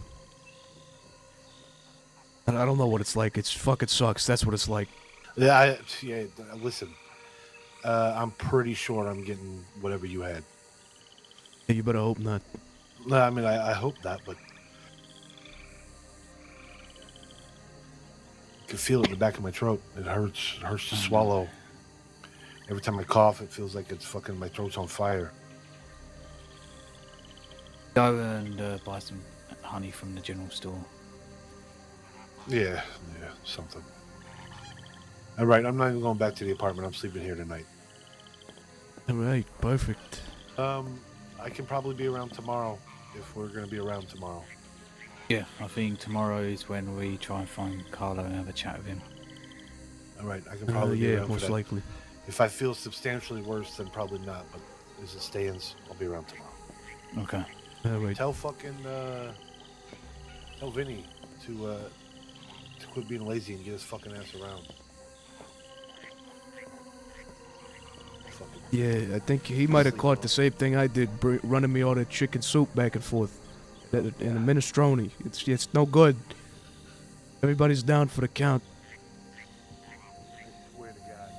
I don't know what it's like. It's fucking sucks. That's what it's like. Yeah. Listen, I'm pretty sure I'm getting whatever you had. Yeah, you better hope not. No, I mean I hope not, but I can feel it in the back of my throat. It hurts. It hurts to swallow. Every time I cough, it feels like it's fucking my throat's on fire. Go and buy some honey from the general store. Yeah, something. All right, I'm not even going back to the apartment. I'm sleeping here tonight. All right, perfect. I can probably be around tomorrow if we're going to be around tomorrow. Yeah, I think tomorrow is when we try and find Carlo and have a chat with him. All right, I can probably be Yeah, around for most that. likely. If I feel substantially worse, then probably not. But as it stands, I'll be around tomorrow. Okay. All right. Tell Vinny to quit being lazy and get his fucking ass around. Yeah, I think he might have caught the same thing I did, running me all that chicken soup back and forth. And the minestrone. It's no good. Everybody's down for the count. I swear to God.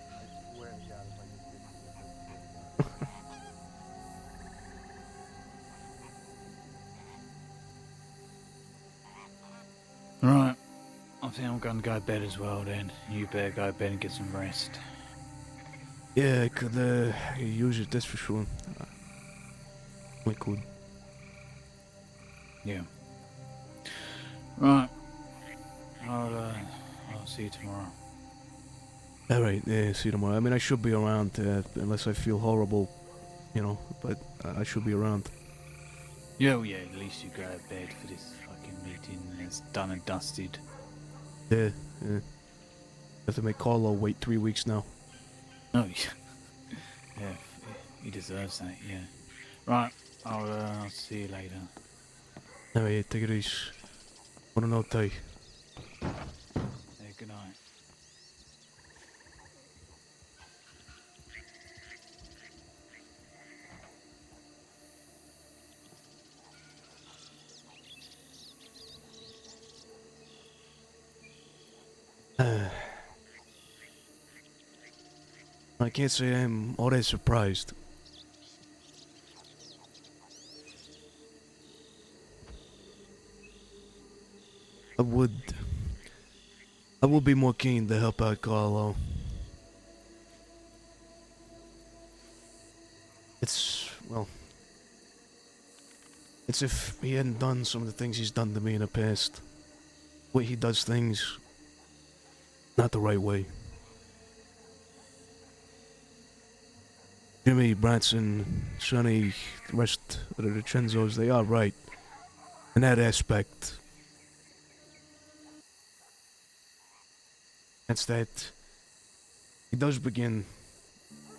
I swear to God if I get sick. Right. I think I'm going to go to bed as well then. You better go to bed and get some rest. Yeah, I could use it, that's for sure. I could. Yeah. Right. I'll see you tomorrow. All right, yeah, see you tomorrow. I mean, I should be around unless I feel horrible, but I should be around. Yeah, well, yeah, at least you go to bed for this fucking meeting. It's done and dusted. Yeah. Have to make Carlo wait 3 weeks now. Oh, yeah. Yeah, he deserves that, yeah. Right, I'll see you later. All right, take it easy. Buonanotte. Yeah, good night. I can't say I'm all that surprised. would be more keen to help out Carlo. It's if he hadn't done some of the things he's done to me in the past. Way he does things, not the right way. Jimmy, Branson, Sonny, the rest of the Cenzos, they are right in that aspect. That's that. He does begin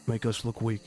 to make us look weak.